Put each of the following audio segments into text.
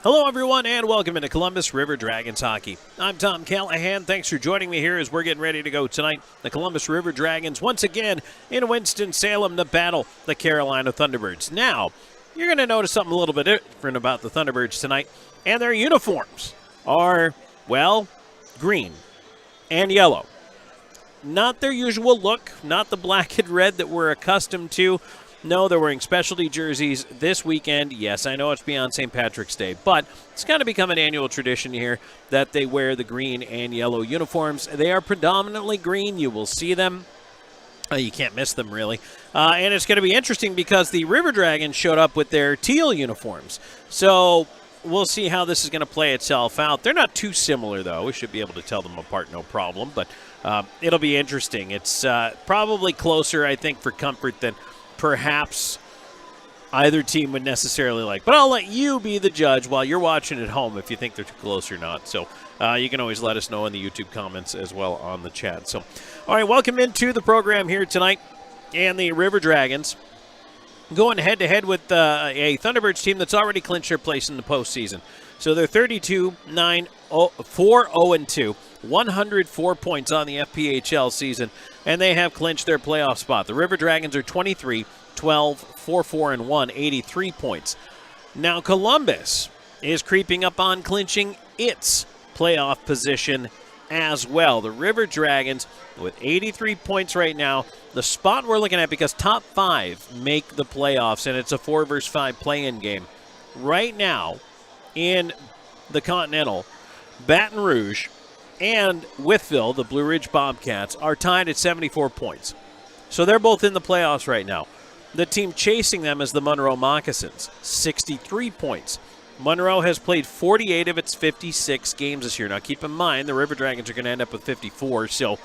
Hello, everyone, and welcome into Columbus River Dragons hockey. I'm Tom Callahan. Thanks for joining me here as we're getting ready to go tonight. The Columbus River Dragons once again in Winston-Salem to battle the Carolina Thunderbirds. Now, you're going to notice something a little bit different about the Thunderbirds tonight, and their uniforms are, well, green and yellow. Not their usual look, not the black and red that we're accustomed to. No, they're wearing specialty jerseys this weekend. Yes, I know it's beyond St. Patrick's Day, but it's kind of become an annual tradition here that they wear the green and yellow uniforms. They are predominantly green. You will see them. You can't miss them, really. And it's going to be interesting because the River Dragons showed up with their teal uniforms. So we'll see how this is going to play itself out. They're not too similar, though. We should be able to tell them apart, no problem. But it'll be interesting. It's probably closer, I think, for comfort than perhaps either team would necessarily like. But I'll let you be the judge while you're watching at home if you think they're too close or not. So you can always let us know in the YouTube comments as well on the chat. So, all right, welcome into the program here tonight. And the River Dragons going head-to-head with a Thunderbirds team that's already clinched their place in the postseason. So they're 4-0-2, 104 points on the FPHL season, and they have clinched their playoff spot. The River Dragons are 23-12, 4-4-1, 83 points. Now Columbus is creeping up on clinching its playoff position as well. The River Dragons with 83 points right now. The spot we're looking at, because top 5 make the playoffs, and it's a 4-versus-5 play-in game. Right now, in the Continental, Baton Rouge and Wytheville, the Blue Ridge Bobcats, are tied at 74 points. So they're both in the playoffs right now. The team chasing them is the Monroe Moccasins, 63 points. Monroe has played 48 of its 56 games this year. Now keep in mind, the River Dragons are going to end up with 54, so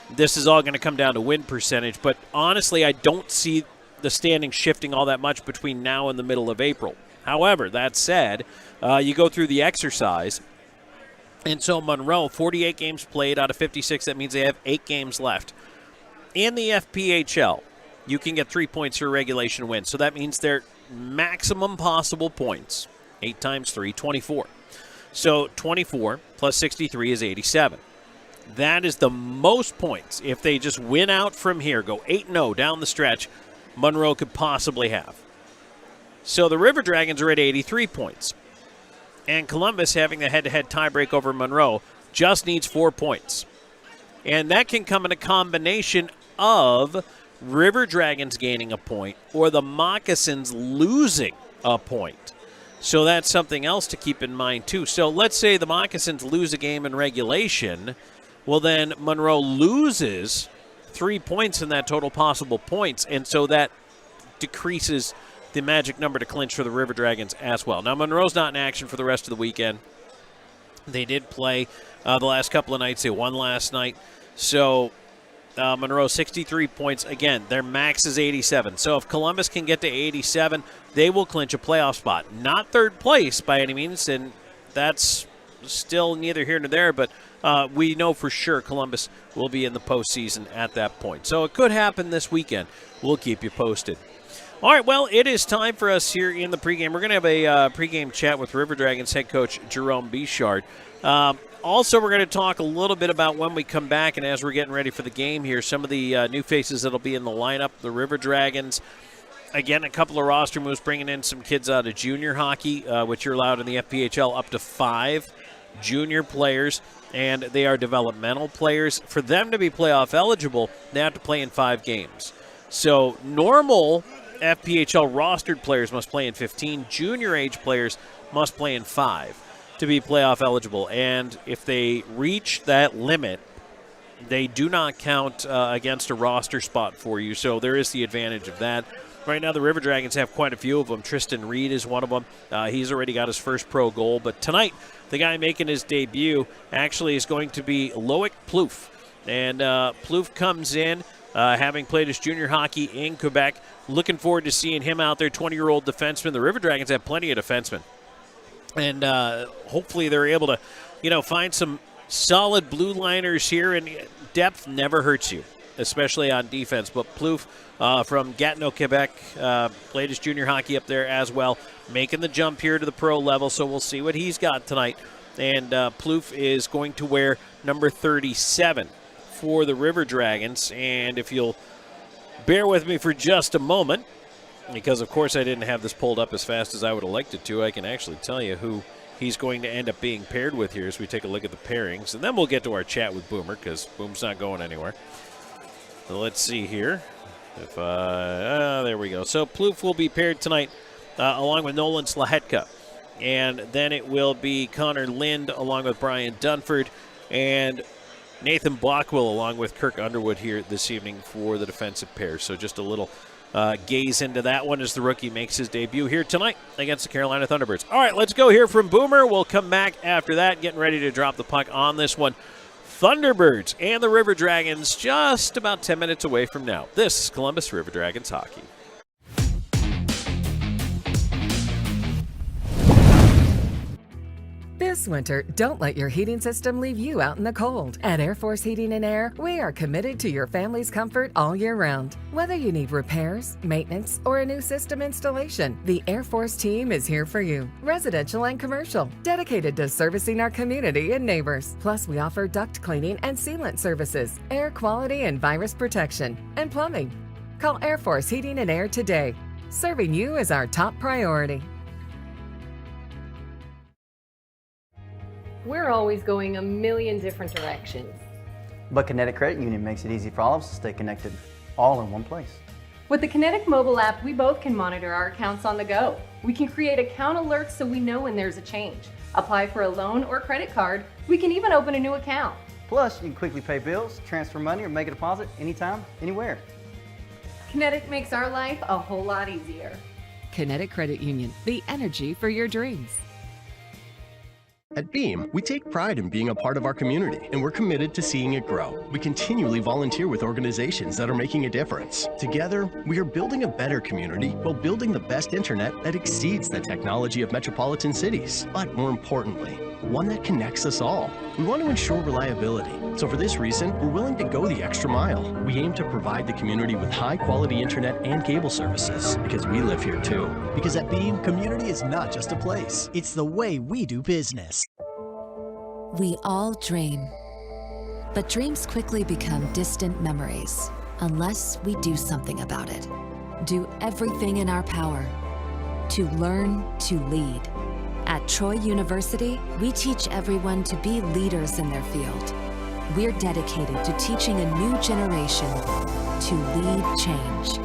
this is all going to come down to win percentage. But honestly, I don't see the standings shifting all that much between now and the middle of April. However, that said, you go through the exercise, and so Monroe, 48 games played out of 56. That means they have 8 games left. In the FPHL, you can get 3 points for a regulation win. So that means their maximum possible points, 8 times 3, 24. So 24 plus 63 is 87. That is the most points, if they just win out from here, go 8-0 down the stretch, Monroe could possibly have. So the River Dragons are at 83 points. And Columbus, having the head-to-head tiebreak over Monroe, just needs 4 points. And that can come in a combination of River Dragons gaining a point or the Moccasins losing a point. So that's something else to keep in mind, too. So let's say the Moccasins lose a game in regulation. Well, then Monroe loses 3 points in that total possible points. And so that decreases the magic number to clinch for the River Dragons as well. Now, Monroe's not in action for the rest of the weekend. They did play the last couple of nights. They won last night. So Monroe, 63 points. Again, their max is 87. So if Columbus can get to 87, they will clinch a playoff spot. Not third place by any means, and that's still neither here nor there, but we know for sure Columbus will be in the postseason at that point. So it could happen this weekend. We'll keep you posted. All right, well, it is time for us here in the pregame. We're going to have a pregame chat with River Dragons head coach Jerome Bichard. Also, we're going to talk a little bit about when we come back, and as we're getting ready for the game here, some of the new faces that will be in the lineup. The River Dragons, again, a couple of roster moves, bringing in some kids out of junior hockey, which you're allowed in the FPHL up to 5 junior players, and they are developmental players. For them to be playoff eligible, they have to play in 5 games. So normal FPHL rostered players must play in 15. Junior age players must play in 5 to be playoff eligible. And if they reach that limit, they do not count against a roster spot for you. So there is the advantage of that. Right now, the River Dragons have quite a few of them. Tristan Reed is one of them. He's already got his first pro goal. But tonight, the guy making his debut actually is going to be Loic Plouffe. And Plouffe comes in, having played his junior hockey in Quebec. Looking forward to seeing him out there, 20-year-old defenseman. The River Dragons have plenty of defensemen. And hopefully they're able to, find some solid blue liners here. And depth never hurts you. especially on defense. But Plouffe from Gatineau, Quebec, played his junior hockey up there as well, making the jump here to the pro level, so we'll see what he's got tonight. And Plouffe is going to wear number 37 for the River Dragons. And if you'll bear with me for just a moment, because, of course, I didn't have this pulled up as fast as I would have liked it to, I can actually tell you who he's going to end up being paired with here as we take a look at the pairings. And then we'll get to our chat with Boomer, because Boom's not going anywhere. So let's see here. If there we go. So Plouffe will be paired tonight along with Nolan Slahetka. And then it will be Connor Lind along with Brian Dunford and Nathan Blockwell along with Kirk Underwood here this evening for the defensive pair. So just a little gaze into that one as the rookie makes his debut here tonight against the Carolina Thunderbirds. All right, let's go hear from Boomer. We'll come back after that, getting ready to drop the puck on this one. Thunderbirds and the River Dragons just about 10 minutes away from now. This is Columbus River Dragons hockey. This winter, don't let your heating system leave you out in the cold. At Air Force Heating and Air, we are committed to your family's comfort all year round. Whether you need repairs, maintenance, or a new system installation, the Air Force team is here for you. Residential and commercial, dedicated to servicing our community and neighbors. Plus, we offer duct cleaning and sealant services, air quality and virus protection, and plumbing. Call Air Force Heating and Air today. Serving you is our top priority. We're always going a million different directions. But Kinetic Credit Union makes it easy for all of us to stay connected, all in one place. With the Kinetic mobile app, we both can monitor our accounts on the go. We can create account alerts so we know when there's a change. Apply for a loan or credit card. We can even open a new account. Plus, you can quickly pay bills, transfer money, or make a deposit anytime, anywhere. Kinetic makes our life a whole lot easier. Kinetic Credit Union, the energy for your dreams. At Beam, we take pride in being a part of our community, and we're committed to seeing it grow. We continually volunteer with organizations that are making a difference. Together, we are building a better community while building the best internet that exceeds the technology of metropolitan cities, but more importantly, one that connects us all. We want to ensure reliability, so for this reason, we're willing to go the extra mile. We aim to provide the community with high-quality internet and cable services, because we live here too. Because at Beam, community is not just a place, it's the way we do business. We all dream, but dreams quickly become distant memories unless we do something about it. Do everything in our power to learn to lead. At Troy University, we teach everyone to be leaders in their field. We're dedicated to teaching a new generation to lead change.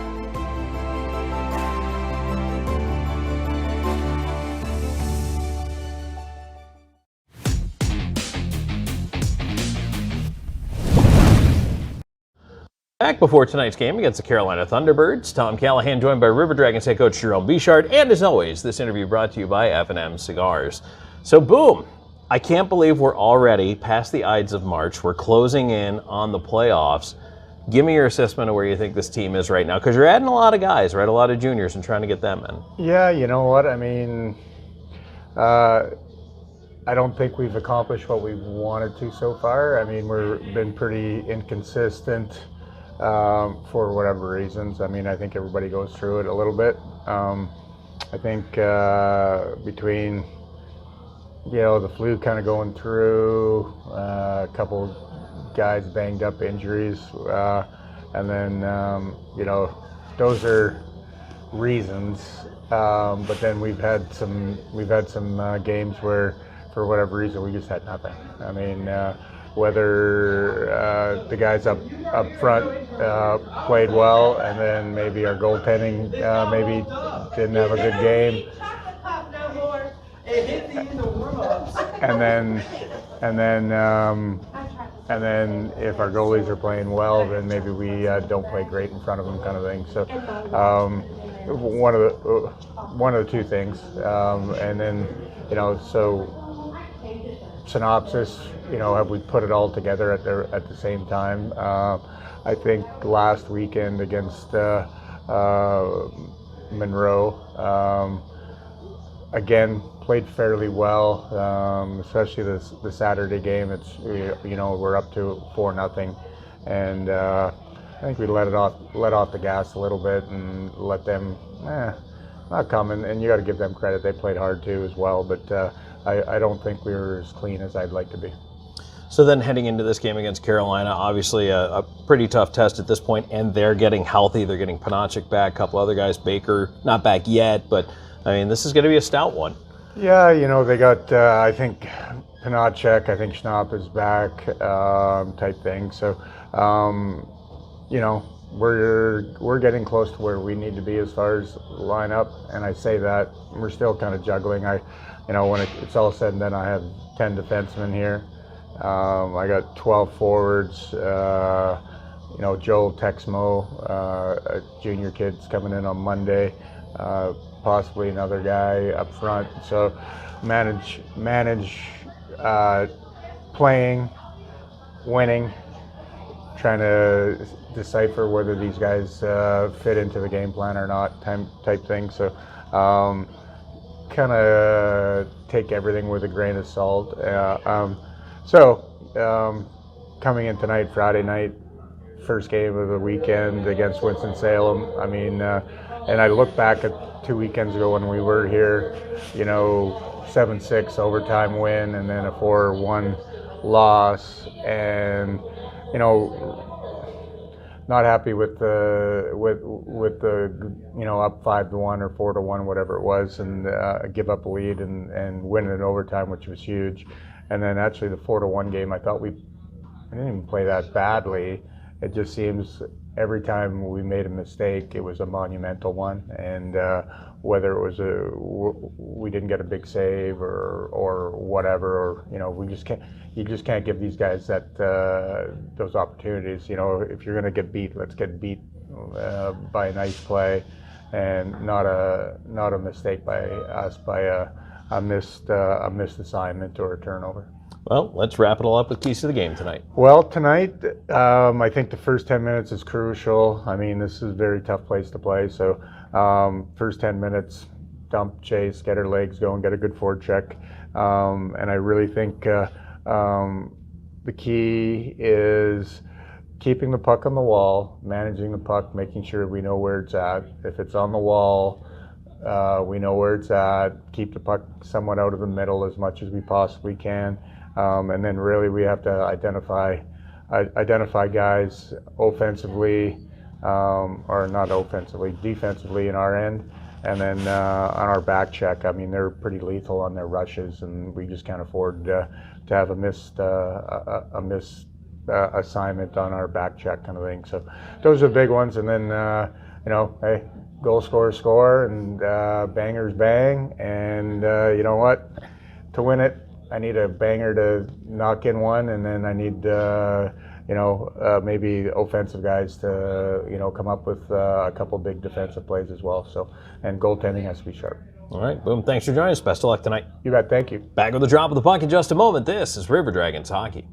Back before tonight's game against the Carolina Thunderbirds, Tom Callahan joined by River Dragons head coach Jerome Bichard, and as always, this interview brought to you by F&M Cigars. So boom, I can't believe we're already past the Ides of March. We're closing in on the playoffs. Give me your assessment of where you think this team is right now, because you're adding a lot of guys, right? A lot of juniors and trying to get them in. Yeah, you know what? I mean, I don't think we've accomplished what we've wanted to so far. I mean, we've been pretty inconsistent. For whatever reasons. I mean, I think everybody goes through it a little bit. I think between, you know, the flu kind of going through, a couple guys banged up injuries, and then, you know, those are reasons. But then we've had some games where, for whatever reason, we just had nothing. I mean, whether the guys up front played well, and then maybe our goaltending maybe didn't have a good game, and then if our goalies are playing well, then maybe we don't play great in front of them, kind of thing. So one of the two things, and then, you know, so synopsis, you know, have we put it all together at the same time? I think last weekend against Monroe, again, played fairly well, especially the Saturday game. It's, you know, we're up to 4-0, and think we let off the gas a little bit and let them not come. And you got to give them credit; they played hard too as well. But I don't think we were as clean as I'd like to be. So then heading into this game against Carolina, obviously a pretty tough test at this point, and they're getting healthy. They're getting Panachik back, a couple other guys, Baker not back yet, but I mean, this is going to be a stout one. Yeah, they got, I think, Panachik, I think Schnapp is back, type thing. So, we're getting close to where we need to be as far as lineup, and I say that we're still kind of juggling. When it's all said and done, I have 10 defensemen here. I got 12 forwards. Joel Texmo, a junior kid's coming in on Monday. Possibly another guy up front. So manage playing, winning, trying to decipher whether these guys fit into the game plan or not, type thing. So kind of take everything with a grain of salt. Coming in tonight, Friday night, first game of the weekend against Winston-Salem. I mean, and I look back at 2 weekends ago when we were here, 7-6 overtime win and then a 4-1 loss, and not happy with the up 5-1 or 4-1, whatever it was, and give up a lead and win it in overtime, which was huge. And then actually the 4-1 game, I thought we didn't even play that badly. It just seems every time we made a mistake, it was a monumental one, and whether it was we didn't get a big save or whatever, or we just can't. You just can't give these guys those opportunities. If you're going to get beat, let's get beat by a nice play, and not a mistake by us by a missed assignment or a turnover. Well, let's wrap it all up with keys to the game tonight. Well, tonight, I think the first 10 minutes is crucial. I mean, this is a very tough place to play. So first 10 minutes, dump, chase, get our legs going, get a good forward check. And I really think the key is keeping the puck on the wall, managing the puck, making sure we know where it's at. If it's on the wall, we know where it's at. Keep the puck somewhat out of the middle as much as we possibly can. And then really we have to identify guys offensively, or not offensively, defensively in our end. And then on our back check, I mean, they're pretty lethal on their rushes, and we just can't afford to have a missed assignment on our back check kind of thing. So those are big ones. And then, hey, goal scorers score, and bangers bang. And you know what? To win it, I need a banger to knock in one, and then I need maybe offensive guys to come up with a couple big defensive plays as well. So, and goaltending has to be sharp. All right, Boom. Thanks for joining us. Best of luck tonight. You bet. Thank you. Back with the drop of the puck in just a moment. This is River Dragons hockey.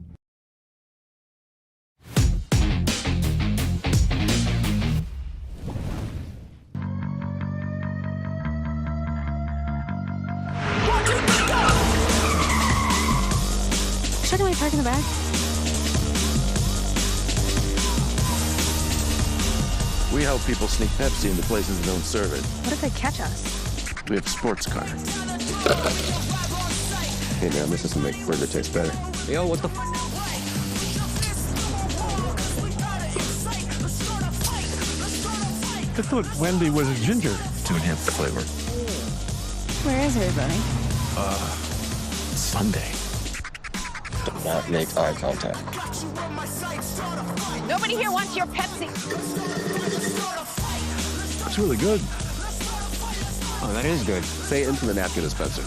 Can we park in the back? We help people sneak Pepsi into places that don't serve it. What if they catch us? We have a sports car. Hey man, this doesn't make burger taste better. Yo, what the I thought Wendy was a ginger. To enhance the flavor. Where is everybody? Sunday. Do not make eye contact. Nobody here wants your Pepsi. It's really good. Oh, that is good. Say into the napkin dispenser.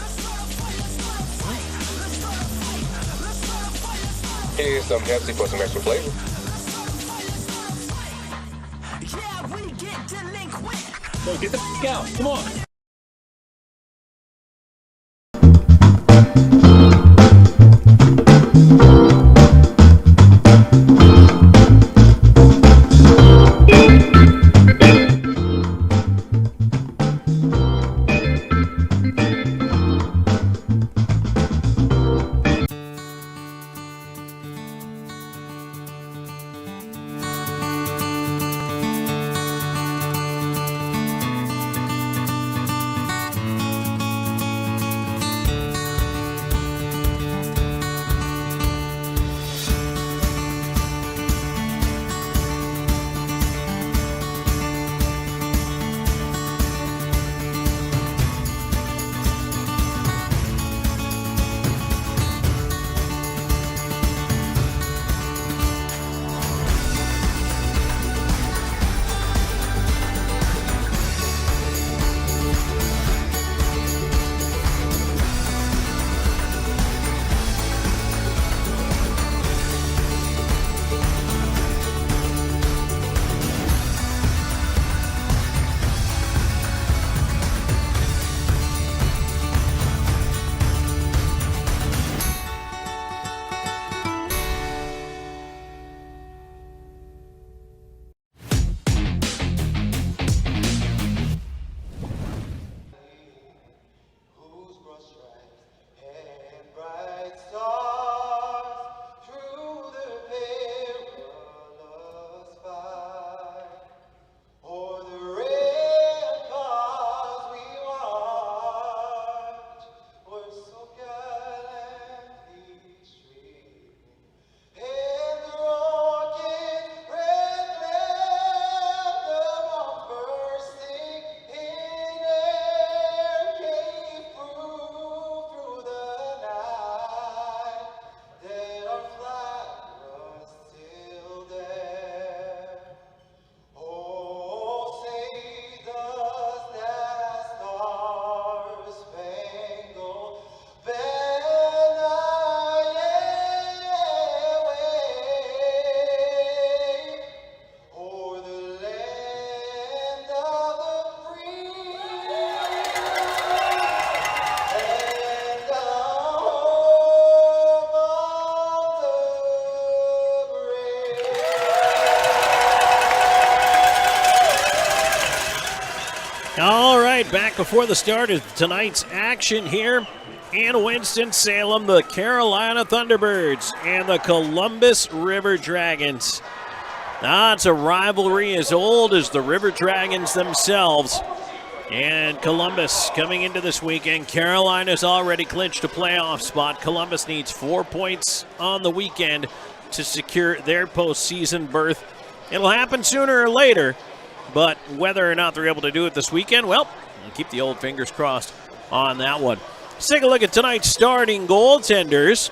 Here's some Pepsi for some extra flavor. So get the f*** out. Come on. right, back before the start of tonight's action here in Winston-Salem, the Carolina Thunderbirds and the Columbus River Dragons. It's a rivalry as old as the River Dragons themselves. And Columbus coming into this weekend. Carolina's already clinched a playoff spot. Columbus needs 4 points on the weekend to secure their postseason berth. It'll happen sooner or later, but whether or not they're able to do it this weekend, well, we'll keep the old fingers crossed on that one. Let's take a look at tonight's starting goaltenders.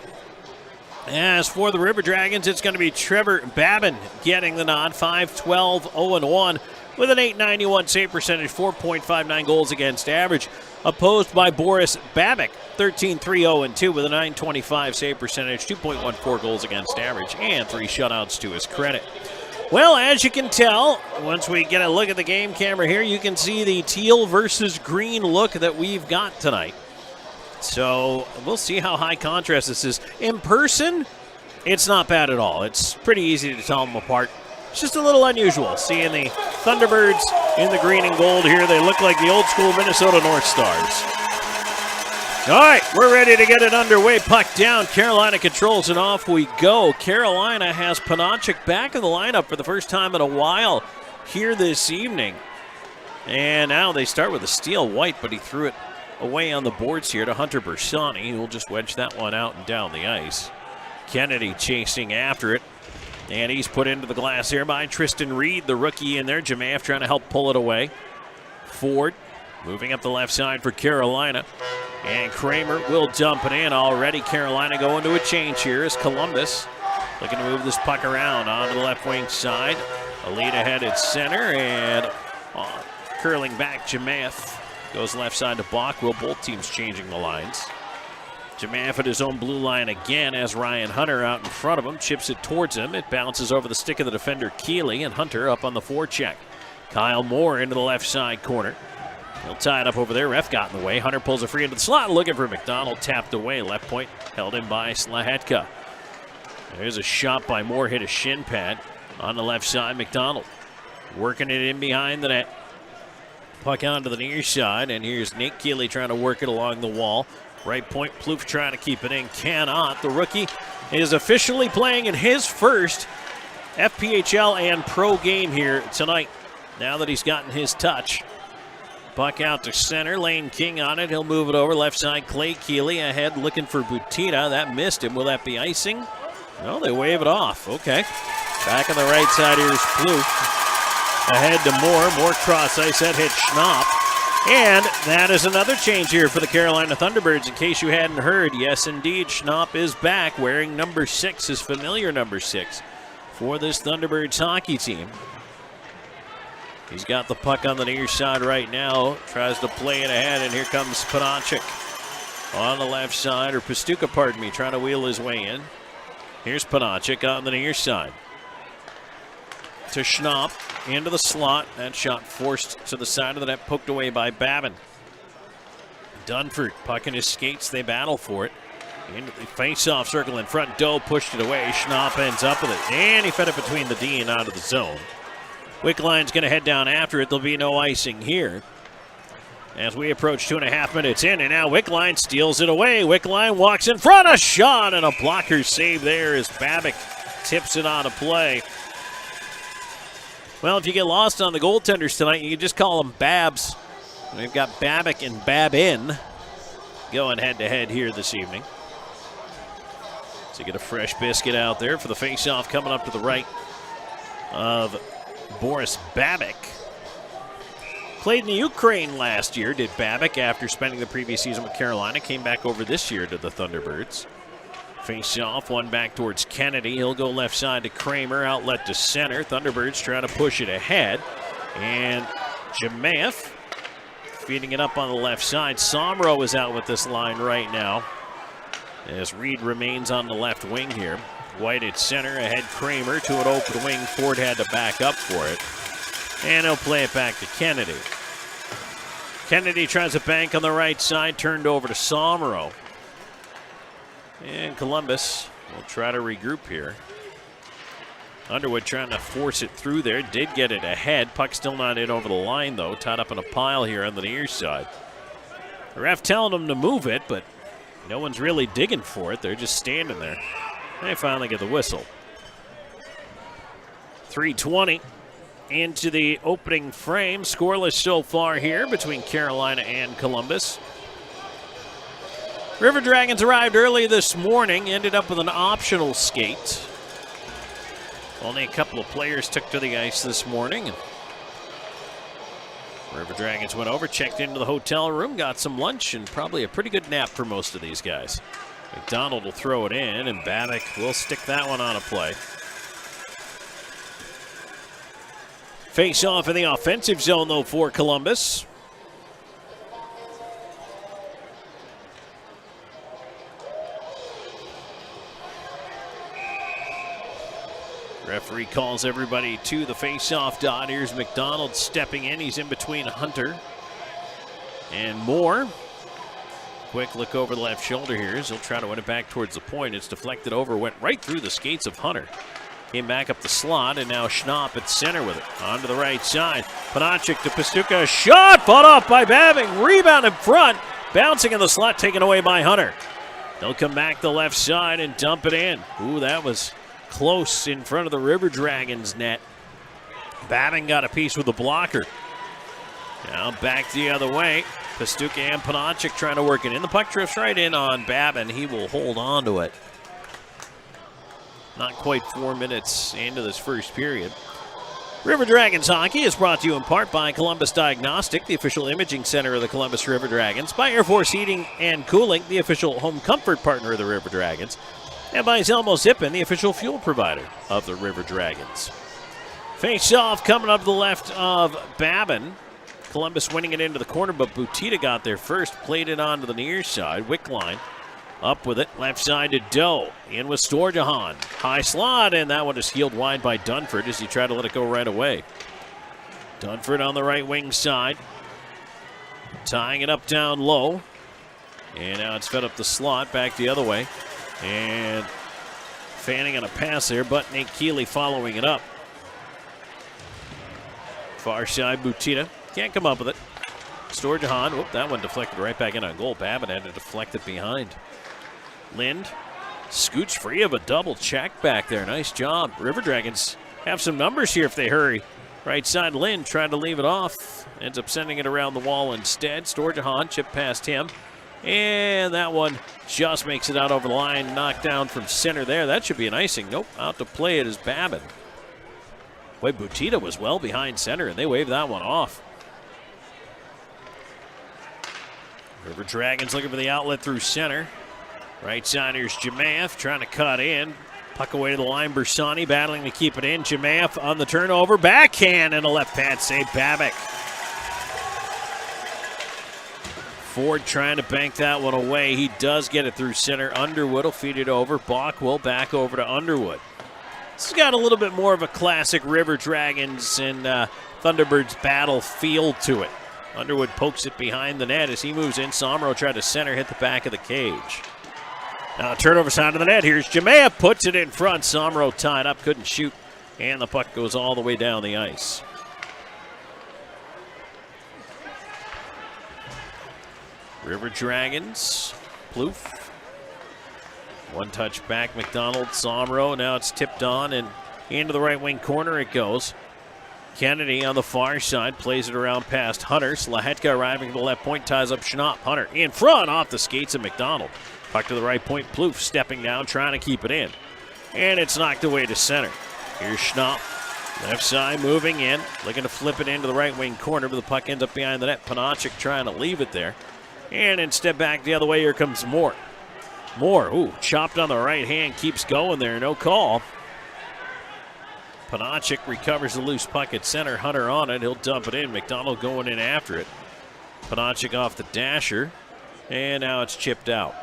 As for the River Dragons, it's going to be Trevor Babin getting the nod, 5-12, 0-1. With an .891 save percentage, 4.59 goals against average. Opposed by Boris Babic, 13-3-0-2 with a .925 save percentage, 2.14 goals against average, and 3 shutouts to his credit. Well, as you can tell, once we get a look at the game camera here, you can see the teal versus green look that we've got tonight. So we'll see how high contrast this is. In person, it's not bad at all. It's pretty easy to tell them apart. It's just a little unusual seeing the Thunderbirds in the green and gold here. They look like the old school Minnesota North Stars. All right, we're ready to get it underway. Puck down. Carolina controls and off we go. Carolina has Panachik back in the lineup for the first time in a while here this evening. And now they start with a steal. White, but he threw it away on the boards here to Hunter Bersani, who will just wedge that one out and down the ice. Kennedy chasing after it. And he's put into the glass here by Tristan Reed, the rookie in there. Jemaev trying to help pull it away. Ford moving up the left side for Carolina. And Kramer will dump it in already. Carolina going to a change here as Columbus looking to move this puck around onto the left wing side. Alita ahead at center and curling back. Jemaev goes left side to Bockwell. Both teams changing the lines. Jemaev at his own blue line again as Ryan Hunter out in front of him. Chips it towards him. It bounces over the stick of the defender Keeley, and Hunter up on the forecheck. Kyle Moore into the left side corner. He'll tie it up over there. Ref got in the way. Hunter pulls it free into the slot looking for McDonald. Tapped away. Left point held in by Slahetka. There's a shot by Moore. Hit a shin pad on the left side. McDonald working it in behind the net. Puck onto the near side, and here's Nate Keeley trying to work it along the wall. Right point, Plouffe trying to keep it in, cannot. The rookie is officially playing in his first FPHL and pro game here tonight, now that he's gotten his touch. Puck out to center, Lane King on it. He'll move it over, left side, Clay Keeley ahead looking for Butita. That missed him. Will that be icing? No, they wave it off. Okay. Back on the right side, here's Plouffe. Ahead to Moore. Moore cross ice, that hit Schnapp. And that is another change here for the Carolina Thunderbirds. In case you hadn't heard, yes, indeed, Schnapp is back wearing number 6, his familiar number 6, for this Thunderbirds hockey team. He's got the puck on the near side right now, tries to play it ahead, and here comes Panachik on the left side, or Pastuca, pardon me, trying to wheel his way in. Here's Panachik on the near side. To Schnapp, into the slot. That shot forced to the side of the net, poked away by Babin. Dunford, puck in his skates, they battle for it. Into the face-off circle in front, Doe pushed it away. Schnapp ends up with it, and he fed it between the D and out of the zone. Wickline's going to head down after it. There'll be no icing here. As we approach 2.5 minutes in, and now Wickline steals it away. Wickline walks in front, a shot, and a blocker save there as Babic tips it out of play. Well, if you get lost on the goaltenders tonight, you can just call them Babs. We've got Babic and Babin going head-to-head here this evening. So you get a fresh biscuit out there for the face-off coming up to the right of Boris Babic. Played in the Ukraine last year, did Babic, after spending the previous season with Carolina. Came back over this year to the Thunderbirds. Face off, one back towards Kennedy. He'll go left side to Kramer, outlet to center. Thunderbirds trying to push it ahead. And Jemaev feeding it up on the left side. Somro is out with this line right now, as Reed remains on the left wing here. White at center, ahead Kramer to an open wing. Ford had to back up for it. And he'll play it back to Kennedy. Kennedy tries a bank on the right side, turned over to Somro. And Columbus will try to regroup here. Underwood trying to force it through there. Did get it ahead. Puck still not in over the line, though. Tied up in a pile here on the near side. The ref telling them to move it, but no one's really digging for it. They're just standing there. They finally get the whistle. 3:20 into the opening frame. Scoreless so far here between Carolina and Columbus. River Dragons arrived early this morning, ended up with an optional skate. Only a couple of players took to the ice this morning. River Dragons went over, checked into the hotel room, got some lunch, and probably a pretty good nap for most of these guys. McDonald will throw it in, and Babick will stick that one on a play. Face off in the offensive zone, though, for Columbus. Referee calls everybody to the face-off dot. Here's McDonald stepping in. He's in between Hunter and Moore. Quick look over the left shoulder here as he'll try to win it back towards the point. It's deflected over, went right through the skates of Hunter. Came back up the slot, and now Schnapp at center with it. Onto the right side. Panachik to Pastuca. Shot! Fought off by Babbing. Rebound in front. Bouncing in the slot, taken away by Hunter. They'll come back the left side and dump it in. Ooh, that was close in front of the River Dragons net. Babbing got a piece with the blocker. Now back the other way. Pastuca and Panachik trying to work it in. The puck drifts right in on Babin. He will hold on to it. Not quite 4 minutes into this first period. River Dragons hockey is brought to you in part by Columbus Diagnostic, the official imaging center of the Columbus River Dragons, by Air Force Heating and Cooling, the official home comfort partner of the River Dragons, and by Zelmo Zippin, the official fuel provider of the River Dragons. Face-off coming up to the left of Babin. Columbus winning it into the corner, but Butita got there first, played it onto the near side. Wickline up with it, left side to Doe. In with Storjahan. High slot, and that one is healed wide by Dunford as he tried to let it go right away. Dunford on the right wing side. Tying it up down low. And now it's fed up the slot, back the other way. And fanning on a pass there, but Nate Keeley following it up. Far side, Butita. Can't come up with it. Storjahan. Whoop, that one deflected right back in on goal. Babin had to deflect it behind. Lind scoots free of a double check back there. Nice job. River Dragons have some numbers here if they hurry. Right side, Lind tried to leave it off. Ends up sending it around the wall instead. Storjahan chipped past him. And that one just makes it out over the line. Knocked down from center there. That should be an icing. Nope, out to play it is Babin. Boy, Butita was well behind center, and they waved that one off. River Dragons looking for the outlet through center. Right side, here's Jamaev trying to cut in. Puck away to the line. Bersani battling to keep it in. Jamaev on the turnover. Backhand and a left pad save. Babick. Ford trying to bank that one away. He does get it through center. Underwood will feed it over. Bach will back over to Underwood. This has got a little bit more of a classic River Dragons and Thunderbirds battle feel to it. Underwood pokes it behind the net as he moves in. Somro tried to center, hit the back of the cage. Now turnover side of the net. Here's Jamaev, puts it in front. Somro tied up, couldn't shoot, and the puck goes all the way down the ice. River Dragons, Plouffe. One touch back, McDonald, Somro. Now it's tipped on and into the right wing corner it goes. Kennedy on the far side plays it around past Hunter. Slahetka arriving to the left point, ties up Schnapp. Hunter in front off the skates of McDonald. Puck to the right point, Plouffe stepping down, trying to keep it in. And it's knocked away to center. Here's Schnapp. Left side moving in, looking to flip it into the right wing corner, but the puck ends up behind the net. Panachik trying to leave it there. And instead back the other way, here comes Moore. Moore, ooh, chopped on the right hand, keeps going there, no call. Panachik recovers the loose puck at center. Hunter on it, he'll dump it in. McDonald going in after it. Panachik off the dasher, and now it's chipped out.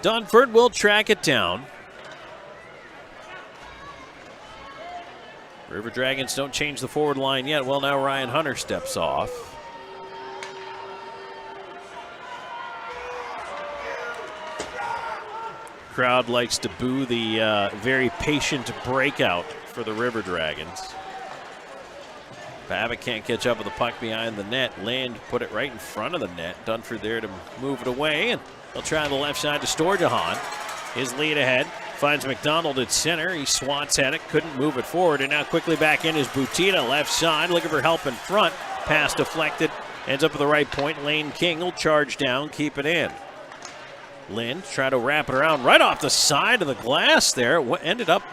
Dunford will track it down. River Dragons don't change the forward line yet. Well, now Ryan Hunter steps off. Crowd likes to boo the very patient breakout for the River Dragons. Babbitt can't catch up with the puck behind the net. Lind put it right in front of the net. Dunford there to move it away, and they'll try the left side to Storjahan. His lead ahead. Finds McDonald at center. He swats at it, couldn't move it forward, and now quickly back in is Butita, left side, looking for help in front. Pass deflected, ends up at the right point. Lane King will charge down, keep it in. Lind try to wrap it around right off the side of the glass there. What ended up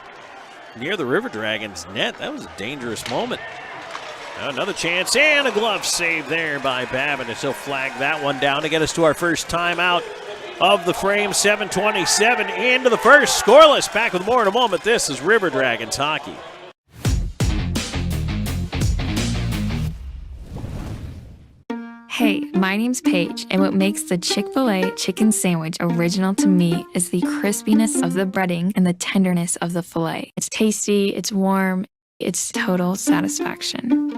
near the River Dragons net. That was a dangerous moment. Another chance and a glove save there by Babbitt. He'll flag that one down to get us to our first timeout of the frame. 7:27 into the first. Scoreless. Back with more in a moment. This is River Dragons hockey. Hey, my name's Paige, and what makes the Chick-fil-A chicken sandwich original to me is the crispiness of the breading and the tenderness of the filet. It's tasty, it's warm, it's total satisfaction.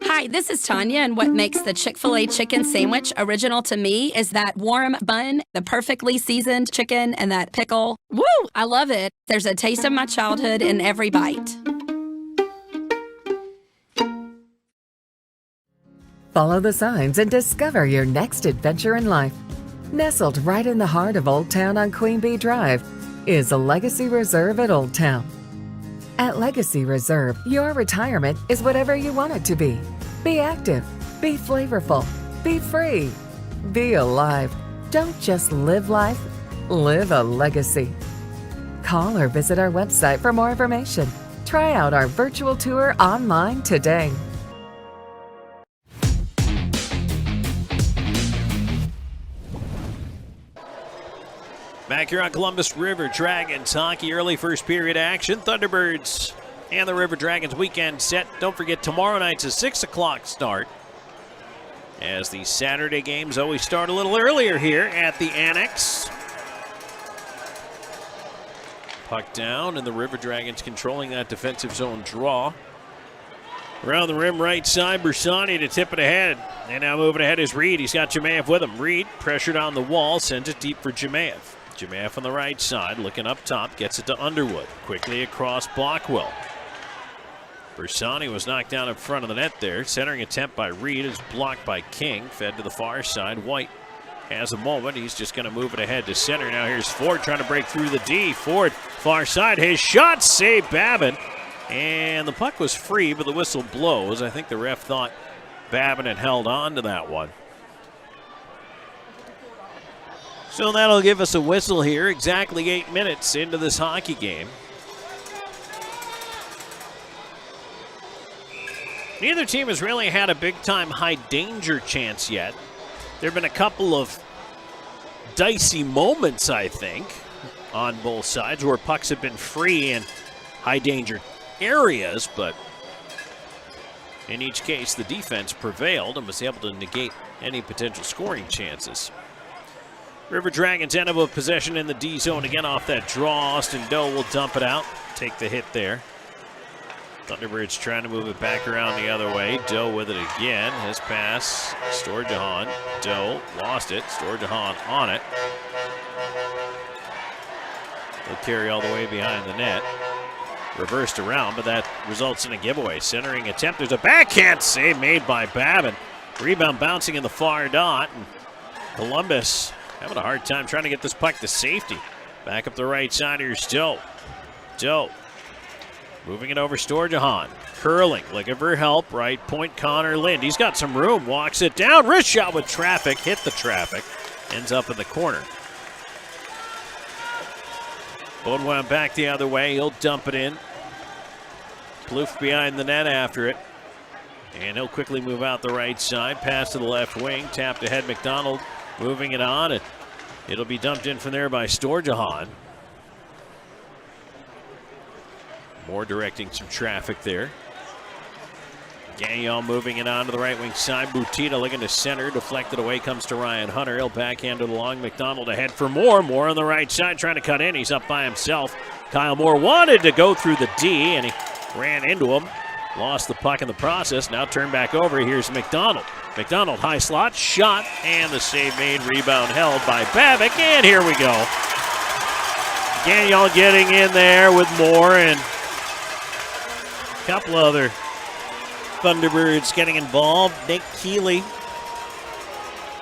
Hi, this is Tanya, and what makes the Chick-fil-A chicken sandwich original to me is that warm bun, the perfectly seasoned chicken, and that pickle. Woo! I love it. There's a taste of my childhood in every bite. Follow the signs and discover your next adventure in life. Nestled right in the heart of Old Town on Queen Bee Drive is a Legacy Reserve at Old Town. At Legacy Reserve, your retirement is whatever you want it to be. Be active, be flavorful, be free, be alive. Don't just live life, live a legacy. Call or visit our website for more information. Try out our virtual tour online today. Back here on Columbus, River Dragons hockey, early first period action. Thunderbirds and the River Dragons weekend set. Don't forget, tomorrow night's a 6 o'clock start, as the Saturday games always start a little earlier here at the Annex. Puck down, and the River Dragons controlling that defensive zone draw. Around the rim, right side, Bersani to tip it ahead. And now moving ahead is Reed. He's got Jemaev with him. Reed pressured on the wall, sends it deep for Jemaev. Jemaev on the right side, looking up top, gets it to Underwood. Quickly across Blockwell. Bersani was knocked down in front of the net there. Centering attempt by Reed is blocked by King. Fed to the far side. White has a moment. He's just going to move it ahead to center. Now here's Ford trying to break through the D. Ford, far side. His shot saved Babbitt. And the puck was free, but the whistle blows. I think the ref thought Babbitt had held on to that one. So that'll give us a whistle here, exactly 8 minutes into this hockey game. Neither team has really had a big-time high-danger chance yet. There have been a couple of dicey moments, I think, on both sides, where pucks have been free in high-danger areas, but in each case, the defense prevailed and was able to negate any potential scoring chances. River Dragons end up with possession in the D zone again off that draw. Austin Doe will dump it out, take the hit there. Thunderbirds trying to move it back around the other way. Doe with it again. His pass, Storjahan. Doe lost it. Storjahan on it. He'll carry all the way behind the net. Reversed around, but that results in a giveaway. Centering attempt. There's a backhand save made by Babbitt. Rebound bouncing in the far dot. And Columbus having a hard time trying to get this puck to safety. Back up the right side, here's Doe. Doe moving it over Storjahan. Curling, looking for help. Right point, Connor Lind. He's got some room, walks it down. Wrist shot with traffic, hit the traffic. Ends up in the corner. Beaudoin back the other way. He'll dump it in. Plouffe behind the net after it. And he'll quickly move out the right side. Pass to the left wing. Tapped ahead, McDonald moving it on. And it'll be dumped in from there by Storjahan. Moore directing some traffic there. Gagnon moving it on to the right wing side. Butita looking to center. Deflected away comes to Ryan Hunter. He'll backhand it along. McDonald ahead for Moore. Moore on the right side trying to cut in. He's up by himself. Kyle Moore wanted to go through the D, and he ran into him. Lost the puck in the process. Now turned back over. Here's McDonald. McDonald, high slot, shot, and the save made. Rebound held by Babic, and here we go. Gagnon getting in there with Moore, and a couple other Thunderbirds getting involved. Nick Keeley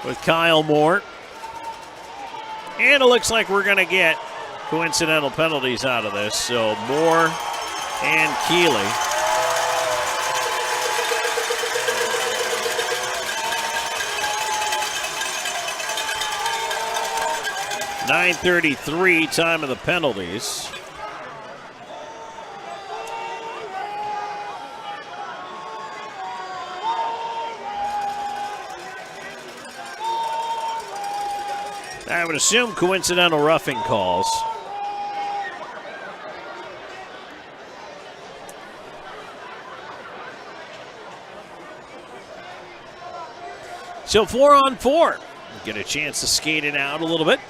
with Kyle Moore. And it looks like we're going to get coincidental penalties out of this. So Moore and Keeley. .9:33 time of the penalties. I would assume coincidental roughing calls. So 4-on-4. Get a chance to skate it out a little bit.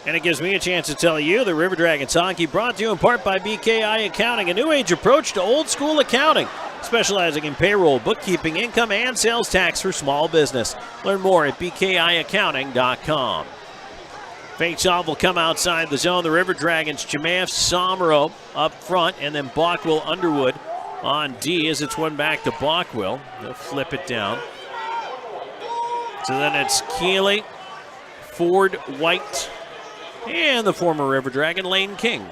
And it gives me a chance to tell you that River Dragons hockey brought to you in part by BKI Accounting, a new age approach to old school accounting, specializing in payroll, bookkeeping, income, and sales tax for small business. Learn more at bkiaccounting.com. Faceoff will come outside the zone. The River Dragons, Chimaev, Somro up front, and then Bockwell, Underwood on D as it's one back to Bockwell. They'll flip it down. So then it's Keeley, Ford, White, and the former River Dragon, Lane King.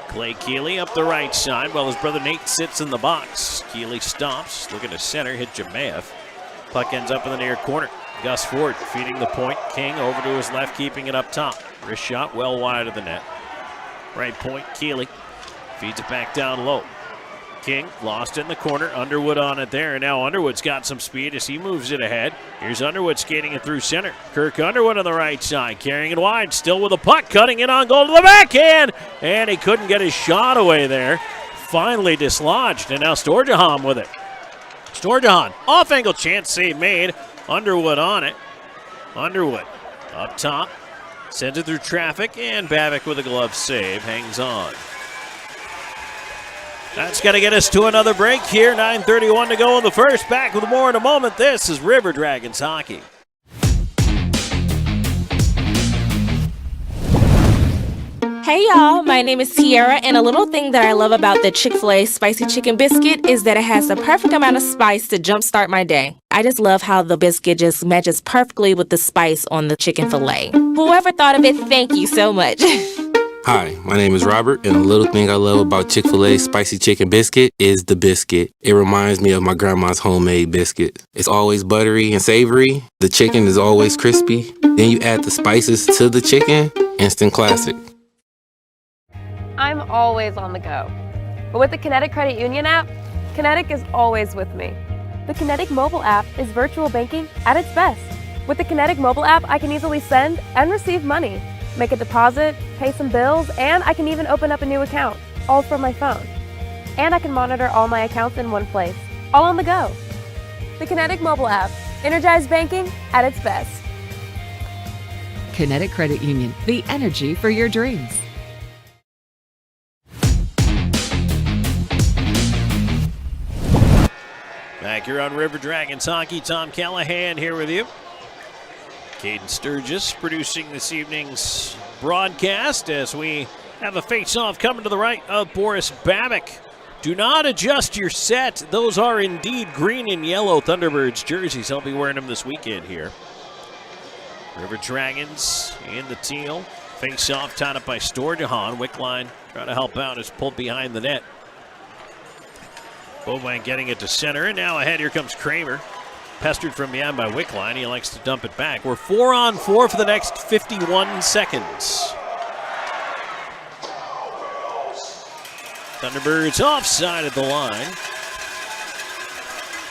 Clay Keeley up the right side while his brother Nate sits in the box. Keeley stops, looking to center, hit Chimaev. Puck ends up in the near corner. Gus Ford feeding the point. King over to his left, keeping it up top. Wrist shot well wide of the net. Right point, Keeley feeds it back down low. King lost it in the corner. Underwood on it there, and now Underwood's got some speed as he moves it ahead. Here's Underwood skating it through center. Kirk Underwood on the right side, carrying it wide, still with a puck, cutting it on goal to the backhand, and he couldn't get his shot away there. Finally dislodged, and now Storjahan with it. Storjahan, off-angle chance, save made. Underwood on it. Underwood up top, sends it through traffic, and Babic with a glove save, hangs on. That's going to get us to another break here. 9:31 to go in the first. Back with more in a moment. This is River Dragons hockey. Hey y'all, my name is Tiara, and a little thing that I love about the Chick-fil-A spicy chicken biscuit is that it has the perfect amount of spice to jumpstart my day. I just love how the biscuit just matches perfectly with the spice on the chicken fillet. Whoever thought of it, thank you so much. Hi, my name is Robert, and a little thing I love about Chick-fil-A spicy chicken biscuit is the biscuit. It reminds me of my grandma's homemade biscuit. It's always buttery and savory. The chicken is always crispy. Then you add the spices to the chicken, instant classic. I'm always on the go. But with the Kinetic Credit Union app, Kinetic is always with me. The Kinetic mobile app is virtual banking at its best. With the Kinetic mobile app, I can easily send and receive money, make a deposit, pay some bills, and I can even open up a new account, all from my phone. And I can monitor all my accounts in one place, all on the go. The Kinetic mobile app, energized banking at its best. Kinetic Credit Union, the energy for your dreams. Back here on River Dragons hockey, Tom Callahan here with you. Caden Sturgis producing this evening's broadcast as we have a face-off coming to the right of Boris Babic. Do not adjust your set. Those are indeed green and yellow Thunderbirds jerseys. I'll be wearing them this weekend here. River Dragons in the teal. Face-off tied up by Storjahan. Wickline trying to help out as pulled behind the net. Bobank getting it to center, and now ahead, here comes Kramer. Pestered from behind by Wickline. He likes to dump it back. We're 4-on-4 for the next 51 seconds. Thunderbirds offside at the line.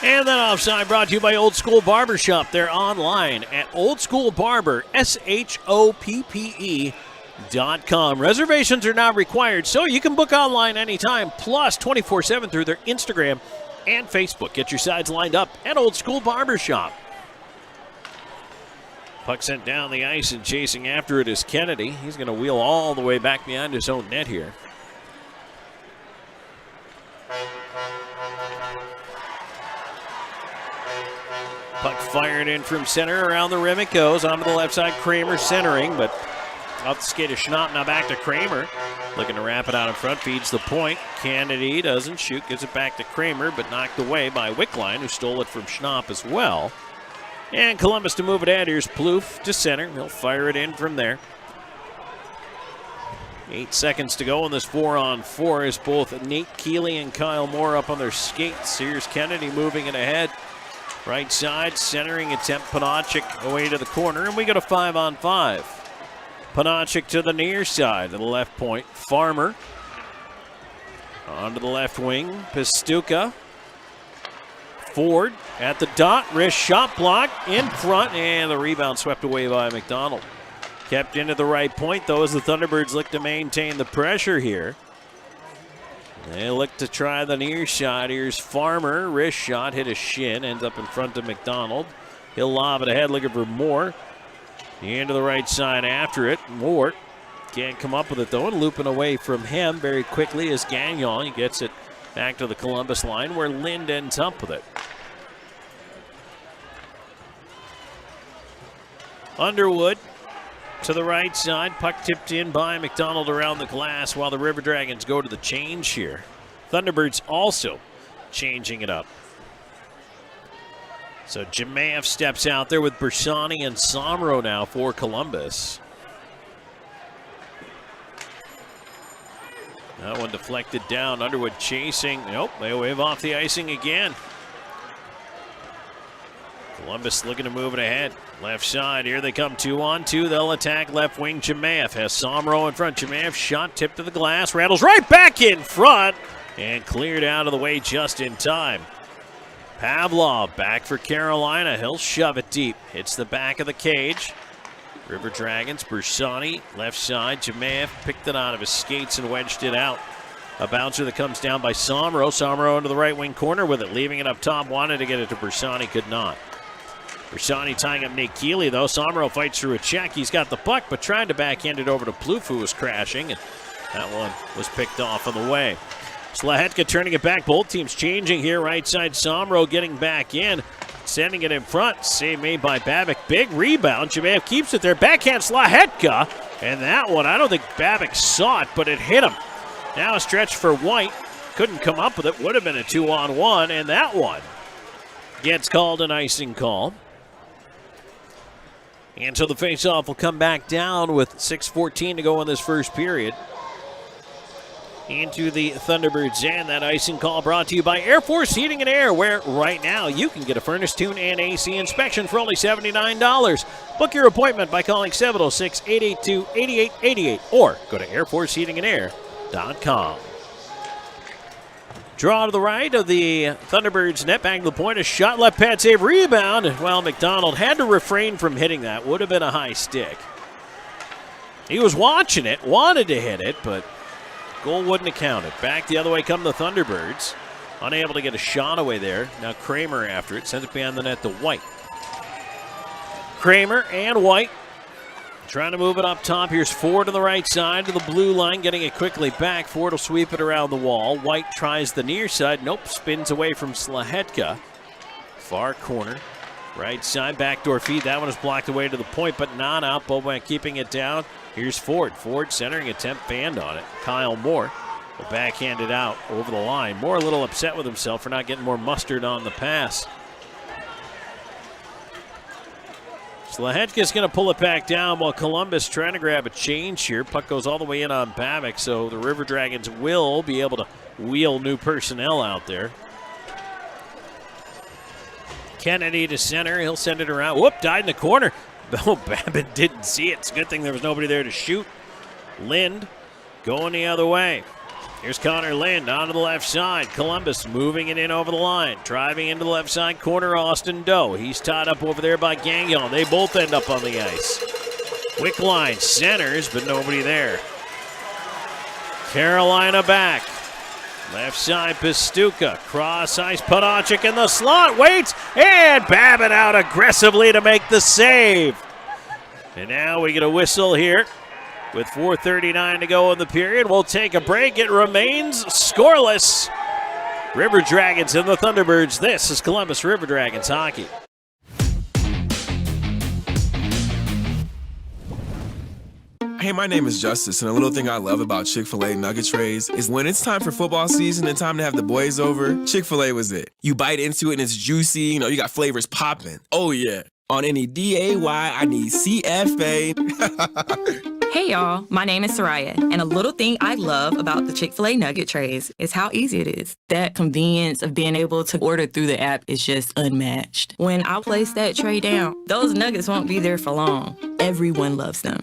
And that offside brought to you by Old School Barbershop. They're online at oldschoolbarber.com. Reservations are not required, so you can book online anytime, plus 24/7 through their Instagram and Facebook. Get your sides lined up at Old School Barbershop. Puck sent down the ice, and chasing after it is Kennedy. He's going to wheel all the way back behind his own net here. fire it in from center. Around the rim it goes. Onto the left side. Kramer centering, but off the skate of Schnapp. Now back to Kramer. Looking to wrap it out in front. Feeds the point. Kennedy doesn't shoot. Gives it back to Kramer, but knocked away by Wickline, who stole it from Schnapp as well. And Columbus to move it ahead. Here's Plouffe to center. He'll fire it in from there. 8 seconds to go in this 4-on-4 as both Nate Keeley and Kyle Moore up on their skates. Here's Kennedy moving it ahead. Right side, centering attempt. Panachik away to the corner, and we go to 5-on-5. Panachik to the near side, to the left point. Farmer onto the left wing. Pistuka. Ford at the dot. Wrist shot block in front, and the rebound swept away by McDonald. Kept into the right point, though, as the Thunderbirds look to maintain the pressure here. They look to try the near shot. Here's Farmer. Wrist shot, hit his shin, ends up in front of McDonald. He'll lob it ahead, looking for Moore. Into the right side after it. Moore can't come up with it, though, and looping away from him very quickly is Gagnon. He gets it back to the Columbus line, where Lind ends up with it. Underwood to the right side. Puck tipped in by McDonald around the glass while the River Dragons go to the change here. Thunderbirds also changing it up. So Jemaev steps out there with Bersani and Somro now for Columbus. That one deflected down. Underwood chasing. Nope, they wave off the icing again. Columbus looking to move it ahead. Left side, here they come 2-on-2. They'll attack left wing. Jemaev has Somro in front. Jemaev shot tipped to the glass. Rattles right back in front and cleared out of the way just in time. Pavlov back for Carolina. He'll shove it deep. Hits the back of the cage. River Dragons, Bersani, left side. Jemaev picked it out of his skates and wedged it out. A bouncer that comes down by Somro. Somro into the right wing corner with it, leaving it up top. Wanted to get it to Bersani, could not. Bersani tying up Nate Keeley, though. Somro fights through a check. He's got the puck, but tried to backhand it over to Plouffe, who was crashing, and that one was picked off on the way. Slahetka turning it back. Both teams changing here. Right side, Somro getting back in. Sending it in front. Save made by Babic. Big rebound. Jemaev keeps it there. Backhand Slahetka. And that one, I don't think Babic saw it, but it hit him. Now a stretch for White. Couldn't come up with it. Would have been a 2-on-1. And that one gets called an icing call. And so the faceoff will come back down with 6:14 to go in this first period. Into the Thunderbirds end. That icing call brought to you by Air Force Heating and Air, where right now you can get a furnace tune and AC inspection for only $79. Book your appointment by calling 706-882-8888 or go to airforceheatingandair.com. Draw to the right of the Thunderbirds net, back to the point. A shot, left pad save, rebound. Well, McDonald had to refrain from hitting that. Would have been a high stick. He was watching it, wanted to hit it, but goal wouldn't have counted. Back the other way come the Thunderbirds. Unable to get a shot away there. Now Kramer after it. Sends it beyond the net to White. Kramer and White trying to move it up top. Here's Ford on the right side to the blue line. Getting it quickly back. Ford will sweep it around the wall. White tries the near side. Nope. Spins away from Slahetka. Far corner. Right side. Backdoor feed. That one is blocked away to the point, but not out. Bobank keeping it down. Here's Ford. Ford centering attempt, banned on it. Kyle Moore will backhand it out over the line. Moore a little upset with himself for not getting more mustard on the pass. Slahetka's going to pull it back down while Columbus trying to grab a change here. Puck goes all the way in on Babic, so the River Dragons will be able to wheel new personnel out there. Kennedy to center. He'll send it around. Whoop, died in the corner. Oh, Babbitt didn't see it. It's a good thing there was nobody there to shoot. Lind going the other way. Here's Connor Lind onto the left side. Columbus moving it in over the line. Driving into the left side corner, Austin Doe. He's tied up over there by Gagnon. They both end up on the ice. Wickline centers, but nobody there. Carolina back. Left side, Pistuka. Cross ice, Panachik in the slot. Waits, and Babbitt out aggressively to make the save. And now we get a whistle here with 4:39 to go in the period. We'll take a break. It remains scoreless. River Dragons and the Thunderbirds. This is Columbus River Dragons hockey. Hey, my name is Justice, and a little thing I love about Chick-fil-A nugget trays is when it's time for football season and time to have the boys over, Chick-fil-A was it. You bite into it and it's juicy, you got flavors popping. Oh yeah. On any D-A-Y, I need C-F-A. Hey y'all, my name is Soraya, and a little thing I love about the Chick-fil-A nugget trays is how easy it is. That convenience of being able to order through the app is just unmatched. When I place that tray down, those nuggets won't be there for long. Everyone loves them.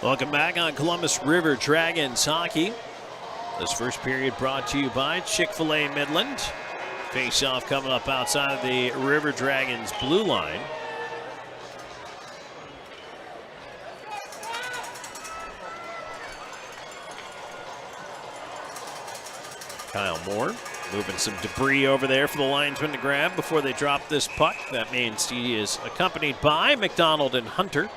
Welcome back on Columbus River Dragons hockey. This first period brought to you by Chick-fil-A Midland. Face-off coming up outside of the River Dragons blue line. Kyle Moore moving some debris over there for the linesman to grab before they drop this puck. That means he is accompanied by McDonald and Hunter.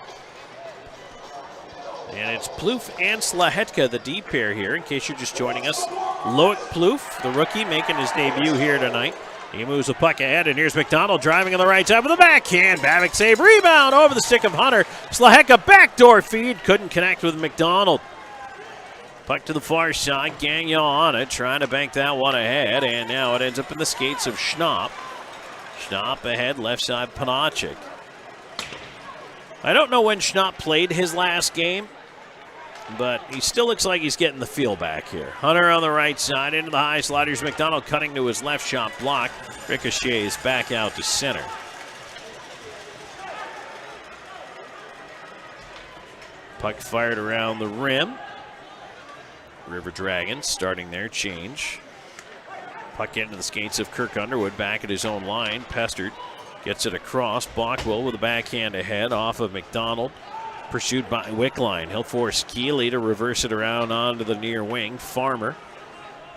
And it's Plouffe and Slahetka, the deep pair here, in case you're just joining us. Loic Plouffe, the rookie, making his debut here tonight. He moves the puck ahead, and here's McDonald driving on the right side with a backhand. Babic save, rebound over the stick of Hunter. Slahetka backdoor feed, couldn't connect with McDonald. Puck to the far side, Gagnon on it, trying to bank that one ahead, and now it ends up in the skates of Schnapp. Schnapp ahead, left side, Panachik. I don't know when Schnapp played his last game, but he still looks like he's getting the feel back here. Hunter on the right side, into the high sliders. McDonald cutting to his left, shot block. Ricochets back out to center. Puck fired around the rim. River Dragons starting their change. Puck into the skates of Kirk Underwood back at his own line. Pestered gets it across. Bockwell with a backhand ahead off of McDonald. Pursued by Wickline. He'll force Keeley to reverse it around onto the near wing. Farmer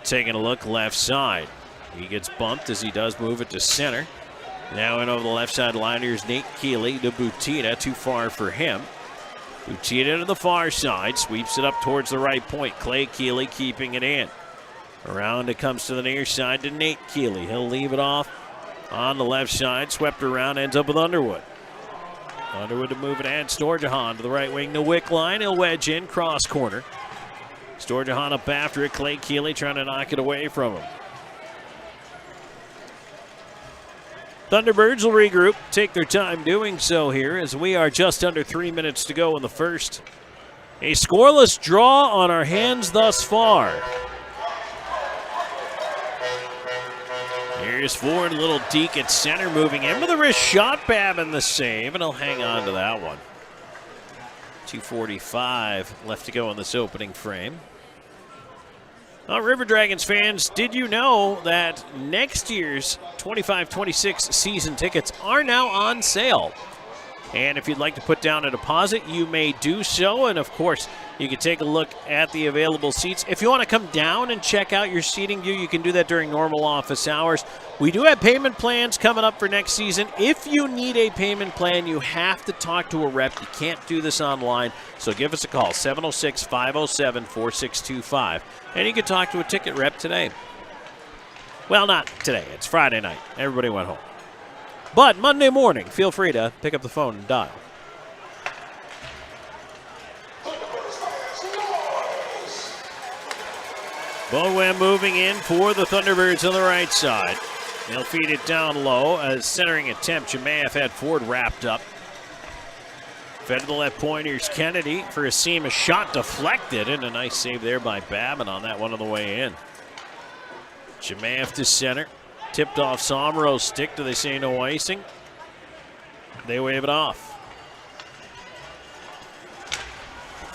taking a look left side. He gets bumped as he does move it to center. Now in over the left side line, here's Nate Keeley to Butita. Too far for him. Butita to the far side. Sweeps it up towards the right point. Clay Keeley keeping it in. Around it comes to the near side to Nate Keeley. He'll leave it off on the left side. Swept around, ends up with Underwood. Underwood to move it ahead. Storjahan to the right wing to Wickline. He'll wedge in, cross corner. Storjahan up after it. Clay Keeley trying to knock it away from him. Thunderbirds will regroup, take their time doing so here as we are just under 3 minutes to go in the first. A scoreless draw on our hands thus far. Here's Ford, a little deke at center, moving in with a wrist shot. Babin the save, and he'll hang on to that one. 2:45 left to go in this opening frame. Well, River Dragons fans, did you know that next year's 25-26 season tickets are now on sale? And if you'd like to put down a deposit, you may do so. And of course, you can take a look at the available seats. If you want to come down and check out your seating view, you can do that during normal office hours. We do have payment plans coming up for next season. If you need a payment plan, you have to talk to a rep. You can't do this online. So give us a call, 706-507-4625. And you can talk to a ticket rep today. Well, not today. It's Friday night. Everybody went home. But Monday morning, feel free to pick up the phone and dial. Bowen moving in for the Thunderbirds on the right side. They'll feed it down low. A centering attempt. Jemayev had Ford wrapped up. Fed to the left point. Here's Kennedy for a seam. A shot deflected, and a nice save there by Babin on that one on the way in. Jemayev to center. Tipped off Somro's stick. Do they say no icing? They wave it off.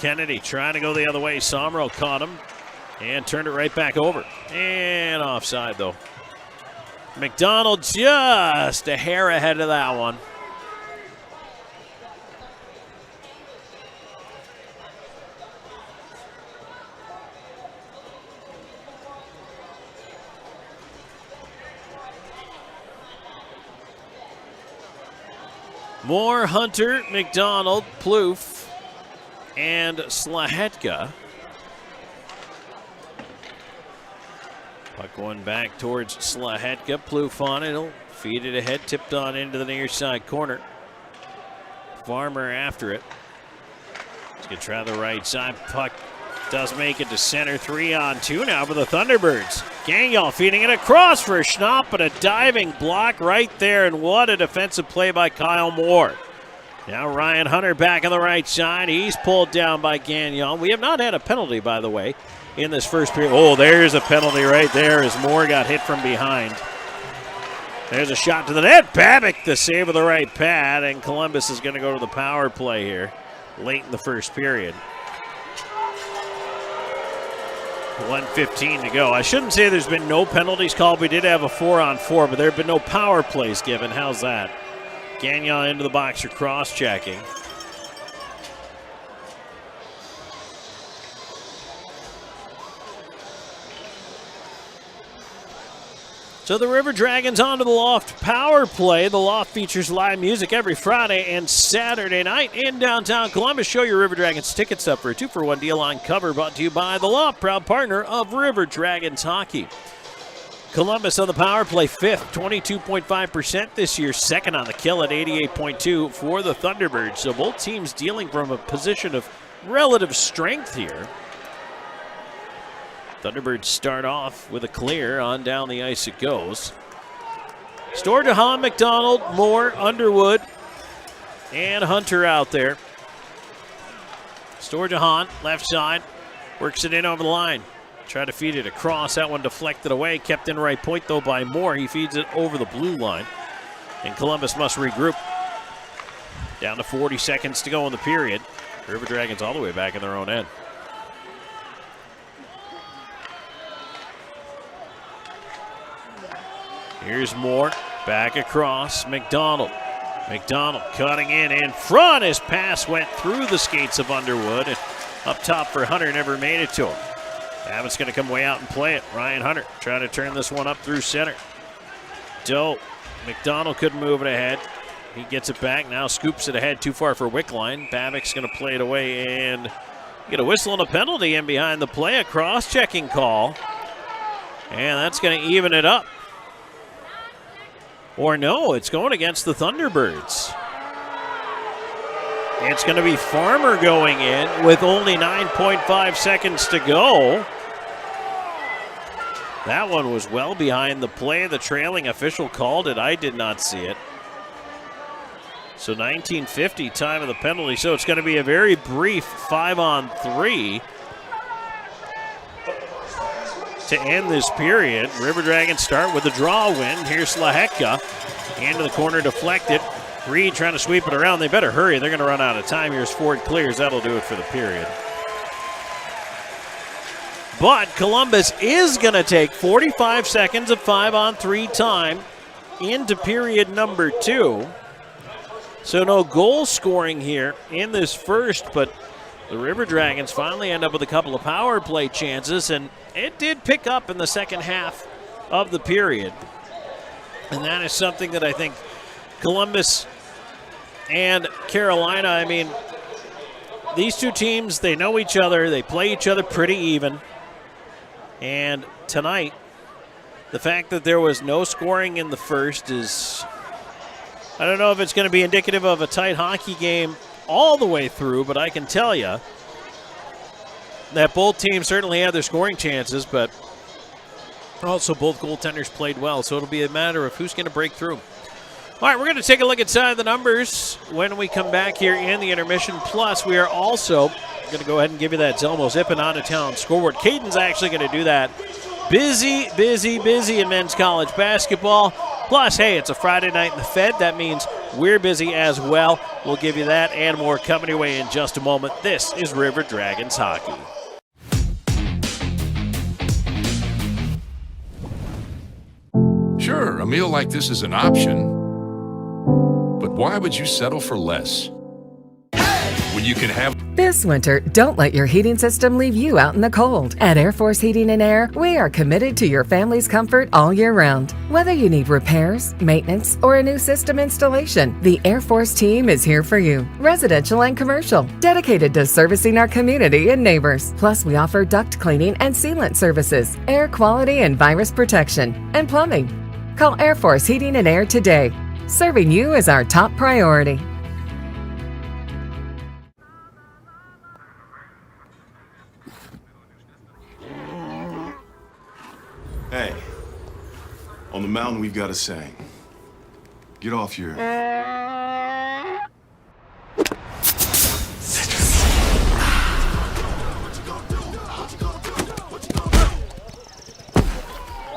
Kennedy trying to go the other way. Somro caught him and turned it right back over. And offside, though. McDonald just a hair ahead of that one. Moore, Hunter, McDonald, Plouffe, and Slahetka. Puck going back towards Slahetka. Plouffe on it. He'll feed it ahead, tipped on into the near side corner. Farmer after it. He's going to try the right side. Puck does make it to center. 3-on-2 now for the Thunderbirds. Gagnon feeding it across for Schnapp, but a diving block right there, and what a defensive play by Kyle Moore. Now Ryan Hunter back on the right side. He's pulled down by Gagnon. We have not had a penalty, by the way, in this first period. Oh, there's a penalty right there as Moore got hit from behind. There's a shot to the net. Babick the save with the right pad, and Columbus is going to go to the power play here late in the first period. 1:15 to go. I shouldn't say there's been no penalties called. We did have a 4-on-4, but there have been no power plays given. How's that? Gagnon into the box for cross-checking. So the River Dragons onto the Loft power play. The Loft features live music every Friday and Saturday night in downtown Columbus. Show your River Dragons tickets up for a 2-for-1 deal on cover, brought to you by the Loft, proud partner of River Dragons hockey. Columbus on the power play, 5th, 22.5% this year, 2nd on the kill at 88.2 for the Thunderbirds. So both teams dealing from a position of relative strength here. Thunderbirds start off with a clear. On down the ice it goes. Storjahan, McDonald, Moore, Underwood, and Hunter out there. Storjahan, left side, works it in over the line. Tried to feed it across. That one deflected away. Kept in right point, though, by Moore. He feeds it over the blue line. And Columbus must regroup. Down to 40 seconds to go in the period. River Dragons all the way back in their own end. Here's Moore, back across, McDonald. McDonald cutting in front. His pass went through the skates of Underwood. And up top for Hunter, never made it to him. Abbott's going to come way out and play it. Ryan Hunter trying to turn this one up through center. Doe, McDonald couldn't move it ahead. He gets it back, now scoops it ahead, too far for Wickline. Babick's going to play it away and get a whistle and a penalty in behind the play. A cross-checking call. And that's going to even it up. Or no, it's going against the Thunderbirds. It's going to be Farmer going in with only 9.5 seconds to go. That one was well behind the play. The trailing official called it. I did not see it. So 19:50 time of the penalty. So it's going to be a very brief 5-on-3 to end this period. River Dragons start with a draw win. Here's Slahetka. Into the corner, deflected. Reed trying to sweep it around. They better hurry. They're going to run out of time. Here's Ford clears. That'll do it for the period. But Columbus is going to take 45 seconds of 5-on-3 time into period number 2. So no goal scoring here in this first, but the River Dragons finally end up with a couple of power play chances, and it did pick up in the second half of the period. And that is something that I think Columbus and Carolina, I mean, these two teams, they know each other. They play each other pretty even. And tonight, the fact that there was no scoring in the first is, I don't know if it's going to be indicative of a tight hockey game all the way through, but I can tell you that both teams certainly had their scoring chances, but also both goaltenders played well, so it'll be a matter of who's going to break through. All right, we're going to take a look inside the numbers when we come back here in the intermission. Plus, we are also going to go ahead and give you that Zelmo Zippin' on to town scoreboard. Caden's actually going to do that. Busy, busy, busy in men's college basketball. Plus, hey, it's a Friday night in the Fed. That means we're busy as well. We'll give you that and more coming your way in just a moment. This is River Dragons Hockey. Sure, a meal like this is an option, but why would you settle for less? When you can have This winter, don't let your heating system leave you out in the cold. At Air Force Heating and Air, we are committed to your family's comfort all year round. Whether you need repairs, maintenance, or a new system installation, the Air Force team is here for you. Residential and commercial, dedicated to servicing our community and neighbors. Plus, we offer duct cleaning and sealant services, air quality and virus protection, and plumbing. Call Air Force Heating and Air today. Serving you is our top priority. Hey, on the mountain we've got a saying. Get off your...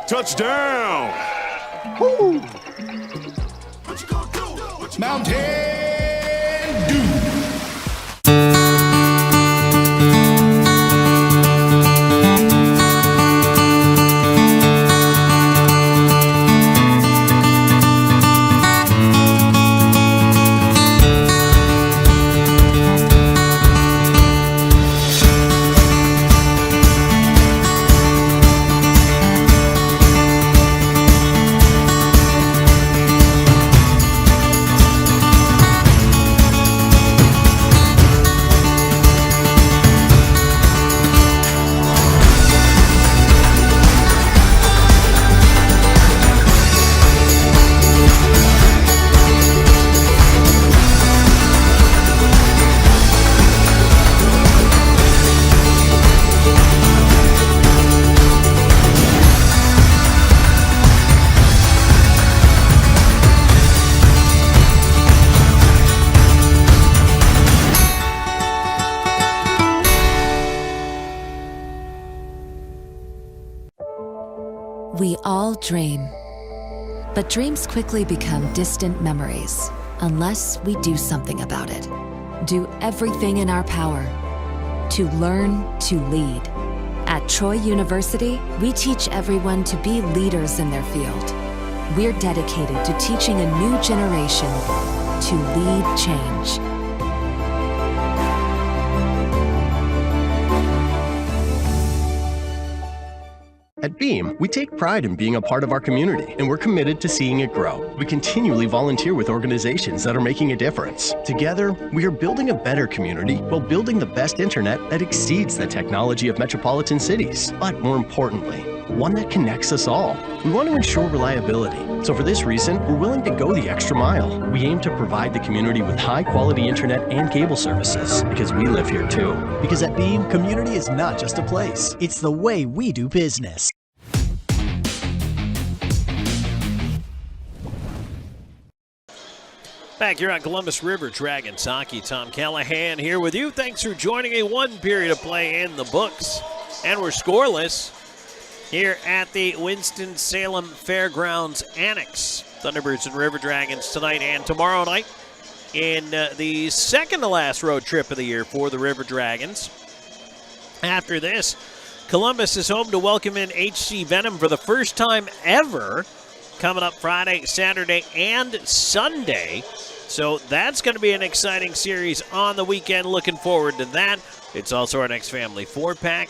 Touchdown! Woo! Mountain Dew! We all dream, but dreams quickly become distant memories unless we do something about it. Do everything in our power to learn to lead. At Troy University, we teach everyone to be leaders in their field. We're dedicated to teaching a new generation to lead change. At Beam, we take pride in being a part of our community, and we're committed to seeing it grow. We continually volunteer with organizations that are making a difference. Together, we are building a better community while building the best internet that exceeds the technology of metropolitan cities. But more importantly, one that connects us all. We want to ensure reliability. So for this reason, we're willing to go the extra mile. We aim to provide the community with high-quality internet and cable services, because we live here too. Because at Beam, community is not just a place. It's the way we do business. Back here on Columbus River Dragons hockey, Tom Callahan here with you. Thanks for joining a one period of play in the books. And we're scoreless here at the Winston-Salem Fairgrounds Annex. Thunderbirds and River Dragons tonight and tomorrow night in the second to last road trip of the year for the River Dragons. After this, Columbus is home to welcome in HC Venom for the first time ever, coming up Friday, Saturday, and Sunday. So that's going to be an exciting series on the weekend. Looking forward to that. It's also our next family four-pack,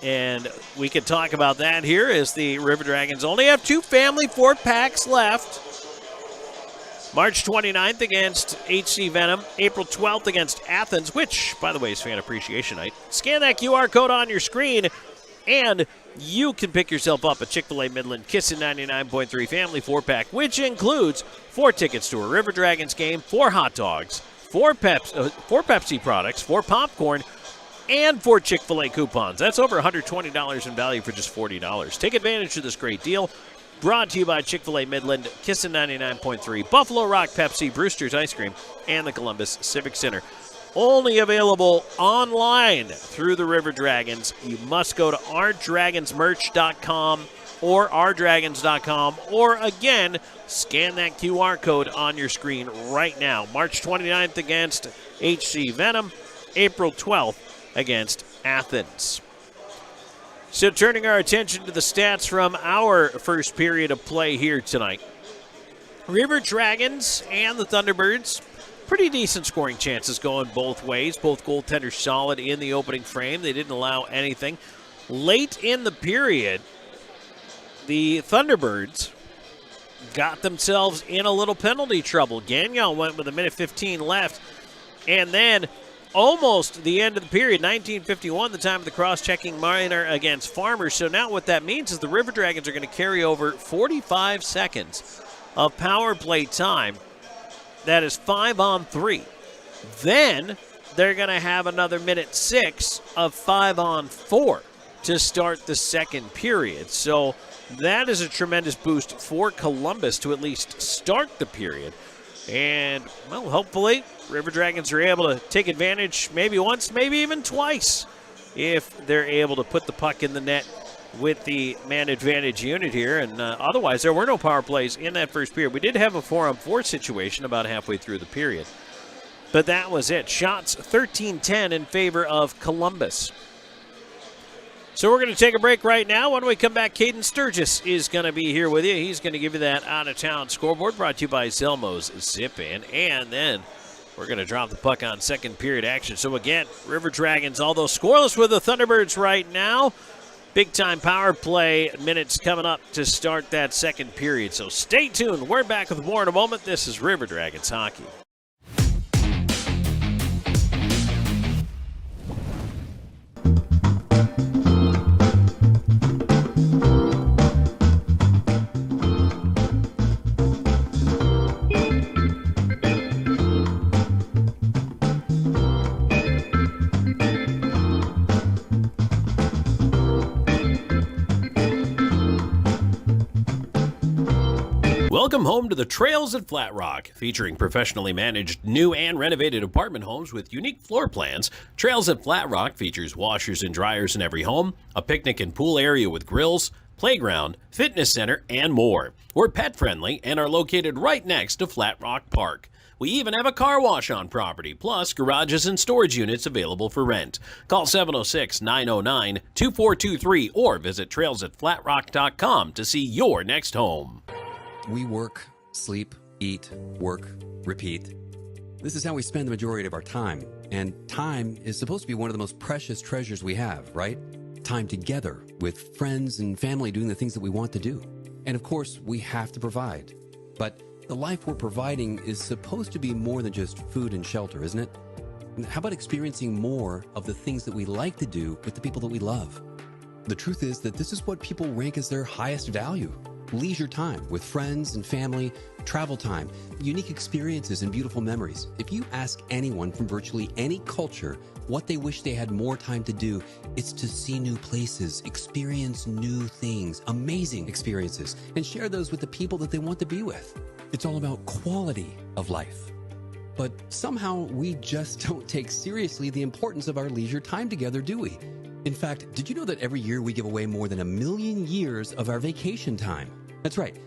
and we can talk about that here as the River Dragons only have two family four-packs left. March 29th against HC Venom, April 12th against Athens, which, by the way, is Fan Appreciation Night. Scan that QR code on your screen, and you can pick yourself up a Chick-fil-A Midland Kissin' 99.3 Family 4-Pack, which includes 4 tickets to a River Dragons game, 4 hot dogs, 4 Pepsi products, 4 popcorn, and 4 Chick-fil-A coupons. That's over $120 in value for just $40. Take advantage of this great deal. Brought to you by Chick-fil-A Midland, Kissin' 99.3, Buffalo Rock Pepsi, Brewster's Ice Cream, and the Columbus Civic Center. Only available online through the River Dragons. You must go to ourdragonsmerch.com or ourdragons.com, or again, scan that QR code on your screen right now. March 29th against HC Venom, April 12th against Athens. So turning our attention to the stats from our first period of play here tonight. River Dragons and the Thunderbirds pretty decent scoring chances going both ways. Both goaltenders solid in the opening frame. They didn't allow anything. Late in the period, the Thunderbirds got themselves in a little penalty trouble. Gagnon went with 1:15 left, and then almost the end of the period, 19:51, the time of the cross-checking minor against Farmers. So now what that means is the River Dragons are going to carry over 45 seconds of power play time. That is 5-on-3. Then they're going to have another 1:06 of 5-on-4 to start the second period. So that is a tremendous boost for Columbus to at least start the period. And, well, hopefully River Dragons are able to take advantage maybe once, maybe even twice, if they're able to put the puck in the net with the man advantage unit here. And otherwise, there were no power plays in that first period. We did have a 4-on-4 situation about halfway through the period. But that was it. Shots 13-10 in favor of Columbus. So we're going to take a break right now. When we come back, Caden Sturgis is going to be here with you. He's going to give you that out-of-town scoreboard brought to you by Zelmo's Zip-In. And then we're going to drop the puck on second period action. So again, River Dragons, although scoreless with the Thunderbirds right now, big-time power play minutes coming up to start that second period. So stay tuned. We're back with more in a moment. This is River Dragons Hockey. Welcome home to the Trails at Flat Rock, featuring professionally managed new and renovated apartment homes with unique floor plans. Trails at Flat Rock features washers and dryers in every home, a picnic and pool area with grills, playground, fitness center, and more. We're pet-friendly and are located right next to Flat Rock Park. We even have a car wash on property, plus garages and storage units available for rent. Call 706-909-2423 or visit trailsatflatrock.com to see your next home. We work, sleep, eat, work, repeat. This is how we spend the majority of our time. And time is supposed to be one of the most precious treasures we have, right? Time together with friends and family doing the things that we want to do. And of course, we have to provide. But the life we're providing is supposed to be more than just food and shelter, isn't it? And how about experiencing more of the things that we like to do with the people that we love? The truth is that this is what people rank as their highest value. Leisure time with friends and family, travel time, unique experiences and beautiful memories. If you ask anyone from virtually any culture what they wish they had more time to do, it's to see new places, experience new things, amazing experiences, and share those with the people that they want to be with. It's all about quality of life. But somehow we just don't take seriously the importance of our leisure time together, do we? In fact, did you know that every year we give away more than 1 million years of our vacation time? That's right.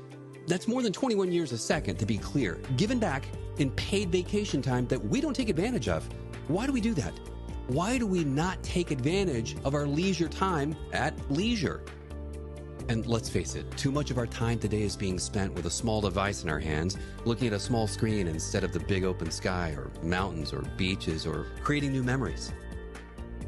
That's more than 21 years a second, to be clear, given back in paid vacation time that we don't take advantage of. Why do we do that? Why do we not take advantage of our leisure time at leisure? And let's face it, too much of our time today is being spent with a small device in our hands, looking at a small screen instead of the big open sky or mountains or beaches or creating new memories.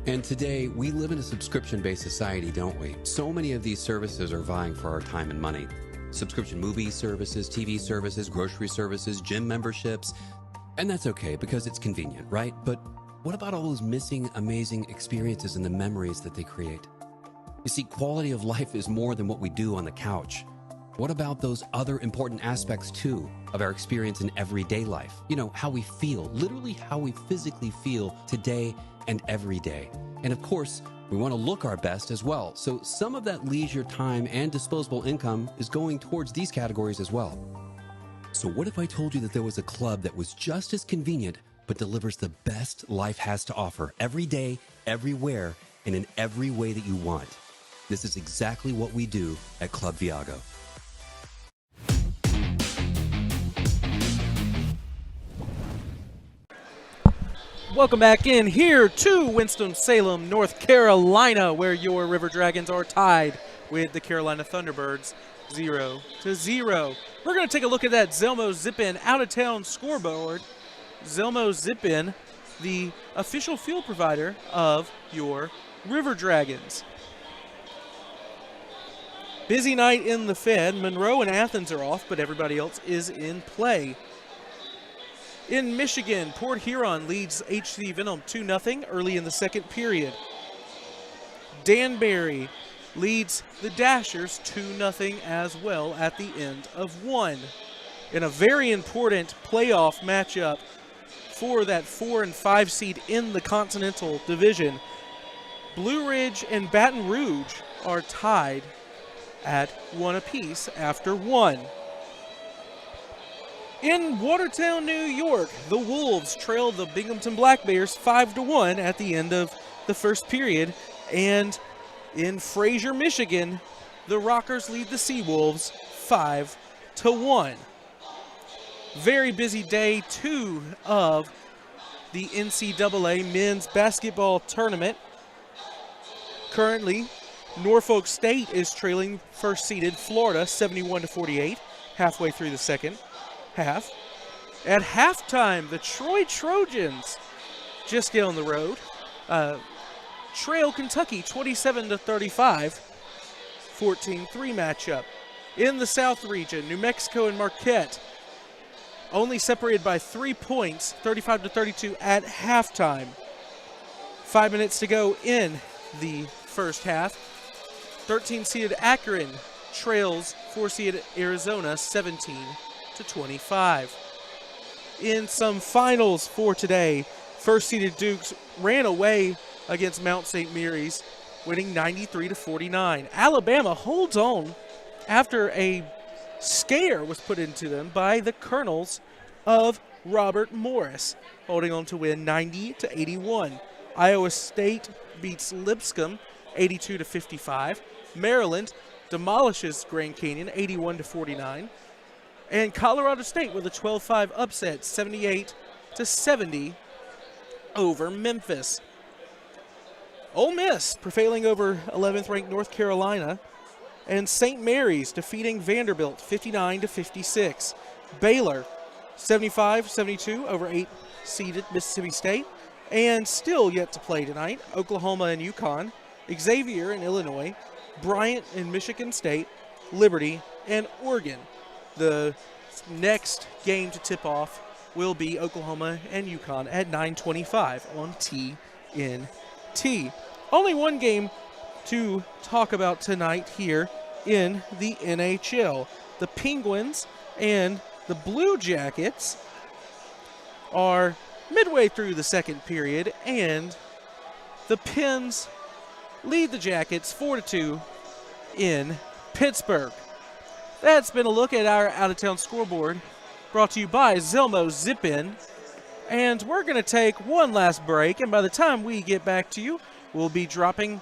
And today, we live in a subscription-based society, don't we? So many of these services are vying for our time and money. Subscription movie services, TV services, grocery services, gym memberships. And that's okay because it's convenient, right? But what about all those missing amazing experiences and the memories that they create? You see, quality of life is more than what we do on the couch. What about those other important aspects, too, of our experience in everyday life? You know, how we feel, literally how we physically feel today and every day. And of course, we want to look our best as well. So some of that leisure time and disposable income is going towards these categories as well. So what if I told you that there was a club that was just as convenient, but delivers the best life has to offer every day, everywhere, and in every way that you want? This is exactly what we do at Club Viago. Welcome back in here to Winston-Salem, North Carolina, where your River Dragons are tied with the Carolina Thunderbirds 0-0. We're going to take a look at that Zelmo Zip-In out-of-town scoreboard. Zelmo Zip-In, the official fuel provider of your River Dragons. Busy night in the Fed. Monroe and Athens are off, but everybody else is in play. In Michigan, Port Huron leads HC Venom 2-0 early in the second period. Danbury leads the Dashers 2-0 as well at the end of one. In a very important playoff matchup for that 4 and 5 seed in the Continental Division, Blue Ridge and Baton Rouge are tied at 1 apiece after one. In Watertown, New York, the Wolves trail the Binghamton Black Bears 5-1 at the end of the first period. And in Fraser, Michigan, the Rockers lead the Seawolves 5-1. Very busy day 2 of the NCAA men's basketball tournament. Currently, Norfolk State is trailing first-seeded Florida 71-48 halfway through the second half. At halftime, the Troy Trojans just down the road trail Kentucky 27-35, 14-3 matchup. In the South region, New Mexico and Marquette only separated by 3 points, 35-32 at halftime. 5 minutes to go in the first half. 13-seeded Akron trails 4-seeded Arizona 17-25. In some finals for today, first-seeded Dukes ran away against Mount St. Mary's, winning 93-49. Alabama holds on after a scare was put into them by the Colonels of Robert Morris, holding on to win 90-81. Iowa State beats Lipscomb 82-55. Maryland demolishes Grand Canyon 81-49. And Colorado State with a 12-5 upset, 78-70 over Memphis. Ole Miss prevailing over 11th-ranked North Carolina. And St. Mary's defeating Vanderbilt 59-56. Baylor 75-72 over 8-seeded Mississippi State. And still yet to play tonight, Oklahoma and UConn, Xavier and Illinois, Bryant and Michigan State, Liberty and Oregon. The next game to tip off will be Oklahoma and UConn at 9:25 on TNT. Only one game to talk about tonight here in the NHL. The Penguins and the Blue Jackets are midway through the second period, and the Pens lead the Jackets 4-2 in Pittsburgh. That's been a look at our out-of-town scoreboard, brought to you by Zelmo Zip-In. And we're going to take one last break, and by the time we get back to you, we'll be dropping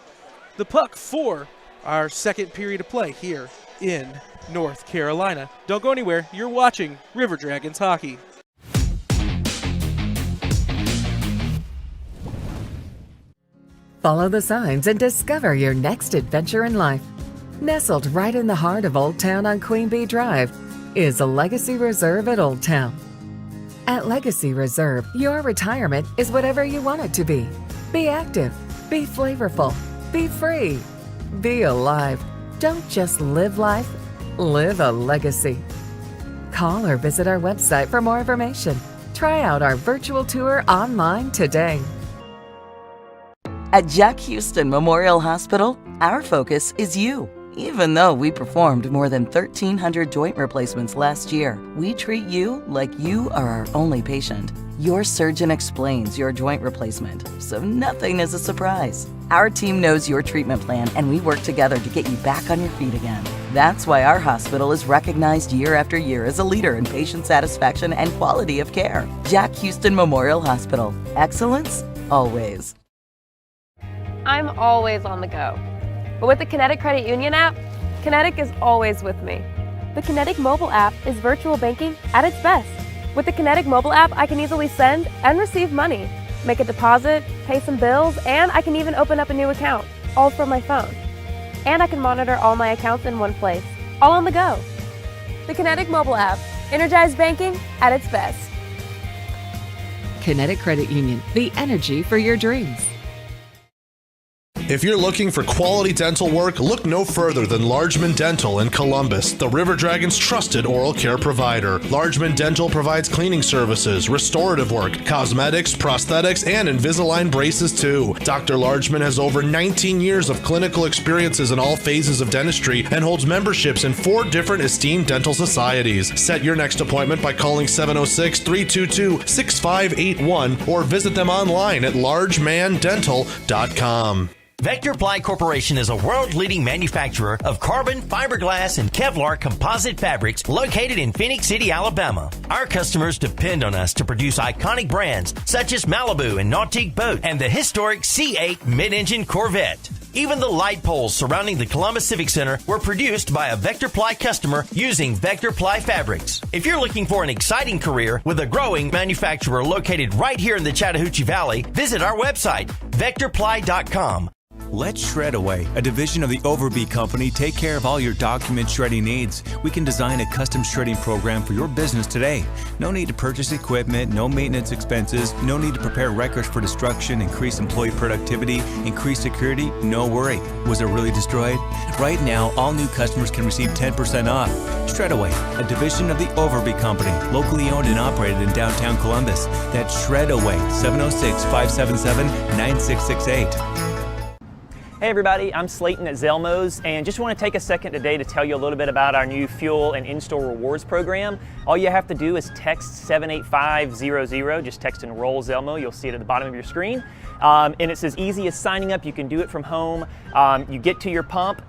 the puck for our second period of play here in North Carolina. Don't go anywhere. You're watching River Dragons hockey. Follow the signs and discover your next adventure in life. Nestled right in the heart of Old Town on Queen Bee Drive is a Legacy Reserve at Old Town. At Legacy Reserve, your retirement is whatever you want it to be. Be active, be flavorful, be free, be alive. Don't just live life, live a legacy. Call or visit our website for more information. Try out our virtual tour online today. At Jack Houston Memorial Hospital, our focus is you. Even though we performed more than 1,300 joint replacements last year, we treat you like you are our only patient. Your surgeon explains your joint replacement, so nothing is a surprise. Our team knows your treatment plan, and we work together to get you back on your feet again. That's why our hospital is recognized year after year as a leader in patient satisfaction and quality of care. Jack Houston Memorial Hospital. Excellence, always. I'm always on the go. But with the Kinetic Credit Union app, Kinetic is always with me. The Kinetic mobile app is virtual banking at its best. With the Kinetic mobile app, I can easily send and receive money, make a deposit, pay some bills, and I can even open up a new account, all from my phone. And I can monitor all my accounts in one place, all on the go. The Kinetic mobile app, energized banking at its best. Kinetic Credit Union, the energy for your dreams. If you're looking for quality dental work, look no further than Largeman Dental in Columbus, the River Dragon's trusted oral care provider. Largeman Dental provides cleaning services, restorative work, cosmetics, prosthetics, and Invisalign braces too. Dr. Largeman has over 19 years of clinical experiences in all phases of dentistry and holds memberships in 4 different esteemed dental societies. Set your next appointment by calling 706-322-6581 or visit them online at largemandental.com. Vector Ply Corporation is a world-leading manufacturer of carbon, fiberglass, and Kevlar composite fabrics located in Phoenix City, Alabama. Our customers depend on us to produce iconic brands such as Malibu and Nautique Boat and the historic C8 mid-engine Corvette. Even the light poles surrounding the Columbus Civic Center were produced by a Vector Ply customer using Vector Ply fabrics. If you're looking for an exciting career with a growing manufacturer located right here in the Chattahoochee Valley, visit our website, vectorply.com. Let Shredaway, a division of the Overbee Company, take care of all your document shredding needs. We can design a custom shredding program for your business today. No need to purchase equipment, no maintenance expenses, no need to prepare records for destruction, increase employee productivity, increase security, no worry. Was it really destroyed? Right now, all new customers can receive 10% off. Shredaway, a division of the Overbee Company, locally owned and operated in downtown Columbus. That's Shredaway, 706-577-9668. Hey everybody, I'm Slayton at Zelmo's and just want to take a second today to tell you a little bit about our new fuel and in-store rewards program. All you have to do is text 78500, just text enroll Zelmo, you'll see it at the bottom of your screen. And it's as easy as signing up, you can do it from home. You get to your pump,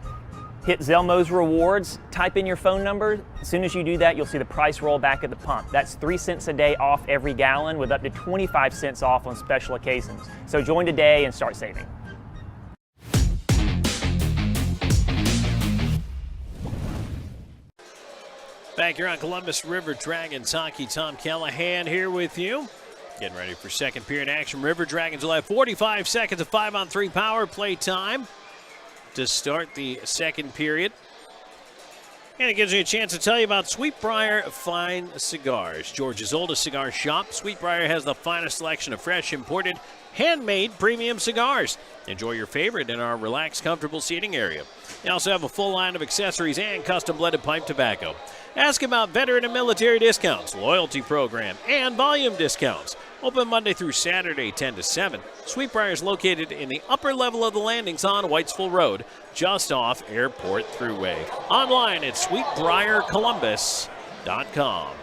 hit Zelmo's rewards, type in your phone number. As soon as you do that, you'll see the price roll back at the pump. That's 3 cents a day off every gallon with up to 25 cents off on special occasions. So join today and start saving. Back here on Columbus River Dragons hockey, Tom Callahan here with you. Getting ready for second period action. River Dragons will have 45 seconds of 5-on-3 power play time to start the second period. And it gives me a chance to tell you about Sweetbriar Fine Cigars, Georgia's oldest cigar shop. Sweetbriar has the finest selection of fresh, imported, handmade premium cigars. Enjoy your favorite in our relaxed, comfortable seating area. They also have a full line of accessories and custom blended pipe tobacco. Ask about veteran and military discounts, loyalty program, and volume discounts. Open Monday through Saturday, 10 to 7. Sweetbriar is located in the upper level of the landings on Whitesville Road, just off Airport Thruway. Online at sweetbriarcolumbus.com.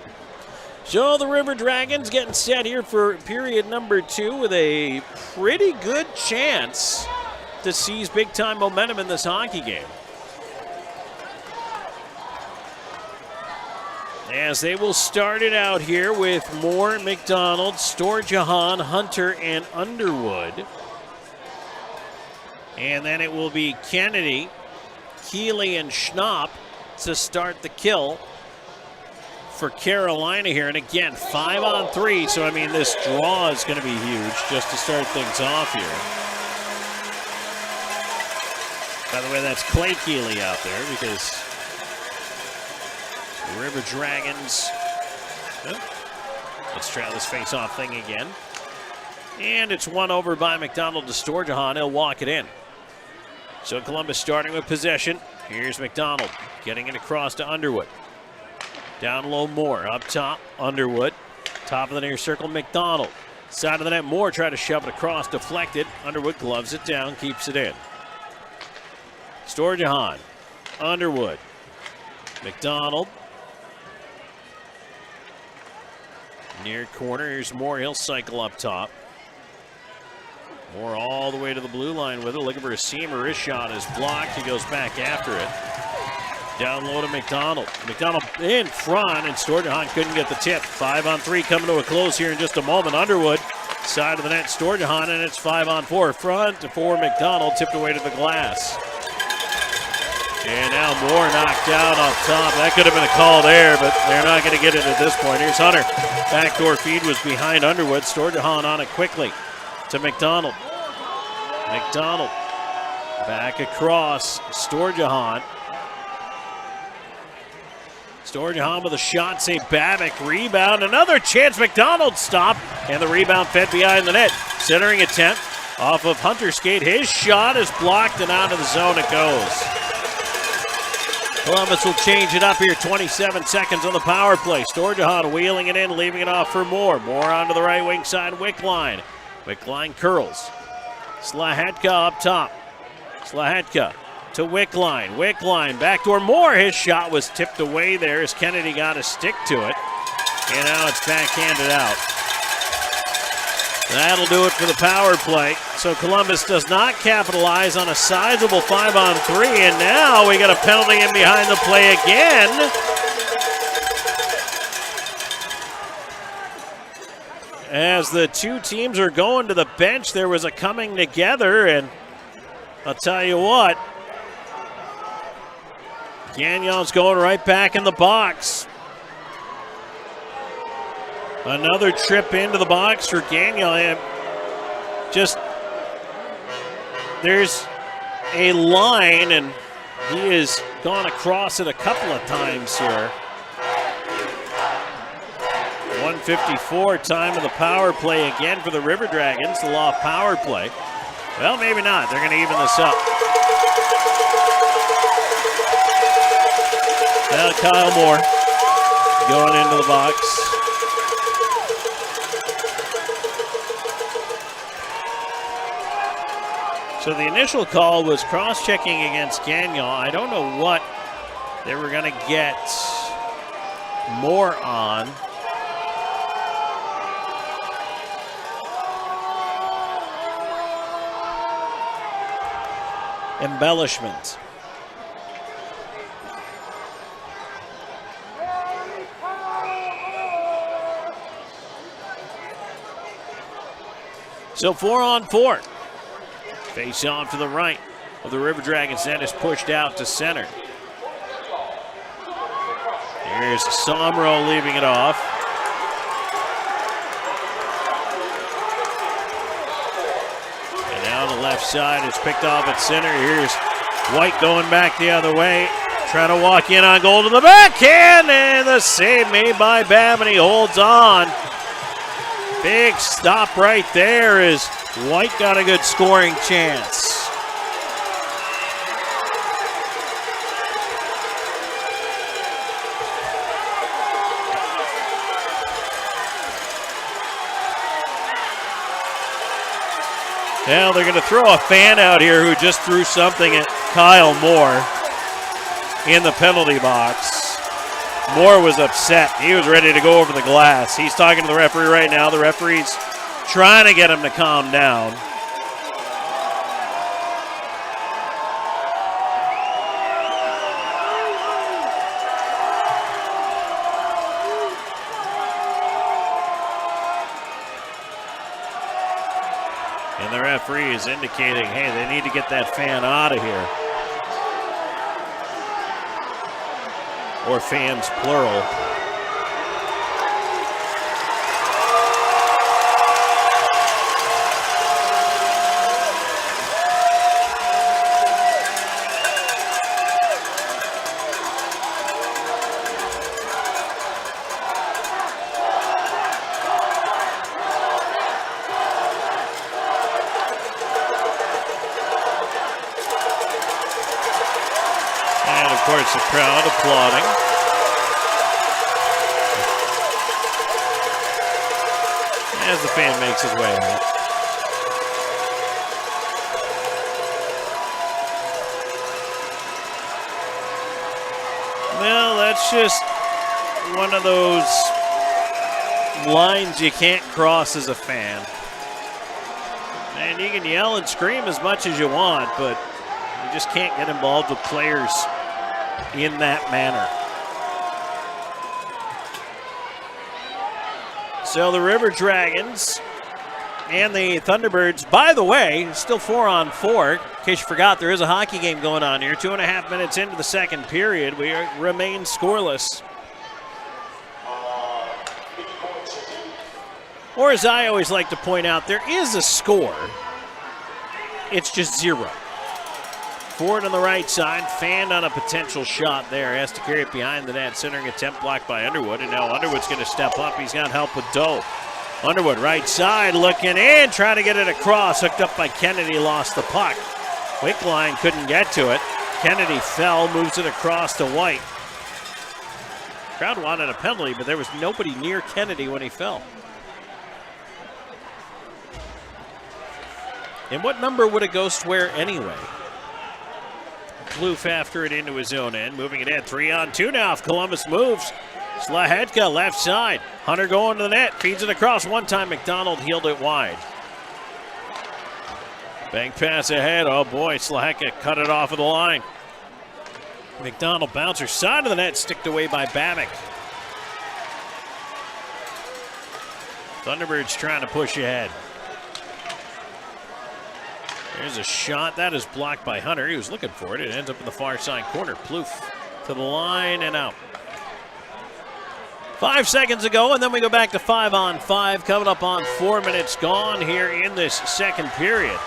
So the River Dragons getting set here for period number 2 with a pretty good chance to seize big-time momentum in this hockey game. As they will start it out here with Moore, McDonald, Storjahan, Hunter, and Underwood. And then it will be Kennedy, Keeley, and Schnapp to start the kill for Carolina here. And again, 5-on-3, so I mean this draw is going to be huge just to start things off here. By the way, that's Clay Keeley out there because the River Dragons. Let's try this face-off thing again. And it's won over by McDonald to Storjahan. He'll walk it in. So Columbus starting with possession. Here's McDonald getting it across to Underwood. Down low, Moore. Up top, Underwood. Top of the near circle, McDonald. Side of the net, Moore tried to shove it across, deflected. Underwood gloves it down, keeps it in. Storjahan, Underwood, McDonald. Near corner, here's Moore. He'll cycle up top. Moore all the way to the blue line with it, looking for a seamer. His shot is blocked. He goes back after it. Down low to McDonald. McDonald in front, and Storjahan couldn't get the tip. 5-on-3 coming to a close here in just a moment. Underwood, side of the net, Storjahan, and it's 5-on-4. Front for McDonald, tipped away to the glass. And now Moore knocked out off top. That could have been a call there, but they're not going to get it at this point. Here's Hunter. Backdoor feed was behind Underwood. Storjahan on it quickly to McDonald. McDonald back across. Storjahan. Sturgeon with a shot, say Babick, rebound, another chance, McDonald stop, and the rebound fed behind the net. Centering attempt off of Hunter's skate, his shot is blocked and out of the zone it goes. Columbus will change it up here, 27 seconds on the power play. Sturgeon wheeling it in, leaving it off for Moore. Moore onto the right wing side, Wickline. Wickline curls. Slahetka up top. Slahetka to Wickline. Wickline backdoor Moore. His shot was tipped away there as Kennedy got a stick to it. And now it's backhanded out. That'll do it for the power play. So Columbus does not capitalize on a sizable 5-on-3. And now we got a penalty in behind the play again. As the two teams are going to the bench, there was a coming together. And I'll tell you what, Gagnon's going right back in the box. Another trip into the box for Gagnon. There's a line, and he has gone across it a couple of times here. 1:54 time of the power play again for the River Dragons, the law of power play. Well, maybe not. They're going to even this up. Now Kyle Moore going into the box. So the initial call was cross-checking against Gagnon. I don't know what they were going to get Moore on. Embellishment. So 4-on-4. Face off to the right of the River Dragons. Net is pushed out to center. Here's Somro leaving it off. And now the left side is picked off at center. Here's White going back the other way. Trying to walk in on goal to the backhand. And the save made by Babb, and he holds on. Big stop right there as White got a good scoring chance. Now they're going to throw a fan out here who just threw something at Kyle Moore in the penalty box. Moore was upset. He was ready to go over the glass. He's talking to the referee right now. The referee's trying to get him to calm down. And the referee is indicating, hey, they need to get that fan out of here. Or fans, plural. And of course the crowd applauding. As the fan makes his way out. Well, that's just one of those lines you can't cross as a fan. And you can yell and scream as much as you want, but you just can't get involved with players in that manner. So the River Dragons and the Thunderbirds, by the way, still 4-on-4. In case you forgot, there is a hockey game going on here. 2.5 minutes into the second period. We remain scoreless. Or as I always like to point out, there is a score. It's just 0. Ford on the right side, fanned on a potential shot there. Has to carry it behind the net. Centering attempt blocked by Underwood, and now Underwood's going to step up. He's got help with Doe. Underwood, right side, looking in, trying to get it across. Hooked up by Kennedy, lost the puck. Wickline couldn't get to it. Kennedy fell, moves it across to White. Crowd wanted a penalty, but there was nobody near Kennedy when he fell. And what number would a Ghost wear anyway? Kloof after it into his own end, moving it in 3-on-2 now. If Columbus moves, Slahedka left side. Hunter going to the net, feeds it across. One time McDonald heeled it wide. Bank pass ahead. Oh boy, Slahedka cut it off of the line. McDonald bouncer side of the net, sticked away by Babick. Thunderbirds trying to push ahead. There's a shot. That is blocked by Hunter. He was looking for it. It ends up in the far side corner. Plouffe to the line and out. 5 seconds ago, and then we go back to 5-on-5. Coming up on 4 minutes gone here in this second period.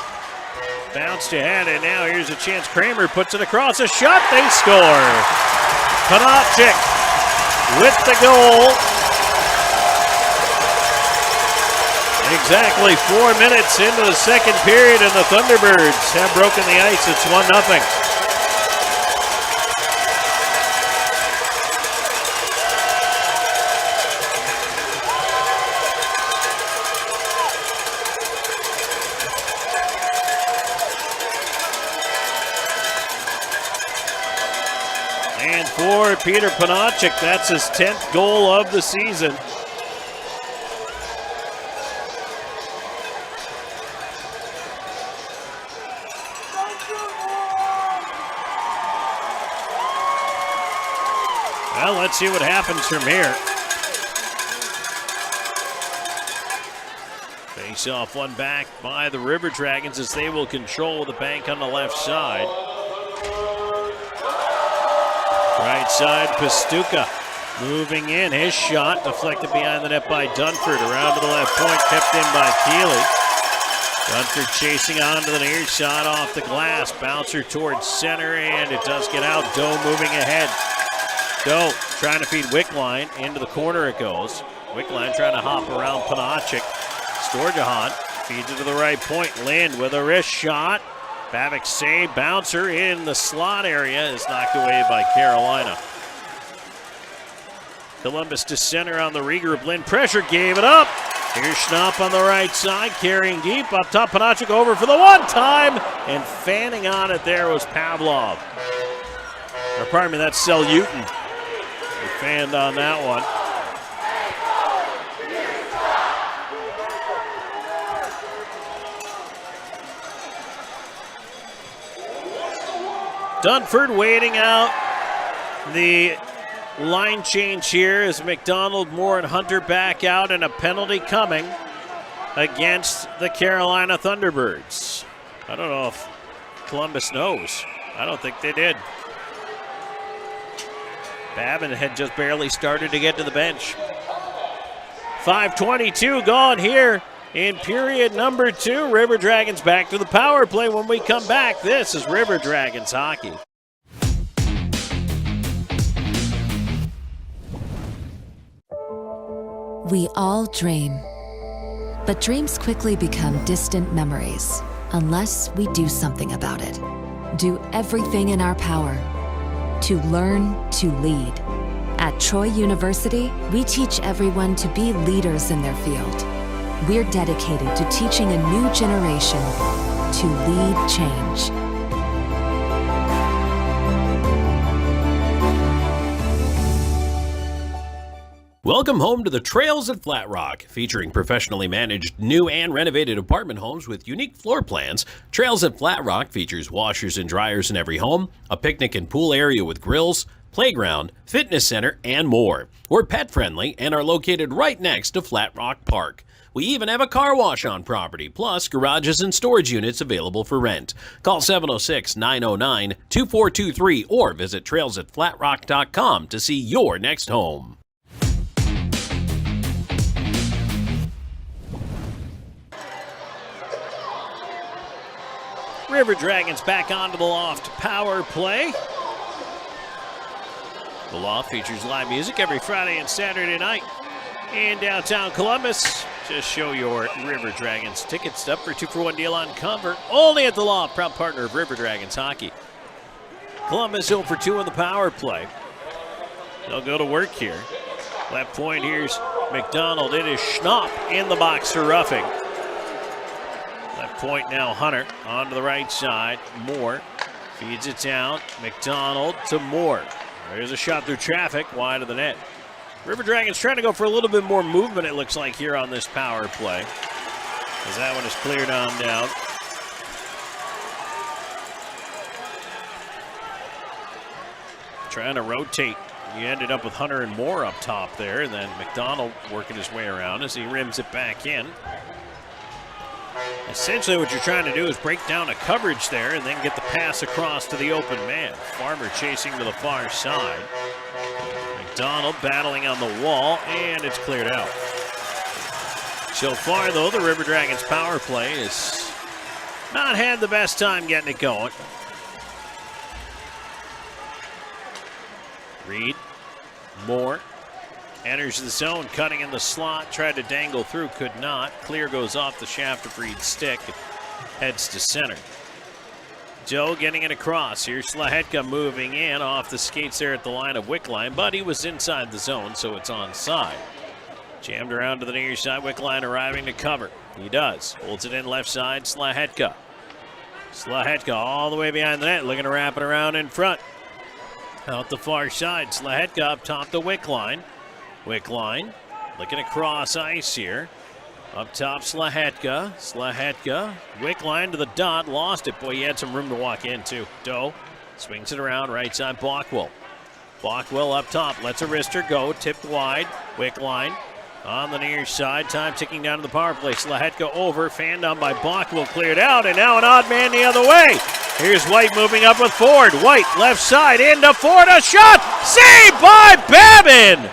Bounced ahead, and now here's a chance. Kramer puts it across. A shot. They score. Panachik with the goal. Exactly 4 minutes into the second period, and the Thunderbirds have broken the ice. It's 1-0. And for Peter Panachik, that's his 10th goal of the season. Well, let's see what happens from here. Face off one back by the River Dragons as they will control the bank on the left side. Right side, Pastuca moving in. His shot deflected behind the net by Dunford. Around to the left point, kept in by Keeley. Dunford chasing on to the near side off the glass. Bouncer towards center, and it does get out. Doe moving ahead. Doe trying to feed Wickline. Into the corner it goes. Wickline trying to hop around Panachik. Storjahan feeds it to the right point. Lind with a wrist shot. Babick save. Bouncer in the slot area is knocked away by Carolina. Columbus to center on the regroup. Lind pressure, gave it up. Here's Schnapp on the right side, carrying deep. Up top, Panachik over for the one time. And fanning on it there was Pavlov. Or pardon me, that's Selyutin. They fanned on that one. Dunford waiting out the line change here as McDonald, Moore, and Hunter back out, and a penalty coming against the Carolina Thunderbirds. I don't know if Columbus knows. I don't think they did. Babin had just barely started to get to the bench. 5:22 gone here in period number 2. River Dragons back to the power play when we come back. This is River Dragons hockey. We all dream, but dreams quickly become distant memories unless we do something about it. Do everything in our power to learn to lead. At Troy University, we teach everyone to be leaders in their field. We're dedicated to teaching a new generation to lead change. Welcome home to the Trails at Flat Rock, featuring professionally managed new and renovated apartment homes with unique floor plans. Trails at Flat Rock features washers and dryers in every home, a picnic and pool area with grills, playground, fitness center, and more. We're pet-friendly and are located right next to Flat Rock Park. We even have a car wash on property, plus garages and storage units available for rent. Call 706-909-2423 or visit trailsatflatrock.com to see your next home. River Dragons back onto the Loft power play. The Loft features live music every Friday and Saturday night in downtown Columbus. Just show your River Dragons tickets up for 2-for-1 deal on cover. Only at the Loft, proud partner of River Dragons hockey. Columbus 0 for 2 on the power play. They'll go to work here. Left point, here's McDonald. It is Schnapp in the box for roughing. Left point now, Hunter onto the right side. Moore feeds it down. McDonald to Moore. There's a shot through traffic, wide of the net. River Dragons trying to go for a little bit more movement, it looks like, here on this power play. As that one is cleared on down. Trying to rotate. You ended up with Hunter and Moore up top there, and then McDonald working his way around as he rims it back in. Essentially what you're trying to do is break down a coverage there and then get the pass across to the open man. Farmer chasing to the far side. McDonald battling on the wall, and it's cleared out. So far, though, the River Dragons power play has not had the best time getting it going. Reed, Moore, enters the zone, cutting in the slot, tried to dangle through, could not. Clear goes off the shaft of Reed's stick, heads to center. Joe getting it across. Here's Slahetka moving in off the skates there at the line of Wickline, but he was inside the zone, so it's onside. Jammed around to the near side, Wickline arriving to cover. He does. Holds it in left side, Slahetka. Slahetka all the way behind the net, looking to wrap it around in front. Out the far side, Slahetka up top to Wickline. Wickline looking across ice here. Up top, Slahetka. Slahetka, Wickline to the dot, lost it. Boy, he had some room to walk into. Doe swings it around, right side, Bockwell. Bockwell up top, lets a wrister go, tipped wide. Wickline on the near side, time ticking down to the power play. Slahetka over, fanned on by Bockwell, cleared out, and now an odd man the other way. Here's White moving up with Ford. White left side into Ford, a shot, saved by Babin.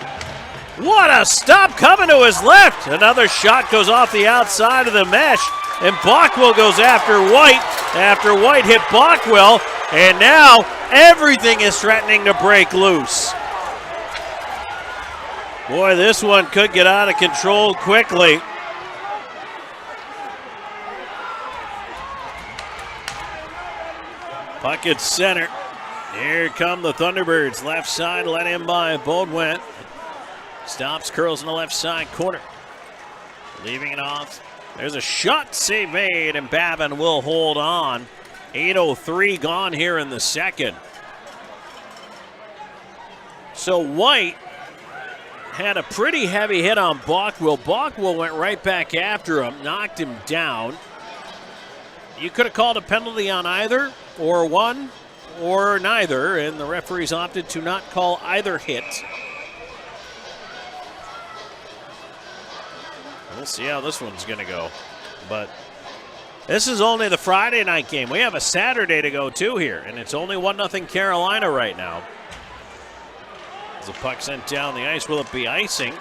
What a stop coming to his left. Another shot goes off the outside of the mesh, and Bockwell goes after White. After White hit Bockwell, and now everything is threatening to break loose. Boy, this one could get out of control quickly. Puck at center. Here come the Thunderbirds. Left side, let in by Baudouin. Stops, curls in the left side corner. Leaving it off. There's a shot, save made, and Babin will hold on. 8:03 gone here in the second. So White had a pretty heavy hit on Bockwell. Bockwell went right back after him, knocked him down. You could have called a penalty on either, or one, or neither, and the referees opted to not call either hit. We'll see how this one's going to go. But this is only the Friday night game. We have a Saturday to go too here, and it's only 1-0 Carolina right now. As the puck sent down the ice, will it be icing?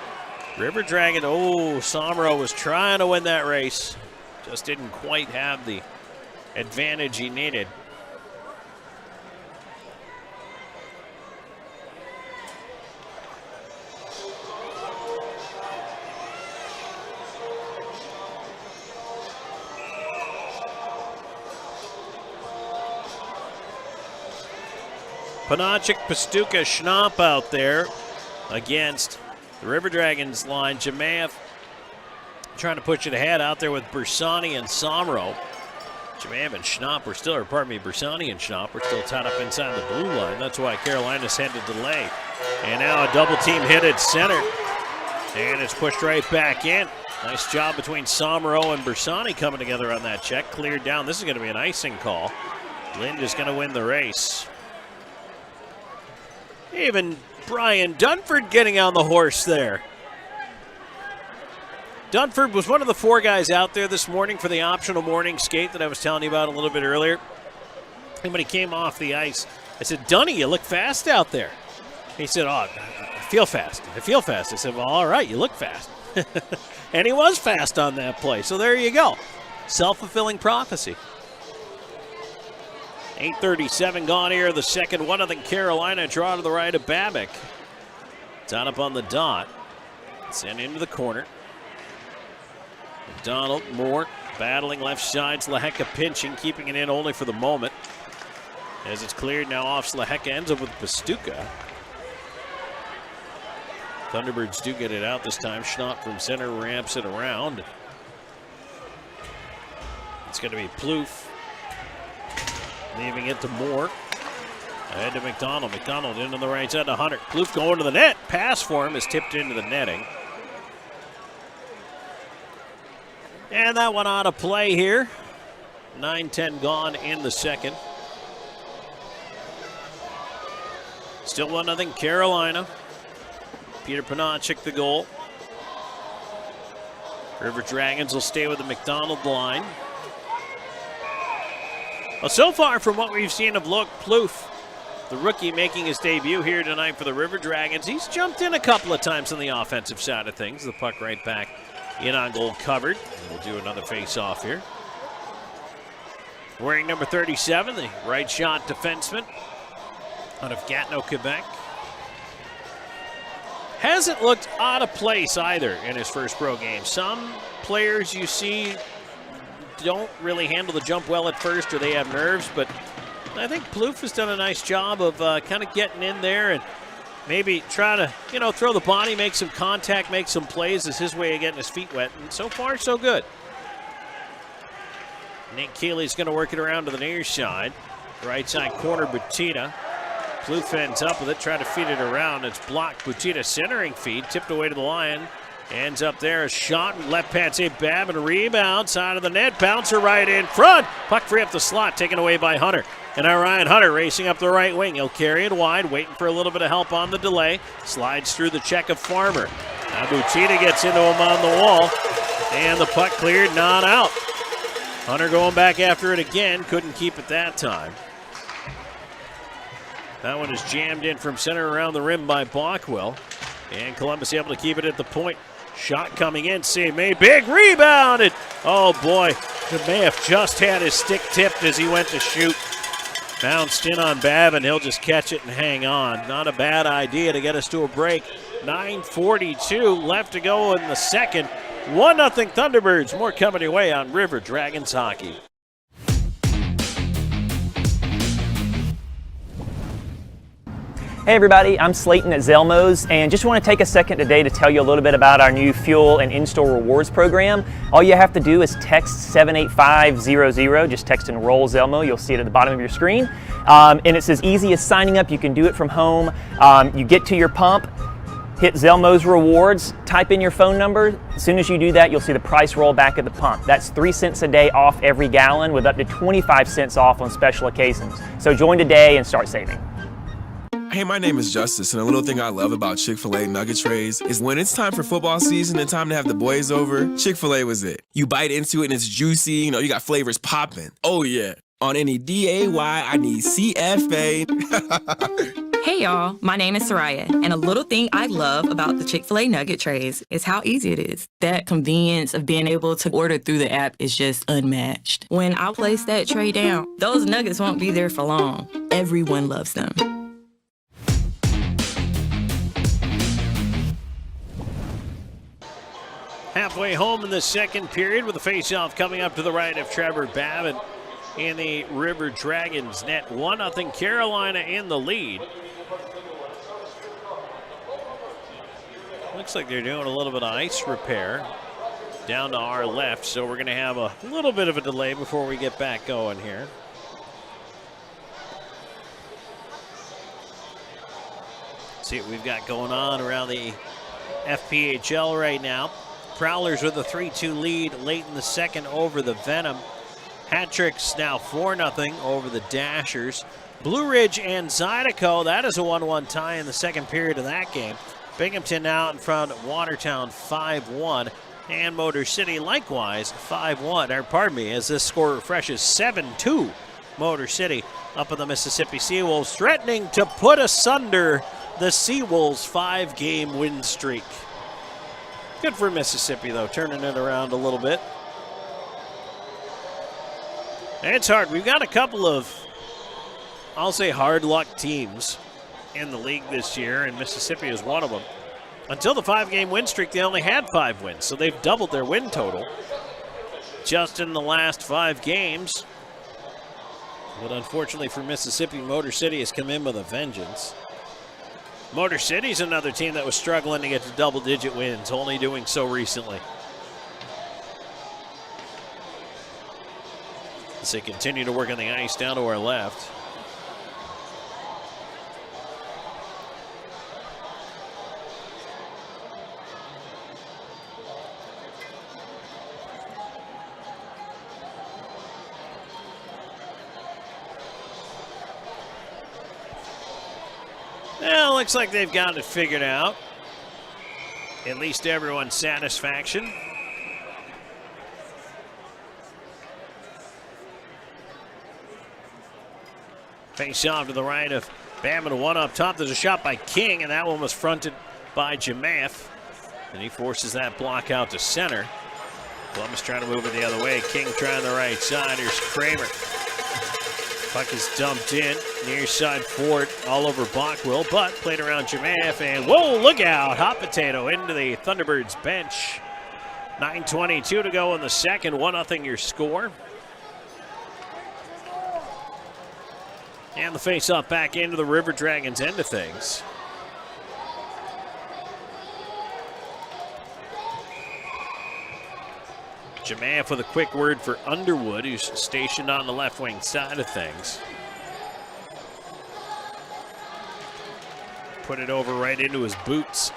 River Dragon, Somro was trying to win that race. Just didn't quite have the advantage he needed. Panachik, Pastuka, Schnapp out there against the River Dragons line. Jemaev trying to push it ahead out there with Bersani and Somro. Jemaev and Schnapp were still, Bersani and Schnapp were still tied up inside the blue line. That's why Carolina's had to delay. And now a double team hit at center. And it's pushed right back in. Nice job between Somro and Bersani coming together on that check. Cleared down. This is going to be an icing call. Lind is going to win the race. Even Brian Dunford getting on the horse there. Dunford was one of the 4 guys out there this morning for the optional morning skate that I was telling you about a little bit earlier. And when he came off the ice, I said, Dunny, you look fast out there. He said, I feel fast. I feel fast. I said, well, all right, you look fast. And he was fast on that play. So there you go. Self-fulfilling prophecy. 8:37 gone here. The second, 1-0 Carolina. Draw to the right of Babick. Down up on the dot. Sent into the corner. McDonald, Moore, battling left side. Slaheka pinching, keeping it in only for the moment. As it's cleared now off Slaheka, ends up with Pastuca. Thunderbirds do get it out this time. Schnapp from center ramps it around. It's going to be Plouffe. Leaving it to Moore. Ahead to McDonald. McDonald into the right side to Hunter. Plouffe going to the net. Pass for him is tipped into the netting. And that one out of play here. 9:10 gone in the second. Still 1-0 Carolina. Peter Panachik the goal. River Dragons will stay with the McDonald line. Well, so far from what we've seen of Luke Plouffe, the rookie making his debut here tonight for the River Dragons, he's jumped in a couple of times on the offensive side of things. The puck right back in on goal covered. We'll do another face-off here. Wearing number 37, the right shot defenseman out of Gatineau, Quebec. Hasn't looked out of place either in his first pro game. Some players you see don't really handle the jump well at first, or they have nerves, but I think Plouffe has done a nice job of kind of getting in there and maybe try to, throw the body, make some contact, make some plays as his way of getting his feet wet, and so far so good. Nate Keeley's going to work it around to the near side. Right side corner, Butita. Plouffe ends up with it, try to feed it around. It's blocked. Butita centering feed, tipped away to the line. Ends up there, a shot, left pad save, Bab, and a rebound, side of the net, bouncer right in front. Puck free up the slot, taken away by Hunter. And now Ryan Hunter racing up the right wing. He'll carry it wide, waiting for a little bit of help on the delay. Slides through the check of Farmer. Now Butita gets into him on the wall, and the puck cleared, not out. Hunter going back after it again, couldn't keep it that time. That one is jammed in from center around the rim by Bockwell. And Columbus able to keep it at the point. Shot coming in, save made, big rebound. And, oh boy, he may have just had his stick tipped as he went to shoot. Bounced in on Babb, and he'll just catch it and hang on. Not a bad idea to get us to a break. 9:42 left to go in the second. 1-0 Thunderbirds. More coming your way on River Dragons Hockey. Hey everybody, I'm Slayton at Zelmo's, and just want to take a second today to tell you a little bit about our new fuel and in-store rewards program. All you have to do is text 78500, just text enroll Zelmo, you'll see it at the bottom of your screen. And it's as easy as signing up. You can do it from home. You get to your pump, hit Zelmo's rewards, type in your phone number. As soon as you do that, you'll see the price roll back at the pump. That's 3 cents a day off every gallon with up to 25 cents off on special occasions. So join today and start saving. Hey, my name is Justice, and a little thing I love about Chick-fil-A nugget trays is when it's time for football season and time to have the boys over, Chick-fil-A was it. You bite into it and it's juicy, you got flavors popping. Oh yeah. On any D-A-Y, I need C-F-A. Hey y'all, my name is Soraya, and a little thing I love about the Chick-fil-A nugget trays is how easy it is. That convenience of being able to order through the app is just unmatched. When I place that tray down, those nuggets won't be there for long. Everyone loves them. Halfway home in the second period with a face-off coming up to the right of Trevor Babbitt in the River Dragons net. 1-0 Carolina in the lead. Looks like they're doing a little bit of ice repair down to our left, so we're going to have a little bit of a delay before we get back going here. See what we've got going on around the FPHL right now. Prowlers with a 3-2 lead late in the second over the Venom. Hat-tricks now 4-0 over the Dashers. Blue Ridge and Zydeco, that is a 1-1 tie in the second period of that game. Binghamton now in front of Watertown 5-1. And Motor City likewise 5-1, or pardon me, as this score refreshes 7-2. Motor City up in the Mississippi Seawolves, threatening to put asunder the Seawolves' 5-game win streak. Good for Mississippi, though, turning it around a little bit. And it's hard. We've got a couple of I'll say, hard luck teams in the league this year, and Mississippi is one of them. Until the 5-game win streak, they only had 5 wins, so they've doubled their win total just in the last 5 games. But unfortunately for Mississippi, Motor City has come in with a vengeance. Motor City's another team that was struggling to get to double-digit wins, only doing so recently. As they continue to work on the ice down to our left. Well, looks like they've got it figured out. At least everyone's satisfaction. Face off to the right of Bama, one up top. There's a shot by King, and that one was fronted by Jamath. And he forces that block out to center. Columbus trying to move it the other way. King trying the right side. Here's Kramer. Puck is dumped in. Near side forward all over Bockwell, but played around Jamath. And whoa, look out. Hot potato into the Thunderbirds bench. 9:22 to go in the second. 1-0 your score. And the face-off back into the River Dragons end of things. Jamath with a quick word for Underwood, who's stationed on the left wing side of things. Put it over right into his boots.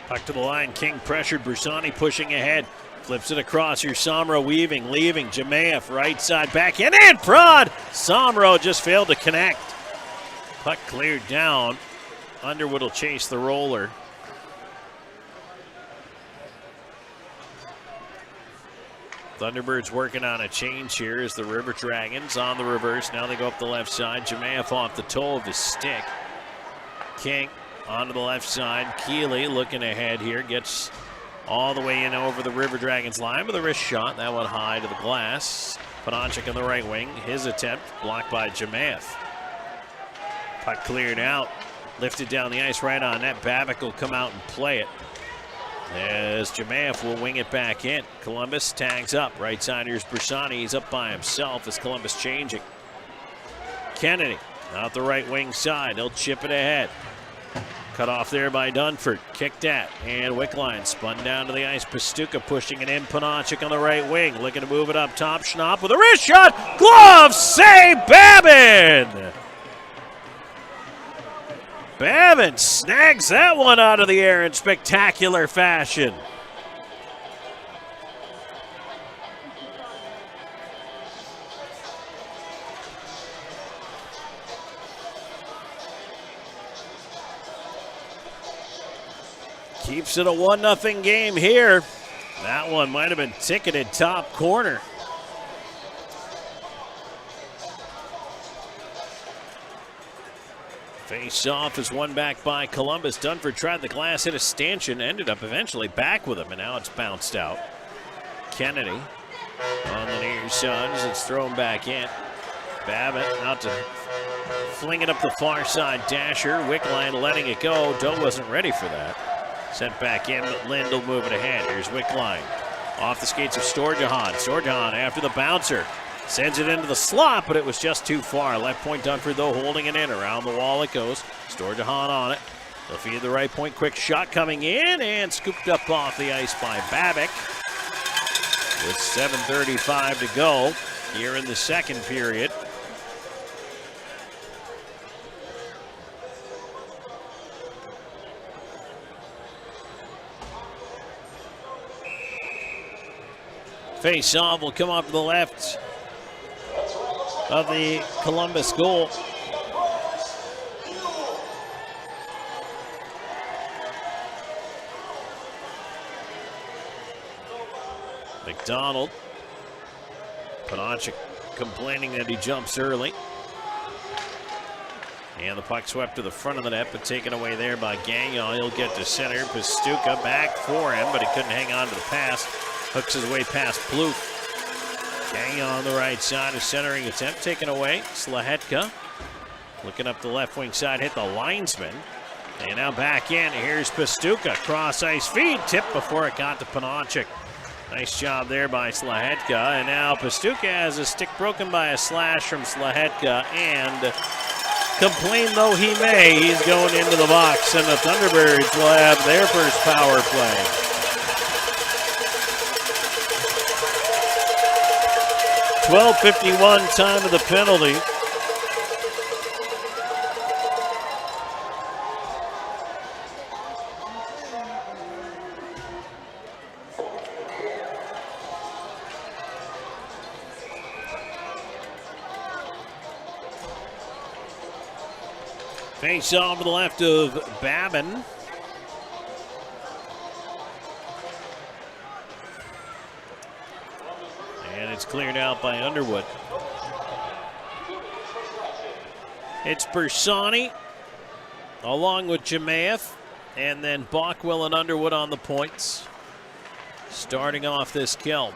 Puck to the line. King pressured. Bersani pushing ahead. Flips it across. Here's Somro weaving, leaving. Jamath right side back in and prod. Somro just failed to connect. Puck cleared down. Underwood will chase the roller. Thunderbirds working on a change here as the River Dragons on the reverse. Now they go up the left side. Jamath off the toe of his stick. King onto the left side. Keeley looking ahead here. Gets all the way in over the River Dragons line with a wrist shot. That one high to the glass. Panonchik on the right wing. His attempt blocked by Jamath. Puck cleared out. Lifted down the ice right on net. Babic will come out and play it. As Jamath will wing it back in. Columbus tags up. Right side, here's Bersani. He's up by himself as Columbus changing. Kennedy out the right wing side. He'll chip it ahead. Cut off there by Dunford. Kicked at. And Wickline spun down to the ice. Pastuca pushing it in. Panonchik on the right wing. Looking to move it up top. Schnapp with a wrist shot. Glove save. Babin! Babin snags that one out of the air in spectacular fashion. Keeps it a 1-0 game here. That one might have been ticketed top corner. Face off is won back by Columbus. Dunford tried the glass, hit a stanchion, ended up eventually back with him, and now it's bounced out. Kennedy on the near side as it's thrown back in. Babbitt out to fling it up the far side. Dasher, Wickline letting it go. Doe wasn't ready for that. Sent back in, but Lind will move it ahead. Here's Wickline off the skates of Storjahan. Storjahan after the bouncer. Sends it into the slot, but it was just too far. Left point Dunford, though, holding it in. Around the wall it goes. Storjahan on it. They'll feed the right point. Quick shot coming in and scooped up off the ice by Babic. With 7:35 to go here in the second period. Face off will come up to the left of the Columbus goal. McDonald. Panonchik complaining that he jumps early. And the puck swept to the front of the net, but taken away there by Gagnon. He'll get to center. Pastuca back for him, but he couldn't hang on to the pass. Hooks his way past Plouffe. Gagnon on the right side, a centering attempt taken away. Slahetka Looking up the left wing side, hit the linesman. And now back in. Here's Pastuca. Cross ice feed. Tip before it got to Panonchik. Nice job there by Slahetka. And now Pastuca has a stick broken by a slash from Slahetka. And complain though he may, he's going into the box. And the Thunderbirds will have their first power play. .12:51 time of the penalty. Face off to the left of Babin. And it's cleared out by Underwood. It's Bersani along with Jemaev, and then Bockwell and Underwood on the points. Starting off this kill.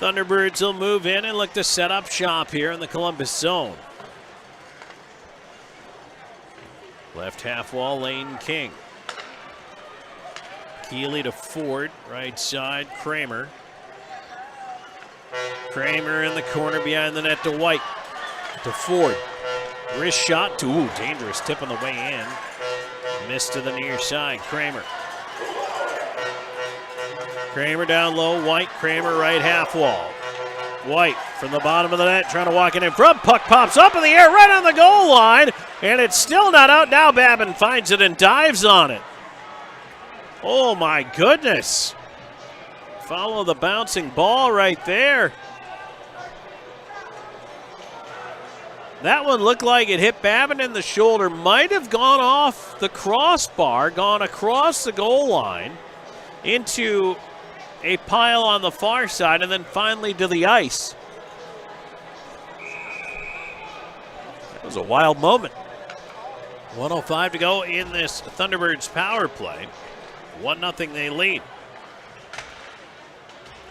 Thunderbirds will move in and look to set up shop here in the Columbus zone. Left half wall, Lane King. Keeley to Ford, right side, Kramer. Kramer in the corner behind the net to White. To Ford. Wrist shot to, dangerous tip on the way in. Missed to the near side, Kramer. Kramer down low, White, Kramer right half wall. White from the bottom of the net trying to walk it in front. Puck pops up in the air right on the goal line. And it's still not out. Now Babin finds it and dives on it. Oh my goodness. Follow the bouncing ball right there. That one looked like it hit Babin in the shoulder. Might have gone off the crossbar, gone across the goal line into a pile on the far side, and then finally to the ice. That was a wild moment. 1:05 to go in this Thunderbirds power play. 1-0 they lead.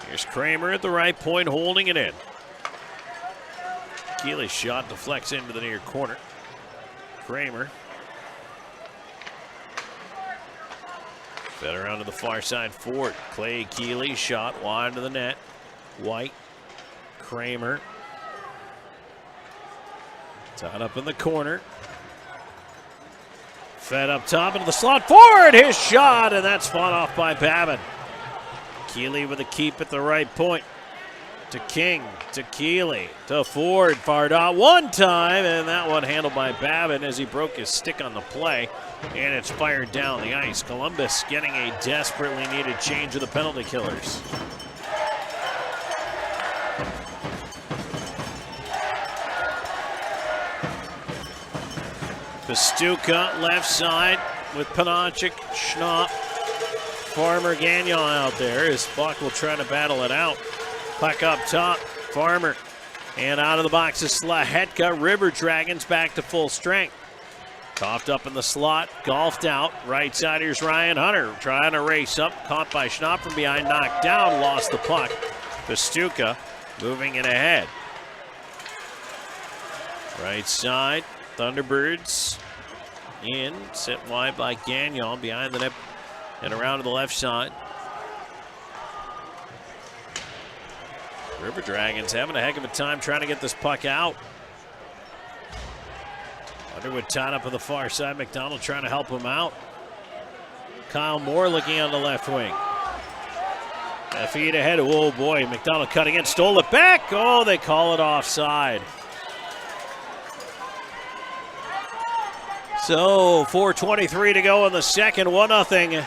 Here's Kramer at the right point holding it in. Keeley's shot deflects into the near corner. Kramer. Fed around to the far side, Ford. Clay Keeley shot wide to the net. White. Kramer. Tied up in the corner. Fed up top into the slot. Ford, his shot, and that's fought off by Babin. Keeley with a keep at the right point. To King, to Keeley, to Ford, far dot one time, and that one handled by Babin as he broke his stick on the play, and it's fired down the ice. Columbus getting a desperately needed change of the penalty killers. Pastuca left side with Panonchik, Schnapp, Farmer, Gagnon out there as Buck will try to battle it out. Puck up top, Farmer. And out of the box is Slahetka. River Dragons back to full strength. Coughed up in the slot, golfed out. Right side, here's Ryan Hunter trying to race up. Caught by Schnapp from behind, knocked down, lost the puck. Pastuca moving it ahead. Right side, Thunderbirds in, set wide by Gagnon behind the net and around to the left side. River Dragons having a heck of a time trying to get this puck out. Underwood tied up on the far side. McDonald trying to help him out. Kyle Moore looking on the left wing. A feed ahead. Oh boy, McDonald cutting in, stole it back. Oh, they call it offside. So 4:23 to go in the second, 1-0.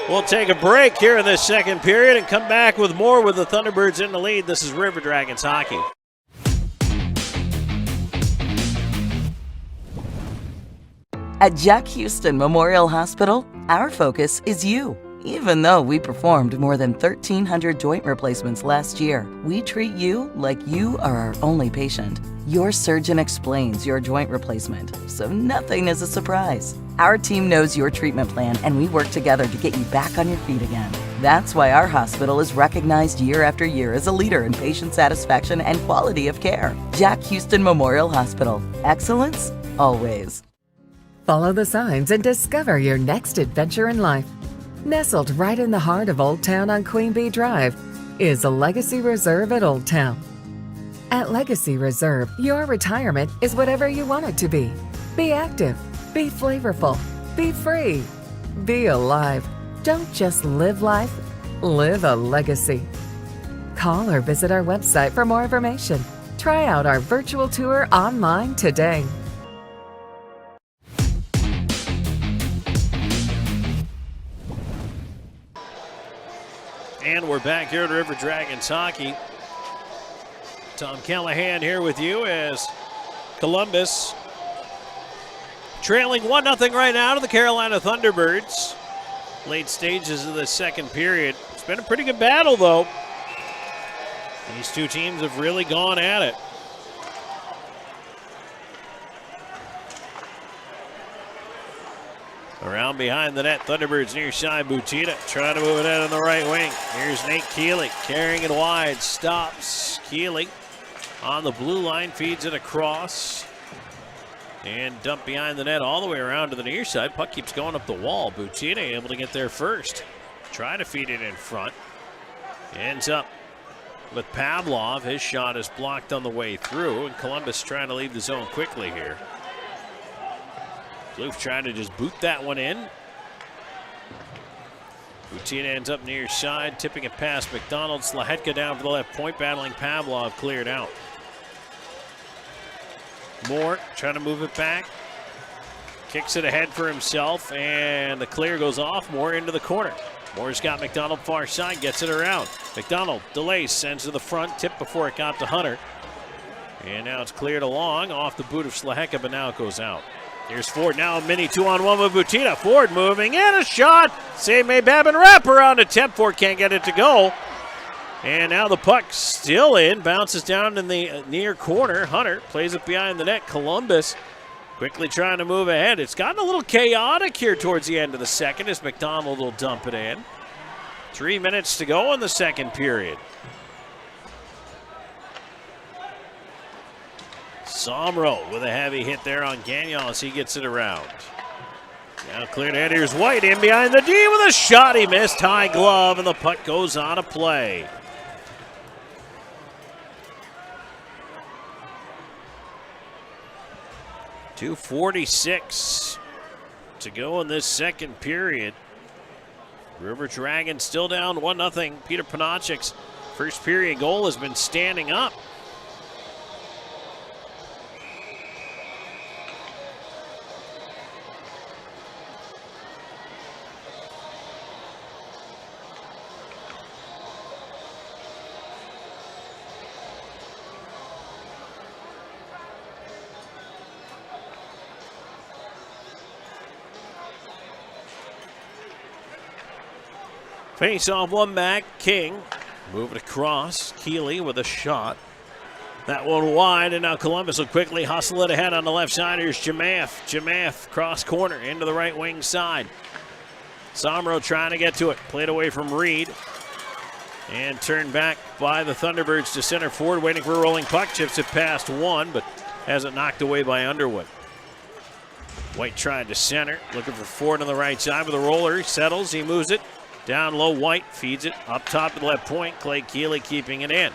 We'll take a break here in this second period and come back with more with the Thunderbirds in the lead. This is River Dragons hockey. At Jack Houston Memorial Hospital, our focus is you. Even though we performed more than 1,300 joint replacements last year, we treat you like you are our only patient. Your surgeon explains your joint replacement, so nothing is a surprise. Our team knows your treatment plan, and we work together to get you back on your feet again. That's why our hospital is recognized year after year as a leader in patient satisfaction and quality of care. Jack Houston Memorial Hospital. Excellence always. Follow the signs and discover your next adventure in life. Nestled right in the heart of Old Town on Queen Bee Drive is a Legacy Reserve at Old Town. At Legacy Reserve, your retirement is whatever you want it to be. Be active, be flavorful, be free, be alive. Don't just live life, live a legacy. Call or visit our website for more information. Try out our virtual tour online today. And we're back here at River Dragons hockey. Tom Callahan here with you as Columbus trailing 1-0 right now to the Carolina Thunderbirds. Late stages of the second period. It's been a pretty good battle, though. These two teams have really gone at it. Around behind the net, Thunderbirds near side. Butita trying to move it out on the right wing. Here's Nate Keeley carrying it wide. Stops. Keeley on the blue line, feeds it across. And dumped behind the net all the way around to the near side. Puck keeps going up the wall. Butita able to get there first. Try to feed it in front. Ends up with Pavlov. His shot is blocked on the way through. And Columbus trying to leave the zone quickly here. Kloof trying to just boot that one in. Butita ends up near side, tipping it past McDonald. Slahetka down for the left point, battling Pavlov, cleared out. Moore trying to move it back. Kicks it ahead for himself, and the clear goes off. Moore into the corner. Moore's got McDonald far side, gets it around. McDonald delays, sends to the front, tip before it got to Hunter. And now it's cleared along, off the boot of Slahetka, but now it goes out. Here's Ford, now a mini 2-on-1 with Butita. Ford moving in, a shot. Save made Babin, wrap around attempt. Ford can't get it to go. And now the puck still in, bounces down in the near corner. Hunter plays it behind the net. Columbus quickly trying to move ahead. It's gotten a little chaotic here towards the end of the second as McDonald will dump it in. 3 minutes to go in the second period. Somro with a heavy hit there on Gagnon as he gets it around. Now cleared ahead. Here's White in behind the D with a shot. He missed. High glove, and the puck goes on a play. .246 to go in this second period. River Dragons still down 1-0. Peter Panachik's first period goal has been standing up. Face off one back, King. Move it across. Keeley with a shot. That one wide, and now Columbus will quickly hustle it ahead on the left side. Here's Jamath. Jamath cross corner into the right wing side. Somro trying to get to it. Played away from Reed. And turned back by the Thunderbirds to center forward, waiting for a rolling puck. Chips it past one, but has it knocked away by Underwood. White tried to center, looking for Ford on the right side with a roller. He settles, he moves it. Down low, White feeds it up top to the left point. Clay Keeley keeping it in.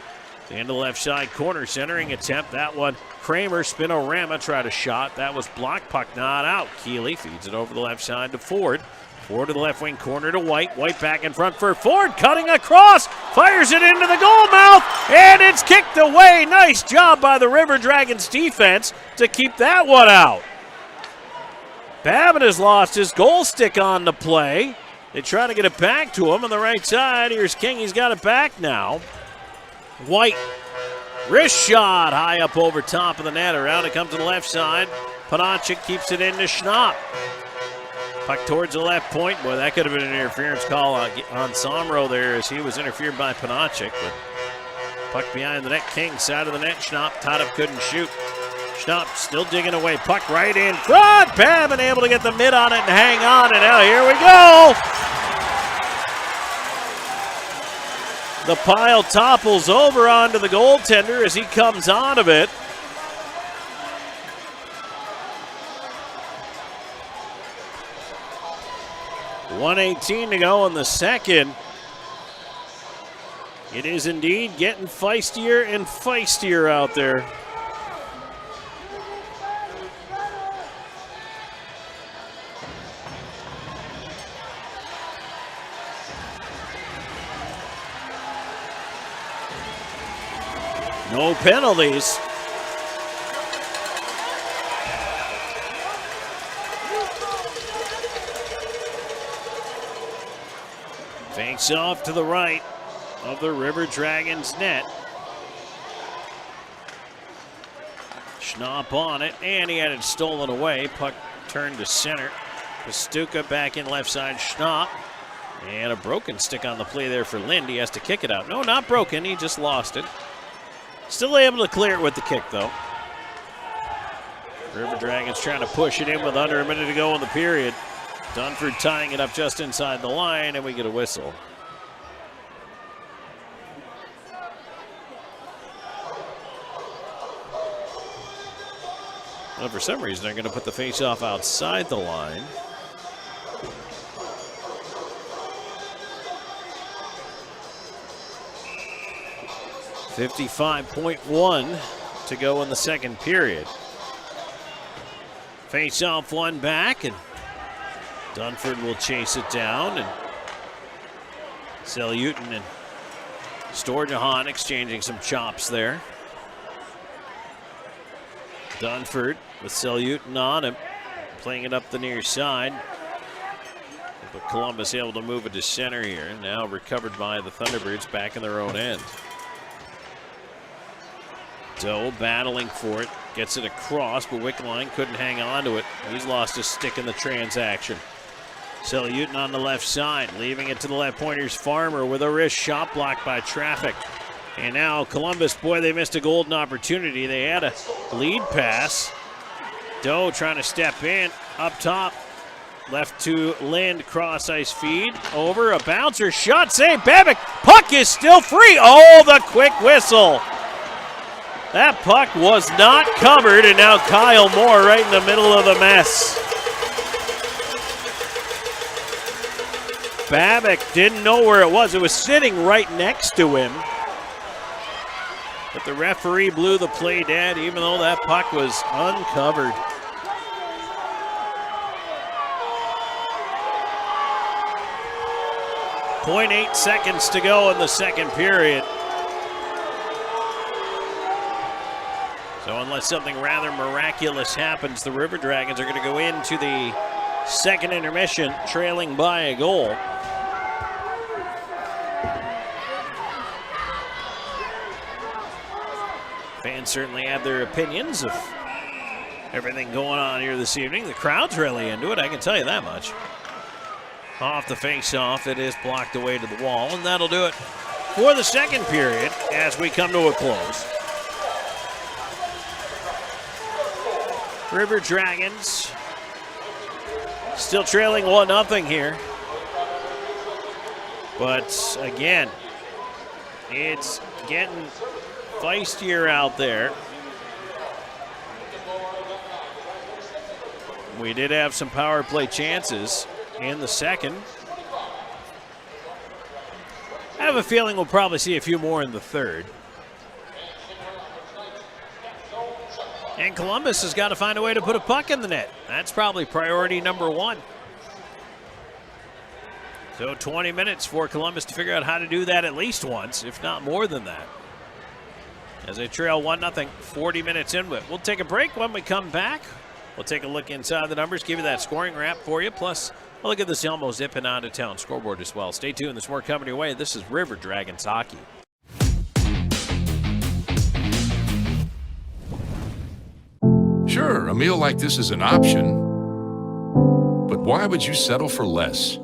The end of the left side corner, centering attempt. That one, Kramer, Spinorama tried a shot. That was blocked, puck not out. Keeley feeds it over the left side to Ford. Ford to the left wing corner to White. White back in front for Ford, cutting across. Fires it into the goal mouth, and it's kicked away. Nice job by the River Dragons defense to keep that one out. Babin has lost his goal stick on the play. They try to get it back to him on the right side. Here's King. He's got it back now. White. Wrist shot high up over top of the net. Around it comes to the left side. Panachik keeps it into Schnapp. Puck towards the left point. Boy, that could have been an interference call on Somro there as he was interfered by Panachik. But puck behind the net. King side of the net. Schnapp tied up, couldn't shoot. Schnapp still digging away. Puck right in front. Babin able to get the mid on it and hang on. And now here we go. The pile topples over onto the goaltender as he comes out of it. 1:18 to go in the second. It is indeed getting feistier and feistier out there. No penalties. Fakes off to the right of the River Dragons net. Schnapp on it, and he had it stolen away. Puck turned to center. Pastuca back in left side. Schnapp. And a broken stick on the play there for Lind. He has to kick it out. No, not broken. He just lost it. Still able to clear it with the kick, though. River Dragons trying to push it in with under a minute to go in the period. Dunford tying it up just inside the line, and we get a whistle. Well, for some reason, they're going to put the face-off outside the line. .51 to go in the second period. Face-off one back, and Dunford will chase it down, and Selyutin and Storjahan exchanging some chops there. Dunford with Selyutin on him, playing it up the near side. But Columbus able to move it to center here. Now recovered by the Thunderbirds back in their own end. Doe battling for it, gets it across, but Wickline couldn't hang on to it. He's lost his stick in the transaction. Selyutin on the left side, leaving it to the left pointers. Farmer with a wrist shot blocked by traffic. And now Columbus, boy, they missed a golden opportunity. They had a lead pass. Doe trying to step in, up top. Left to Lind, cross ice feed, over, a bouncer, shot, save, Babbitt, puck is still free. Oh, the quick whistle. That puck was not covered, and now Kyle Moore right in the middle of the mess. Babbitt didn't know where it was. It was sitting right next to him. But the referee blew the play dead, even though that puck was uncovered. .8 seconds to go in the second period. So unless something rather miraculous happens, the River Dragons are going to go into the second intermission trailing by a goal. Fans certainly have their opinions of everything going on here this evening. The crowd's really into it, I can tell you that much. Off the face-off, it is blocked away to the wall, and that'll do it for the second period as we come to a close. River Dragons still trailing 1-0 here. But again, it's getting feistier out there. We did have some power play chances in the second. I have a feeling we'll probably see a few more in the third. And Columbus has got to find a way to put a puck in the net. That's probably priority number one. So 20 minutes for Columbus to figure out how to do that at least once, if not more than that. As they trail 1-0, 40 minutes in. But we'll take a break. When we come back, we'll take a look inside the numbers, give you that scoring wrap for you. Plus, we'll look at this Elmo zipping out of town scoreboard as well. Stay tuned. There's more coming your way. This is River Dragons Hockey. Sure, a meal like this is an option, but why would you settle for less?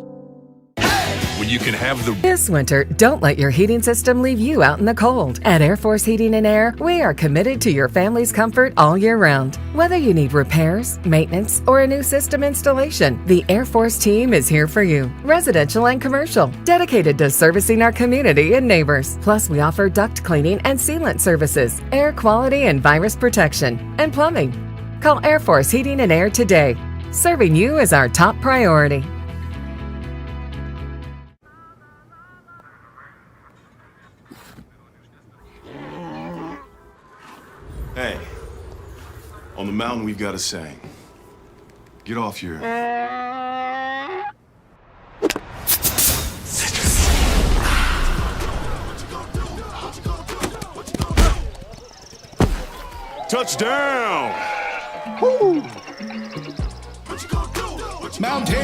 When you can have the... This winter, don't let your heating system leave you out in the cold. At Air Force Heating and Air, we are committed to your family's comfort all year round. Whether you need repairs, maintenance, or a new system installation, the Air Force team is here for you. Residential and commercial, dedicated to servicing our community and neighbors. Plus, we offer duct cleaning and sealant services, air quality and virus protection, and plumbing. Call Air Force Heating and Air today. Serving you is our top priority. On the mountain, we've got a saying. Get off your... Touchdown! Woo! Mountain Dew.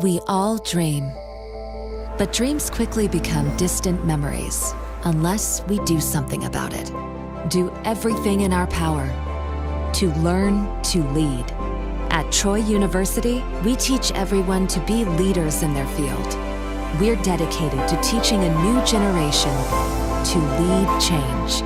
We all dream, but dreams quickly become distant memories unless we do something about it. Do everything in our power to learn to lead. At Troy University, we teach everyone to be leaders in their field. We're dedicated to teaching a new generation to lead change.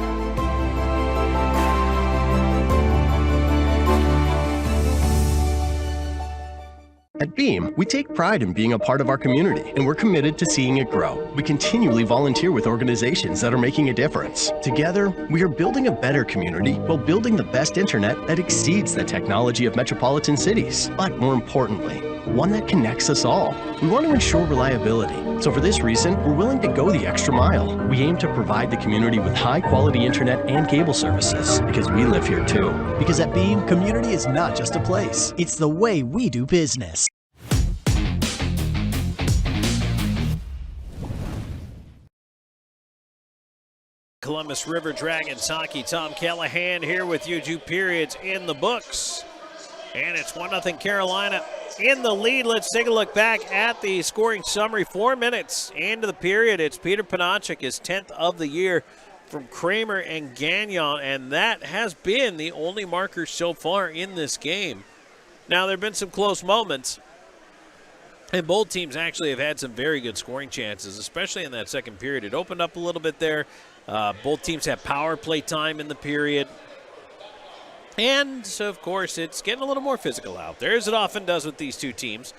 At Beam, we take pride in being a part of our community, and we're committed to seeing it grow. We continually volunteer with organizations that are making a difference. Together, we are building a better community while building the best internet that exceeds the technology of metropolitan cities. But more importantly, one that connects us all. We want to ensure reliability. So for this reason, we're willing to go the extra mile. We aim to provide the community with high-quality internet and cable services, because we live here too. Because at Beam, community is not just a place. It's the way we do business. Columbus River Dragons hockey. Tom Callahan here with you. 2 periods in the books. And it's 1-0 Carolina in the lead. Let's take a look back at the scoring summary. 4 minutes into the period. It's Peter Panachik, his 10th of the year from Kramer and Gagnon. And that has been the only marker so far in this game. Now, there have been some close moments. And both teams actually have had some very good scoring chances, especially in that second period. It opened up a little bit there. Both teams have power play time in the period. And, so of course, it's getting a little more physical out there, as it often does with these two teams.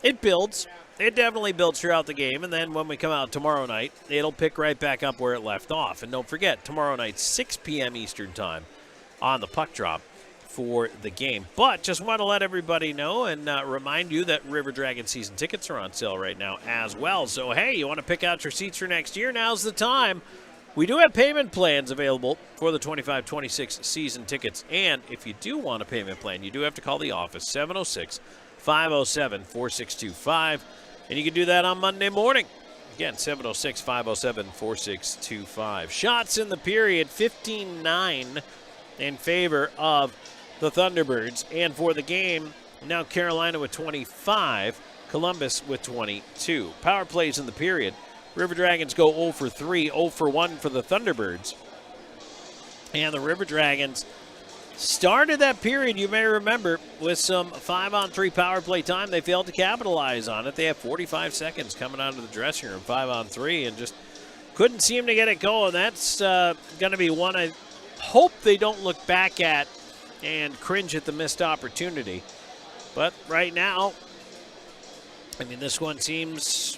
It builds. It definitely builds throughout the game. And then when we come out tomorrow night, it'll pick right back up where it left off. And don't forget, tomorrow night, 6 p.m. Eastern time on the puck drop for the game. But just want to let everybody know and remind you that River Dragon season tickets are on sale right now as well. So, hey, you want to pick out your seats for next year? Now's the time. We do have payment plans available for the 25-26 season tickets. And if you do want a payment plan, you do have to call the office, 706-507-4625. And you can do that on Monday morning. Again, 706-507-4625. Shots in the period, 15-9 in favor of the Thunderbirds. And for the game, now Carolina with 25, Columbus with 22. Power plays in the period. River Dragons go 0 for 3, 0 for 1 for the Thunderbirds. And the River Dragons started that period, you may remember, with some 5-on-3 power play time. They failed to capitalize on it. They have 45 seconds coming out of the dressing room, 5-on-3, and just couldn't seem to get it going. That's going to be one I hope they don't look back at and cringe at the missed opportunity. But right now, I mean, this one seems,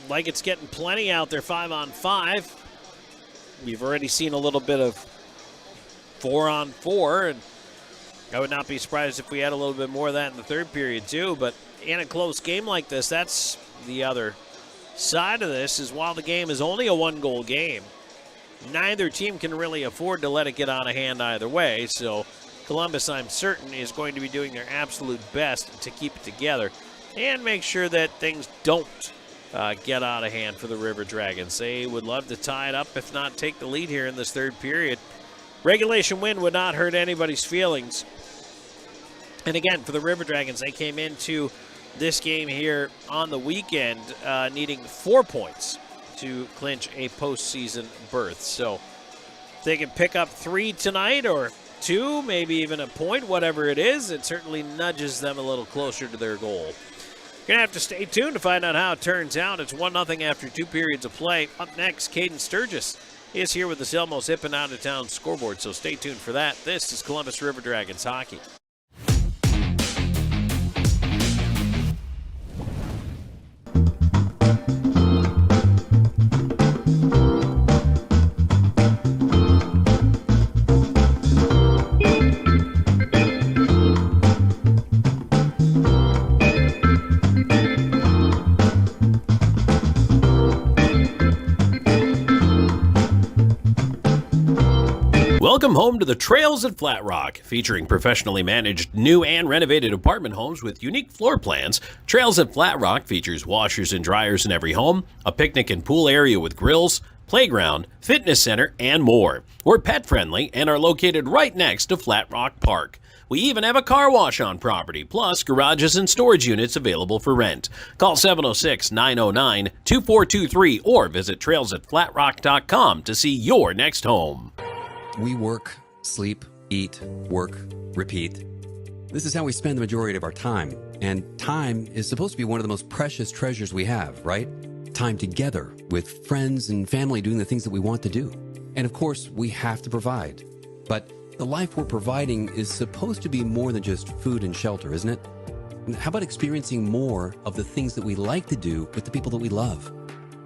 like it's getting plenty out there, 5-on-5. We've already seen a little bit of 4-on-4, and I would not be surprised if we had a little bit more of that in the third period too. But in a close game like this, that's the other side of this, is while the game is only a 1-goal game, neither team can really afford to let it get out of hand either way. So Columbus, I'm certain, is going to be doing their absolute best to keep it together and make sure that things don't get out of hand for the River Dragons. They would love to tie it up, if not take the lead here in this third period. Regulation win would not hurt anybody's feelings. And again, for the River Dragons, they came into this game here on the weekend needing 4 points to clinch a postseason berth. So if they can pick up 3 tonight, or 2, maybe even a point, whatever it is, it certainly nudges them a little closer to their goal. You're going to have to stay tuned to find out how it turns out. It's 1-0 after 2 periods of play. Up next, Caden Sturgis is here with the Selmo Zippin' Out of Town scoreboard, so stay tuned for that. This is Columbus River Dragons hockey. Welcome home to the Trails at Flat Rock, featuring professionally managed new and renovated apartment homes with unique floor plans. Trails at Flat Rock features washers and dryers in every home, a picnic and pool area with grills, playground, fitness center, and more. We're pet friendly and are located right next to Flat Rock Park. We even have a car wash on property, plus garages and storage units available for rent. Call 706-909-2423 or visit trailsatflatrock.com to see your next home. We work, sleep, eat, work, repeat. This is how we spend the majority of our time. And time is supposed to be one of the most precious treasures we have, right? Time together with friends and family doing the things that we want to do. And of course, we have to provide. But the life we're providing is supposed to be more than just food and shelter, isn't it? And how about experiencing more of the things that we like to do with the people that we love?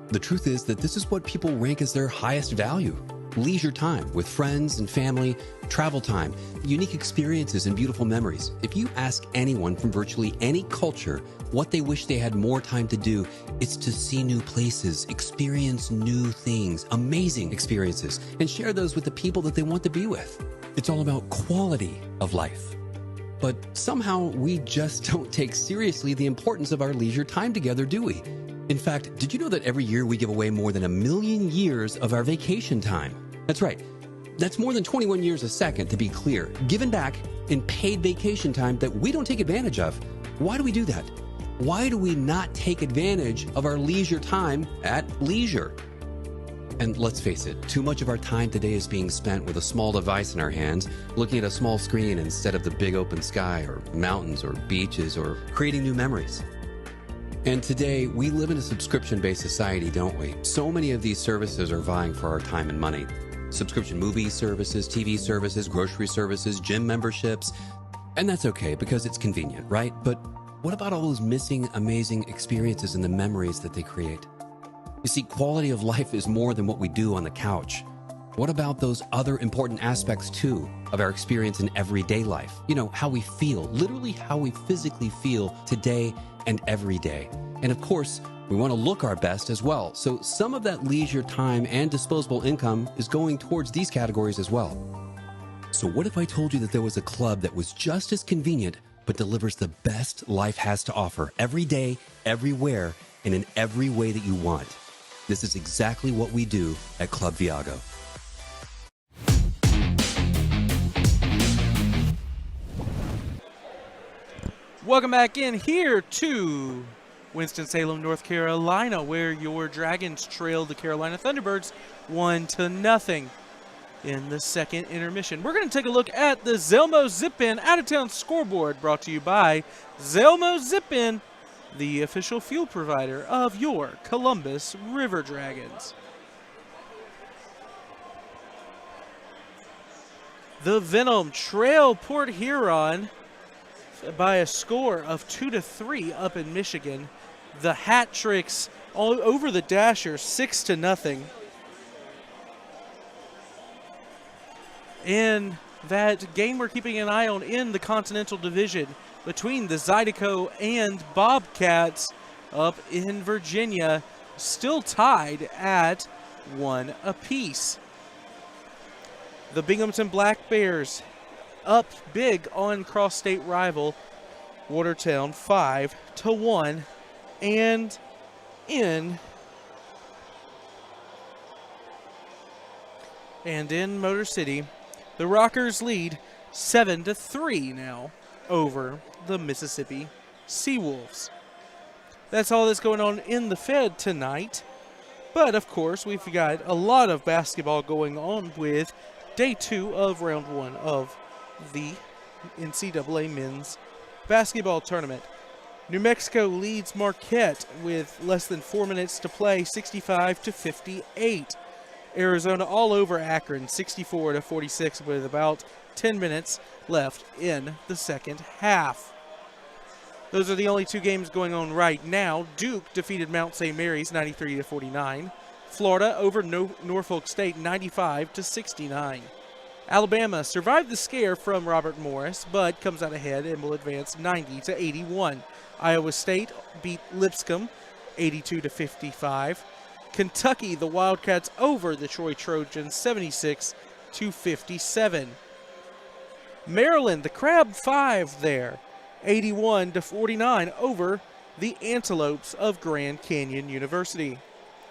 The truth is that this is what people rank as their highest value. Leisure time with friends and family, travel time, unique experiences and beautiful memories. If you ask anyone from virtually any culture what they wish they had more time to do, it's to see new places, experience new things, amazing experiences, and share those with the people that they want to be with. It's all about quality of life. But somehow we just don't take seriously the importance of our leisure time together, do we? In fact, did you know that every year we give away more than 1 million years of our vacation time? That's right. That's more than 21 years a second, to be clear, given back in paid vacation time that we don't take advantage of. Why do we do that? Why do we not take advantage of our leisure time at leisure? And let's face it, too much of our time today is being spent with a small device in our hands, looking at a small screen instead of the big open sky or mountains or beaches or creating new memories. And today, we live in a subscription-based society, don't we? So many of these services are vying for our time and money. Subscription movie services, TV services, grocery services, gym memberships. And that's okay because it's convenient, right? But what about all those missing amazing experiences and the memories that they create? You see, quality of life is more than what we do on the couch. What about those other important aspects, too, of our experience in everyday life? You know, how we feel, literally how we physically feel today and every day. And of course, we want to look our best as well. So some of that leisure time and disposable income is going towards these categories as well. So what if I told you that there was a club that was just as convenient, but delivers the best life has to offer every day, everywhere, and in every way that you want? This is exactly what we do at Club Viago. Welcome back in here to Winston-Salem, North Carolina, where your Dragons trailed the Carolina Thunderbirds 1-0 in the second intermission. We're going to take a look at the Zelmo Zip-In out-of-town scoreboard, brought to you by Zelmo Zip-In, the official fuel provider of your Columbus River Dragons. The Venom trail Port Huron by a score of 2-3 up in Michigan. The Hat Tricks all over the Dashers 6-0. And that game we're keeping an eye on in the Continental Division between the Zydeco and Bobcats up in Virginia, still tied at 1 apiece. The Binghamton Black Bears up big on cross-state rival Watertown 5-1. And in Motor City, the Rockers lead 7-3 now over the Mississippi Seawolves. That's all that's going on in the Fed tonight. But, of course, we've got a lot of basketball going on with day 2 of round 1 of the NCAA men's basketball tournament. New Mexico leads Marquette with less than 4 minutes to play, 65-58. Arizona all over Akron, 64-46, with about 10 minutes left in the second half. Those are the only 2 games going on right now. Duke defeated Mount St. Mary's 93-49. Florida over Norfolk State 95-69. Alabama survived the scare from Robert Morris, but comes out ahead and will advance 90-81. Iowa State beat Lipscomb 82-55. Kentucky, the Wildcats over the Troy Trojans 76-57. Maryland, the Crab 5 there, 81-49 over the Antelopes of Grand Canyon University.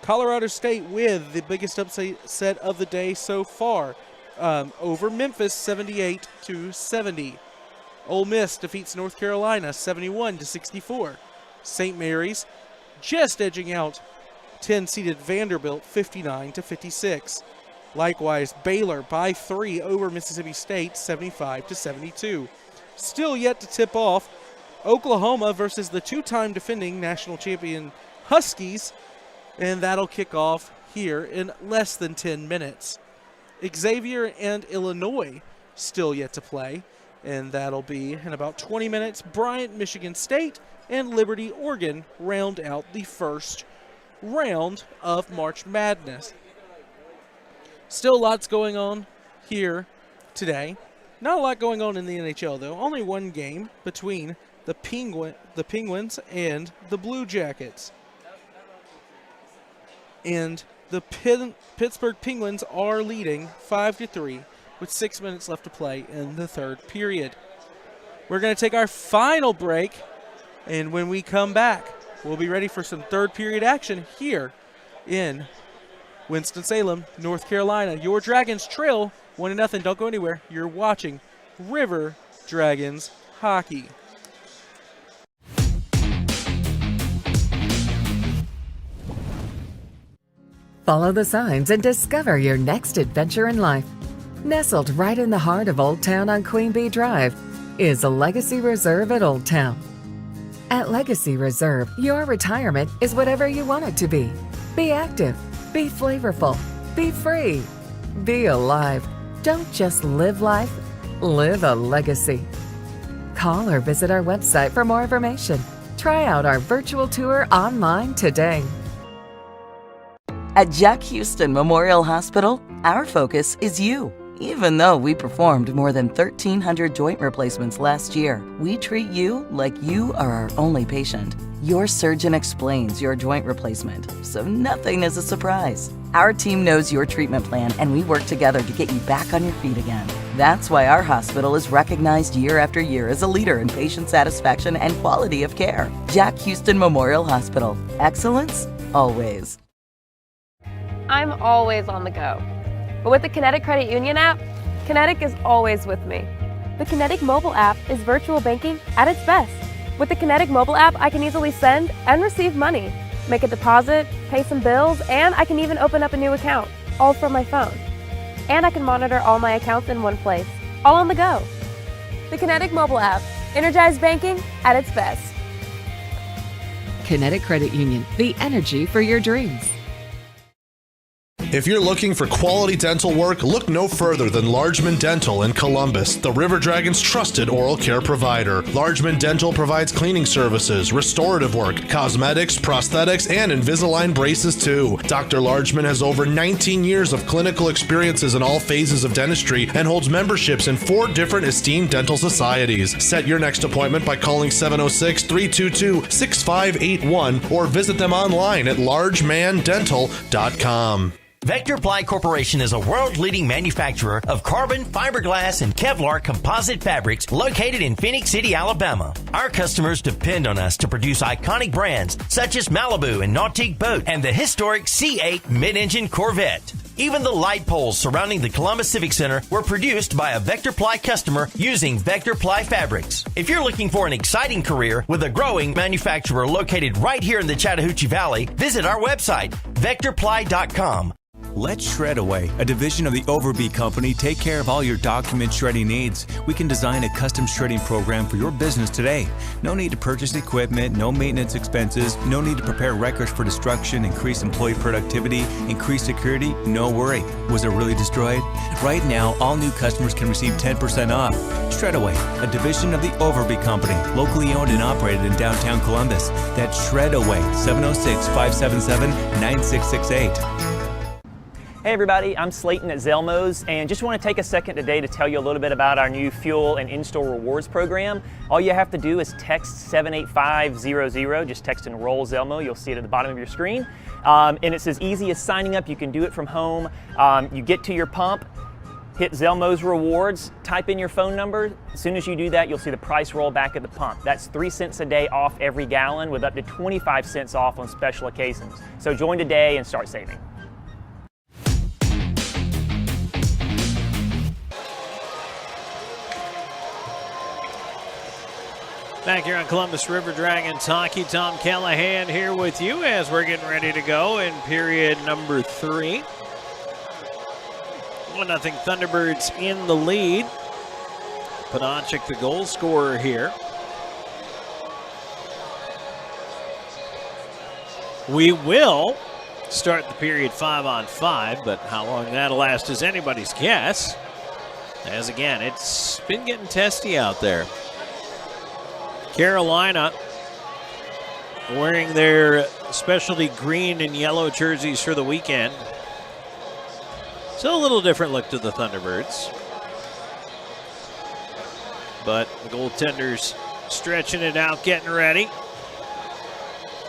Colorado State with the biggest upset of the day so far, over Memphis 78-70. Ole Miss defeats North Carolina 71-64. St. Mary's just edging out 10-seeded Vanderbilt 59-56. Likewise, Baylor by 3 over Mississippi State 75-72. Still yet to tip off, Oklahoma versus the 2-time defending national champion Huskies, and that'll kick off here in less than 10 minutes. Xavier and Illinois still yet to play, and that'll be in about 20 minutes. Bryant, Michigan State, and Liberty, Oregon round out the first round of March Madness. Still lots going on here today. Not a lot going on in the NHL, though. Only one game between the Penguins and the Blue Jackets. And the Pittsburgh Penguins are leading 5-3 with 6 minutes left to play in the third period. We're going to take our final break, and when we come back, we'll be ready for some third period action here in Winston-Salem, North Carolina. Your Dragons trail 1-0. Don't go anywhere. You're watching River Dragons hockey. Follow the signs and discover your next adventure in life. Nestled right in the heart of Old Town on Queen Bee Drive is a Legacy Reserve at Old Town. At Legacy Reserve, your retirement is whatever you want it to be. Be active, be flavorful, be free, be alive. Don't just live life, live a legacy. Call or visit our website for more information. Try out our virtual tour online today. At Jack Houston Memorial Hospital, our focus is you. Even though we performed more than 1,300 joint replacements last year, we treat you like you are our only patient. Your surgeon explains your joint replacement, so nothing is a surprise. Our team knows your treatment plan, and we work together to get you back on your feet again. That's why our hospital is recognized year after year as a leader in patient satisfaction and quality of care. Jack Houston Memorial Hospital. Excellence, always. I'm always on the go. But with the Kinetic Credit Union app, Kinetic is always with me. The Kinetic mobile app is virtual banking at its best. With the Kinetic mobile app, I can easily send and receive money, make a deposit, pay some bills, and I can even open up a new account, all from my phone. And I can monitor all my accounts in one place, all on the go. The Kinetic mobile app, energized banking at its best. Kinetic Credit Union, the energy for your dreams. If you're looking for quality dental work, look no further than Largeman Dental in Columbus, the River Dragons' trusted oral care provider. Largeman Dental provides cleaning services, restorative work, cosmetics, prosthetics, and Invisalign braces too. Dr. Largeman has over 19 years of clinical experiences in all phases of dentistry and holds memberships in 4 different esteemed dental societies. Set your next appointment by calling 706-322-6581 or visit them online at largemandental.com. Vector Ply Corporation is a world-leading manufacturer of carbon, fiberglass, and Kevlar composite fabrics located in Phoenix City, Alabama. Our customers depend on us to produce iconic brands such as Malibu and Nautique Boat and the historic C8 mid-engine Corvette. Even the light poles surrounding the Columbus Civic Center were produced by a Vector Ply customer using Vector Ply fabrics. If you're looking for an exciting career with a growing manufacturer located right here in the Chattahoochee Valley, visit our website, vectorply.com. Let Shred Away, a division of the Overbee Company, take care of all your document shredding needs. We can design a custom shredding program for your business today. No need to purchase equipment, no maintenance expenses, no need to prepare records for destruction, increase employee productivity, increase security, no worry. Was it really destroyed? Right now, all new customers can receive 10% off. Shred Away, a division of the Overbee Company, locally owned and operated in downtown Columbus. That's Shred Away, 706-577-9668. Hey everybody, I'm Slayton at Zelmos, and just want to take a second today to tell you a little bit about our new fuel and in-store rewards program. All you have to do is text 78500, just text enroll Zelmo, you'll see it at the bottom of your screen. And it's as easy as signing up. You can do it from home. You get to your pump, hit Zelmos rewards, type in your phone number. As soon as you do that, you'll see the price roll back at the pump. That's 3 cents a day off every gallon with up to 25 cents off on special occasions. So join today and start saving. Back here on Columbus River Dragons hockey, Tom Callahan here with you as we're getting ready to go in period number 3. 1-0 Thunderbirds in the lead. Panachik, the goal scorer here. We will start the period 5-on-5, but how long that'll last is anybody's guess. As again, it's been getting testy out there. Carolina wearing their specialty green and yellow jerseys for the weekend. Still a little different look to the Thunderbirds. But the goaltenders stretching it out, getting ready.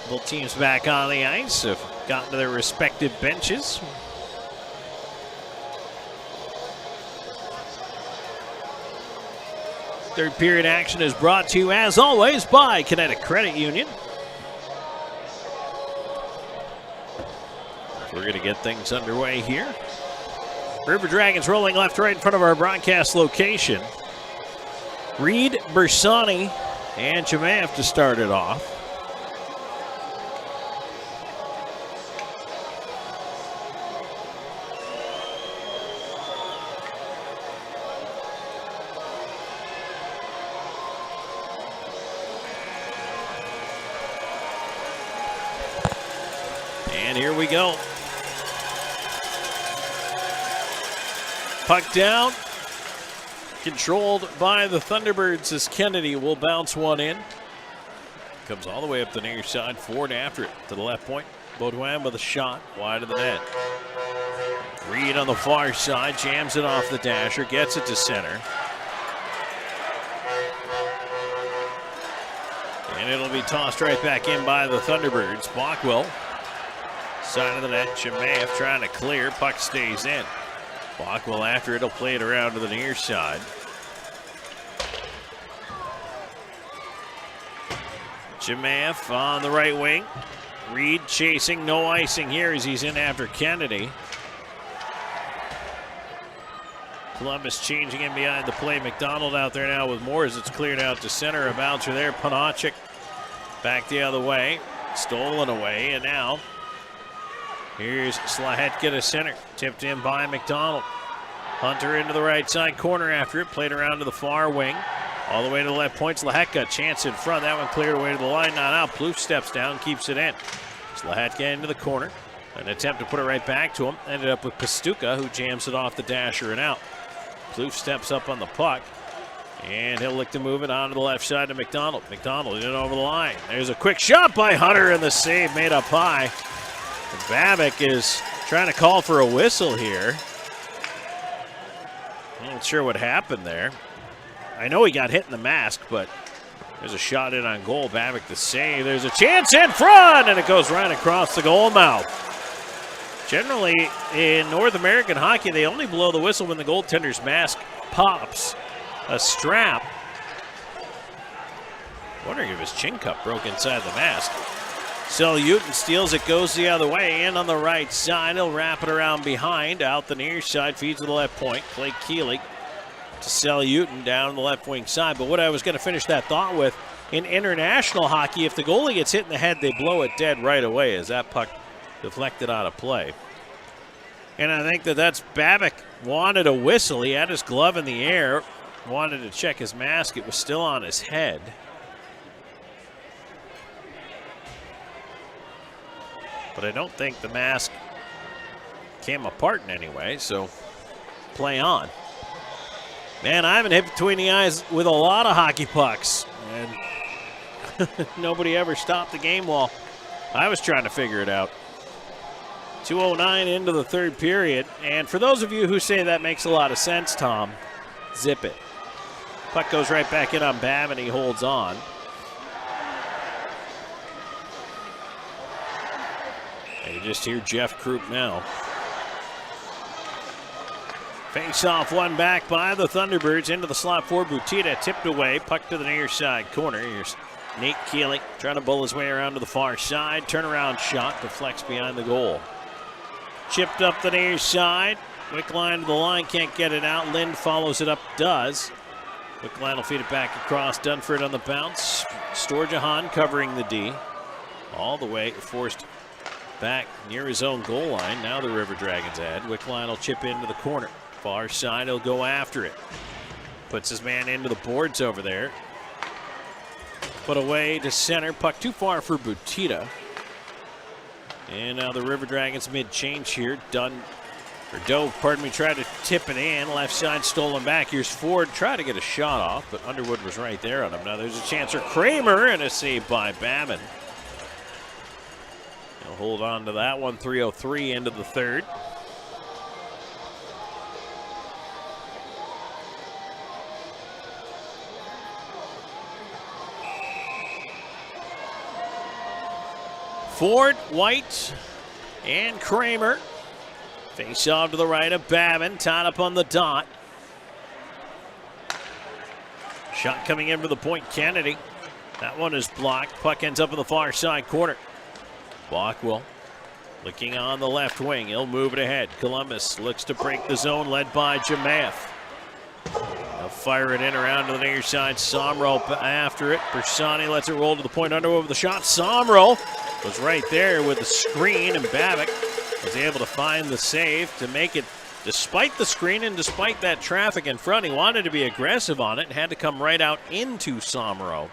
Both teams back on the ice have gotten to their respective benches. Third period action is brought to you, as always, by Kinetic Credit Union. We're going to get things underway here. River Dragons rolling left to right in front of our broadcast location. Reed, Bersani, and Chimaev to start it off. And here we go. Puck down. Controlled by the Thunderbirds as Kennedy will bounce one in. Comes all the way up the near side. Ford after it to the left point. Baudouin with a shot wide of the net. Reed on the far side. Jams it off the dasher. Gets it to center. And it'll be tossed right back in by the Thunderbirds. Bockwell. Side of the net, Chimaev trying to clear. Puck stays in. Bockwell after it, will play it around to the near side. Chimaev on the right wing. Reed chasing, no icing here as he's in after Kennedy. Columbus changing in behind the play. McDonald out there now with more as it's cleared out to center. A bouncer there. Panachik back the other way. Stolen away, and now here's Slahetka to center. Tipped in by McDonald. Hunter into the right side corner after it. Played around to the far wing. All the way to the left point. Slahetka, chance in front. That one cleared away to the line. Not out. Plouffe steps down, keeps it in. Slahetka into the corner. An attempt to put it right back to him. Ended up with Pastuka, who jams it off the dasher and out. Plouffe steps up on the puck. And he'll look to move it on to the left side to McDonald. McDonald in over the line. There's a quick shot by Hunter, and the save made up high. Babick is trying to call for a whistle here. I'm not sure what happened there. I know he got hit in the mask, but there's a shot in on goal. Babick the save. There's a chance in front, and it goes right across the goal mouth. Generally, in North American hockey, they only blow the whistle when the goaltender's mask pops. A strap. Wondering if his chin cup broke inside the mask. Seljutin steals it, goes the other way, in on the right side. He'll wrap it around behind, out the near side, feeds to the left point. Clay Keelig to Seljutin down the left wing side. But what I was going to finish that thought with, in international hockey, if the goalie gets hit in the head, they blow it dead right away as that puck deflected out of play. And I think that's Babic wanted a whistle. He had his glove in the air, wanted to check his mask. It was still on his head. But I don't think the mask came apart in any way, so play on. Man, I haven't hit between the eyes with a lot of hockey pucks, and nobody ever stopped the game while I was trying to figure it out. 2:09 into the third period, and for those of you who say that makes a lot of sense, Tom, zip it. Puck goes right back in on Bam, and he holds on. And you just hear Jeff Krupp now. Face off one back by the Thunderbirds into the slot for Butita. Tipped away, puck to the near side corner. Here's Nate Keelig trying to bull his way around to the far side. Turnaround shot deflects behind the goal. Chipped up the near side. Quick line to the line, can't get it out. Lind follows it up, does. Quick line will feed it back across. Dunford on the bounce. Storjahan covering the D. All the way forced back near his own goal line. Now the River Dragons ahead. Wickline will chip into the corner. Far side, he'll go after it. Puts his man into the boards over there. Put away to center. Puck too far for Butita. And now the River Dragons mid-change here. Dove, tried to tip it in. Left side stolen back. Here's Ford. Tried to get a shot off, but Underwood was right there on him. Now there's a chance for Kramer and a save by Babin. He'll hold on to that one. 3:03 into the third. Ford, White, and Kramer. Face off to the right of Babin, tied up on the dot. Shot coming in for the point, Kennedy. That one is blocked. Puck ends up in the far side corner. Bockwell looking on the left wing. He'll move it ahead. Columbus looks to break the zone, led by Jamath. They'll fire it in around to the near side. Somro after it. Bersani lets it roll to the point. Underwood with the shot. Somro was right there with the screen, and Babic was able to find the save to make it, despite the screen and despite that traffic in front. He wanted to be aggressive on it and had to come right out into Somro.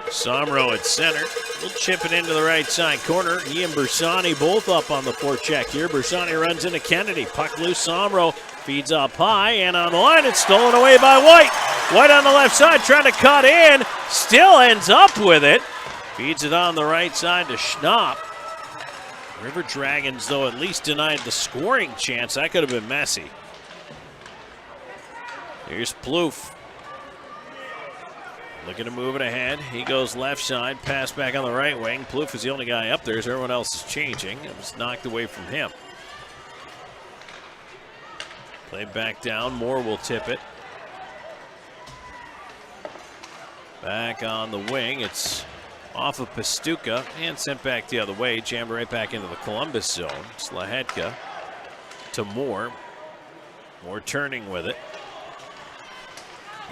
Somro at center. He'll chip it into the right side corner. He and Bersani both up on the forecheck here. Bersani runs into Kennedy. Puck loose. Somro feeds up high, and on the line, it's stolen away by White. White on the left side trying to cut in. Still ends up with it. Feeds it on the right side to Schnapp. River Dragons, though, at least denied the scoring chance. That could have been messy. Here's Plouffe. Looking to move it ahead. He goes left side. Pass back on the right wing. Plouffe is the only guy up there, so everyone else is changing. It was knocked away from him. Played back down. Moore will tip it. Back on the wing. It's off of Pastuca and sent back the other way. Jammed right back into the Columbus zone. Slahetka to Moore. Moore turning with it.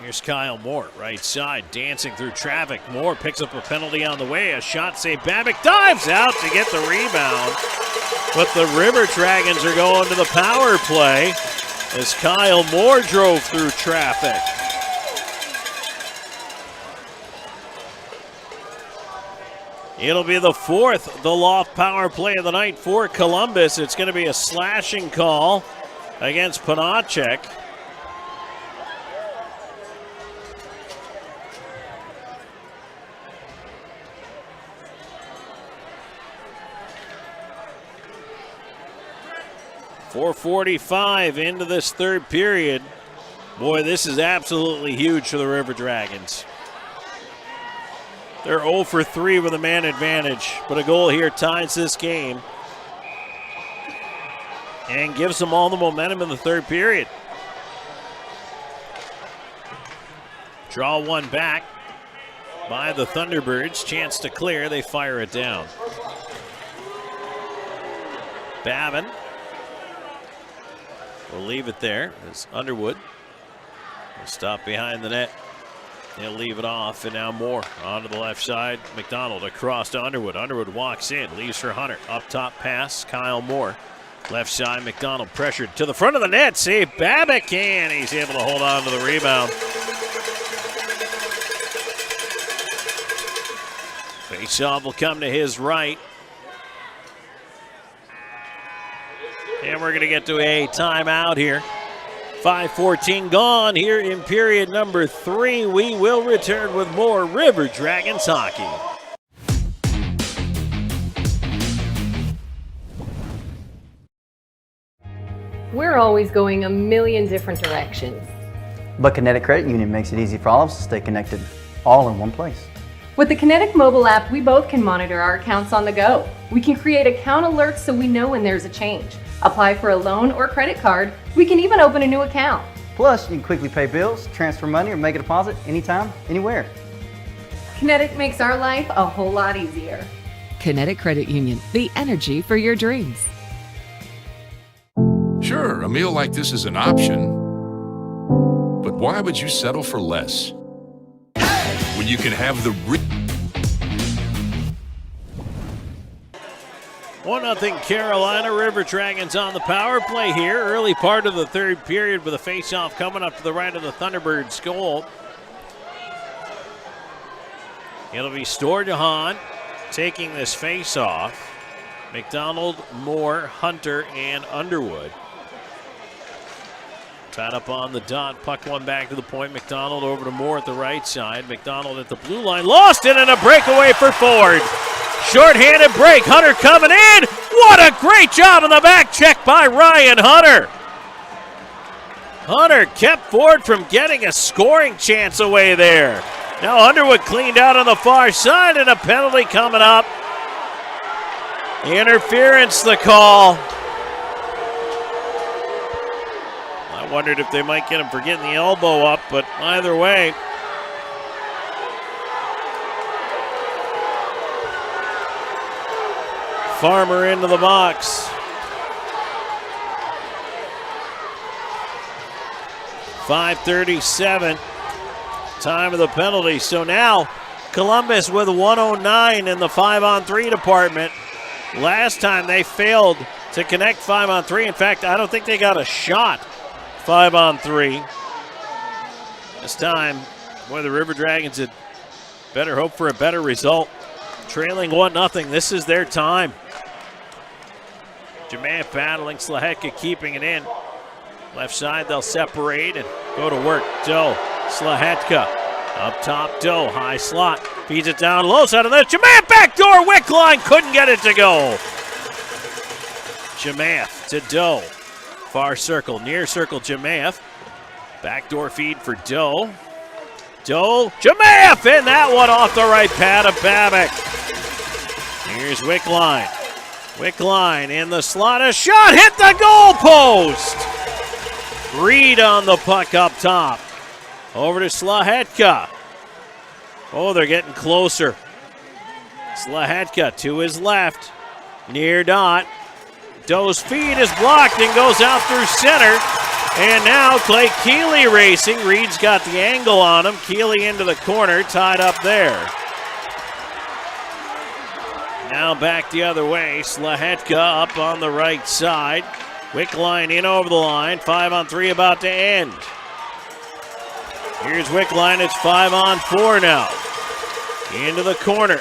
Here's Kyle Moore, right side, dancing through traffic. Moore picks up a penalty on the way. A shot save. Babic dives out to get the rebound. But the River Dragons are going to the power play as Kyle Moore drove through traffic. It'll be the fourth, the Loft power play of the night for Columbus. It's going to be a slashing call against Panacek. .445 into this third period. Boy, this is absolutely huge for the River Dragons. They're 0 for 3 with a man advantage, but a goal here ties this game. and gives them all the momentum in the third period. Draw one back by the Thunderbirds. Chance to clear. They fire it down. Babin will leave it there as Underwood will stop behind the net. He'll leave it off, and now Moore onto the left side. McDonald across to Underwood. Underwood walks in, leaves for Hunter. Up top pass, Kyle Moore. Left side, McDonald pressured to the front of the net. Save Babick, and he's able to hold on to the rebound. Faceoff will come to his right. And we're going to get to a timeout here. 5:14 gone here in period number 3. We will return with more River Dragons hockey. We're always going a million different directions. But Kinetic Credit Union makes it easy for all of us to stay connected, all in one place. With the Kinetic mobile app, we both can monitor our accounts on the go. We can create account alerts so we know when there's a change. Apply for a loan or credit card. We can even open a new account. Plus, you can quickly pay bills, transfer money, or make a deposit anytime, anywhere. Kinetic makes our life a whole lot easier. Kinetic Credit Union, the energy for your dreams. Sure, a meal like this is an option, but why would you settle for less? When you can have the 1-0 Carolina. River Dragons on the power play here. Early part of the third period with a face-off coming up to the right of the Thunderbirds' goal. It'll be Sturgeon taking this face-off. McDonald, Moore, Hunter, and Underwood. Tied up on the dot. Puck one back to the point. McDonald over to Moore at the right side. McDonald at the blue line. Lost it, and a breakaway for Ford. Short-handed break. Hunter coming in. What a great job on the back check by Ryan Hunter. Hunter kept Ford from getting a scoring chance away there. Now Underwood cleaned out on the far side, and a penalty coming up. Interference the call. I wondered if they might get him for getting the elbow up, but either way. Farmer into the box. 5:37, time of the penalty. So now Columbus with 109 in the 5-on-3 department. Last time they failed to connect 5-on-3. In fact, I don't think they got a shot 5-on-3. This time, boy, the River Dragons had better hope for a better result. Trailing 1-0, this is their time. Jemayev battling, Slahetka keeping it in. Left side, they'll separate and go to work. Doe, Slahetka, up top, Doe, high slot, feeds it down low side of the Jemayev backdoor, Wickline couldn't get it to go. Jemayev to Doe, far circle, near circle, Jemayev. Backdoor feed for Doe. Doe, Jemayev, and that one off the right pad of Babick. Here's Wickline. Wickline in the slot, a shot, hit the goal post. Reed on the puck up top. Over to Slahetka. Oh, they're getting closer. Slahetka to his left. Near dot. Doe's feed is blocked and goes out through center. And now Clay Keeley racing. Reed's got the angle on him. Keeley into the corner, tied up there. Now back the other way. Slahetka up on the right side. Wickline in over the line. 5-on-3 about to end. Here's Wickline. It's 5-on-4 now. Into the corner.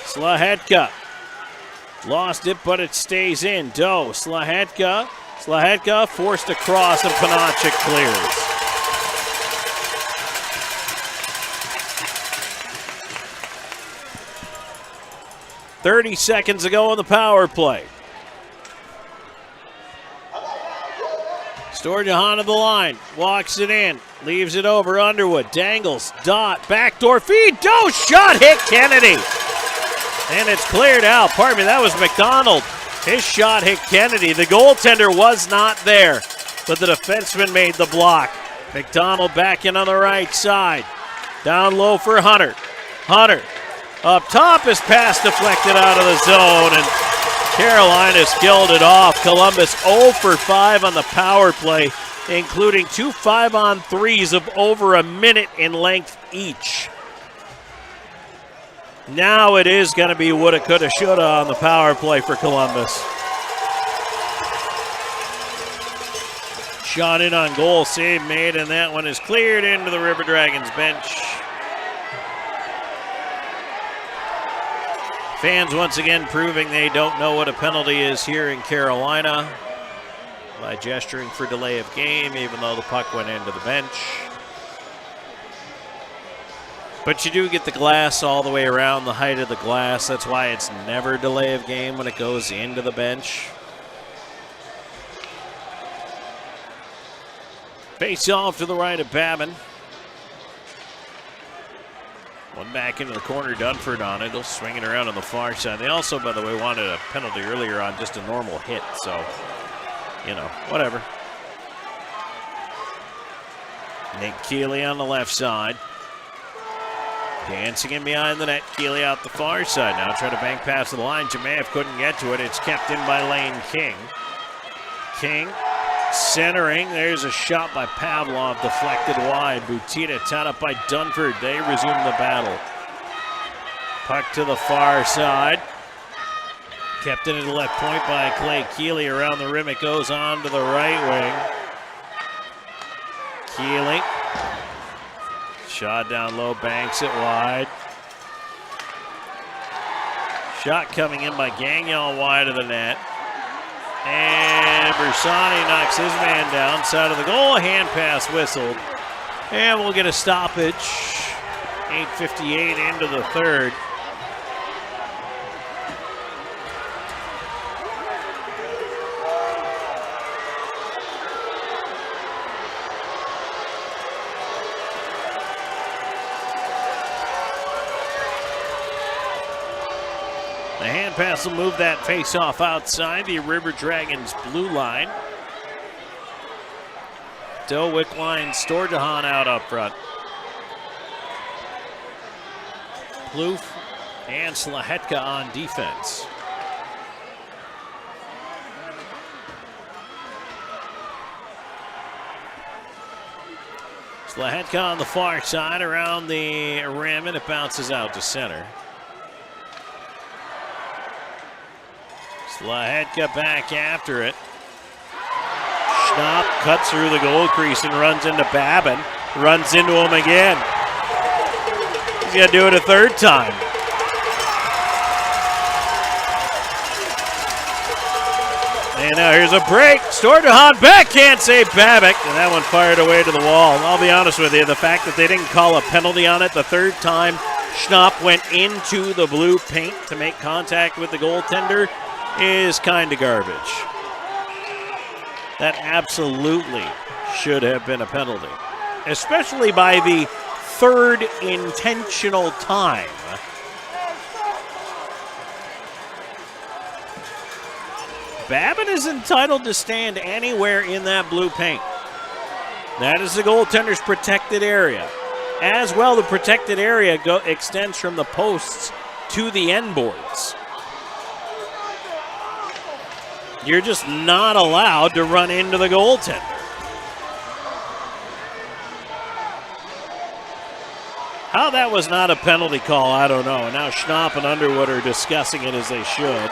Slahetka. Lost it, but it stays in. Doe. Slahetka. Slahetka forced across, and Panachik clears. .30 seconds ago on the power play. Sturgeon to the line, walks it in, leaves it over Underwood, dangles, dot, backdoor feed, Doe shot, hit Kennedy. And it's cleared out. Pardon me, that was McDonald His shot hit Kennedy. The goaltender was not there, but the defenseman made the block. McDonald back in on the right side. Down low for Hunter. Hunter up top, his pass deflected out of the zone, and Carolina's killed it off. Columbus 0 for 5 on the power play, including 2 5-on-3s of over a minute in length each. Now it is going to be woulda, coulda, shoulda on the power play for Columbus. Shot in on goal, save made, and that one is cleared into the River Dragons bench. Fans once again proving they don't know what a penalty is here in Carolina by gesturing for delay of game, even though the puck went into the bench. But you do get the glass all the way around the height of the glass. That's why it's never delay of game when it goes into the bench. Face off to the right of Babin. One back into the corner, Dunford on it. They'll swing it around on the far side. They also, by the way, wanted a penalty earlier on just a normal hit. So, you know, whatever. Nick Keeley on the left side. Dancing in behind the net. Keeley out the far side now. Trying to bank past the line. Jemayev couldn't get to it. It's kept in by Lane King. King centering. There's a shot by Pavlov, deflected wide. Butita tied up by Dunford. They resume the battle. Puck to the far side. Kept into the left point by Clay Keeley. Around the rim it goes on to the right wing. Keeley. Shot down low, banks it wide. Shot coming in by Gagnon wide of the net. And Bersani knocks his man down, side of the goal, a hand pass whistled. And we'll get a stoppage. 8:58 into the third. The hand pass will move that face-off outside the River Dragons blue line. Doe, Wickline, Storjahan out up front. Plouffe and Slahetka on defense. Slahetka on the far side around the rim, and it bounces out to center. Slahetka back after it. Schnapp cuts through the goal crease and runs into Babin. Runs into him again. He's going to do it a third time. And now here's a break. Storjahan backhand save Babik. And that one fired away to the wall. I'll be honest with you, the fact that they didn't call a penalty on it the third time, Schnapp went into the blue paint to make contact with the goaltender, is kind of garbage. That absolutely should have been a penalty, especially by the third intentional time. Babin is entitled to stand anywhere in that blue paint. That is the goaltender's protected area. As well, the protected area extends from the posts to the end boards. You're just not allowed to run into the goaltender. How that was not a penalty call, I don't know. And now Schnapp and Underwood are discussing it as they should.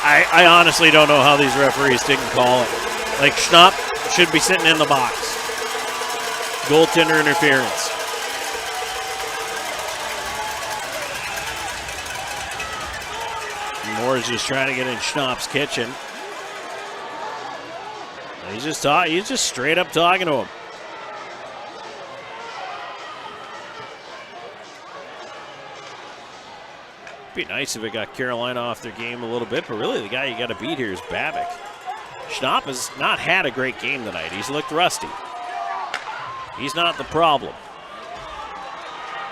I honestly don't know how these referees didn't call it. Like, Schnapp should be sitting in the box. Goaltender interference. Moore's just trying to get in Schnapp's kitchen. He's just straight up talking to him. Be nice if it got Carolina off their game a little bit, but really the guy you got to beat here is Babik. Schnapp has not had a great game tonight. He's looked rusty. He's not the problem.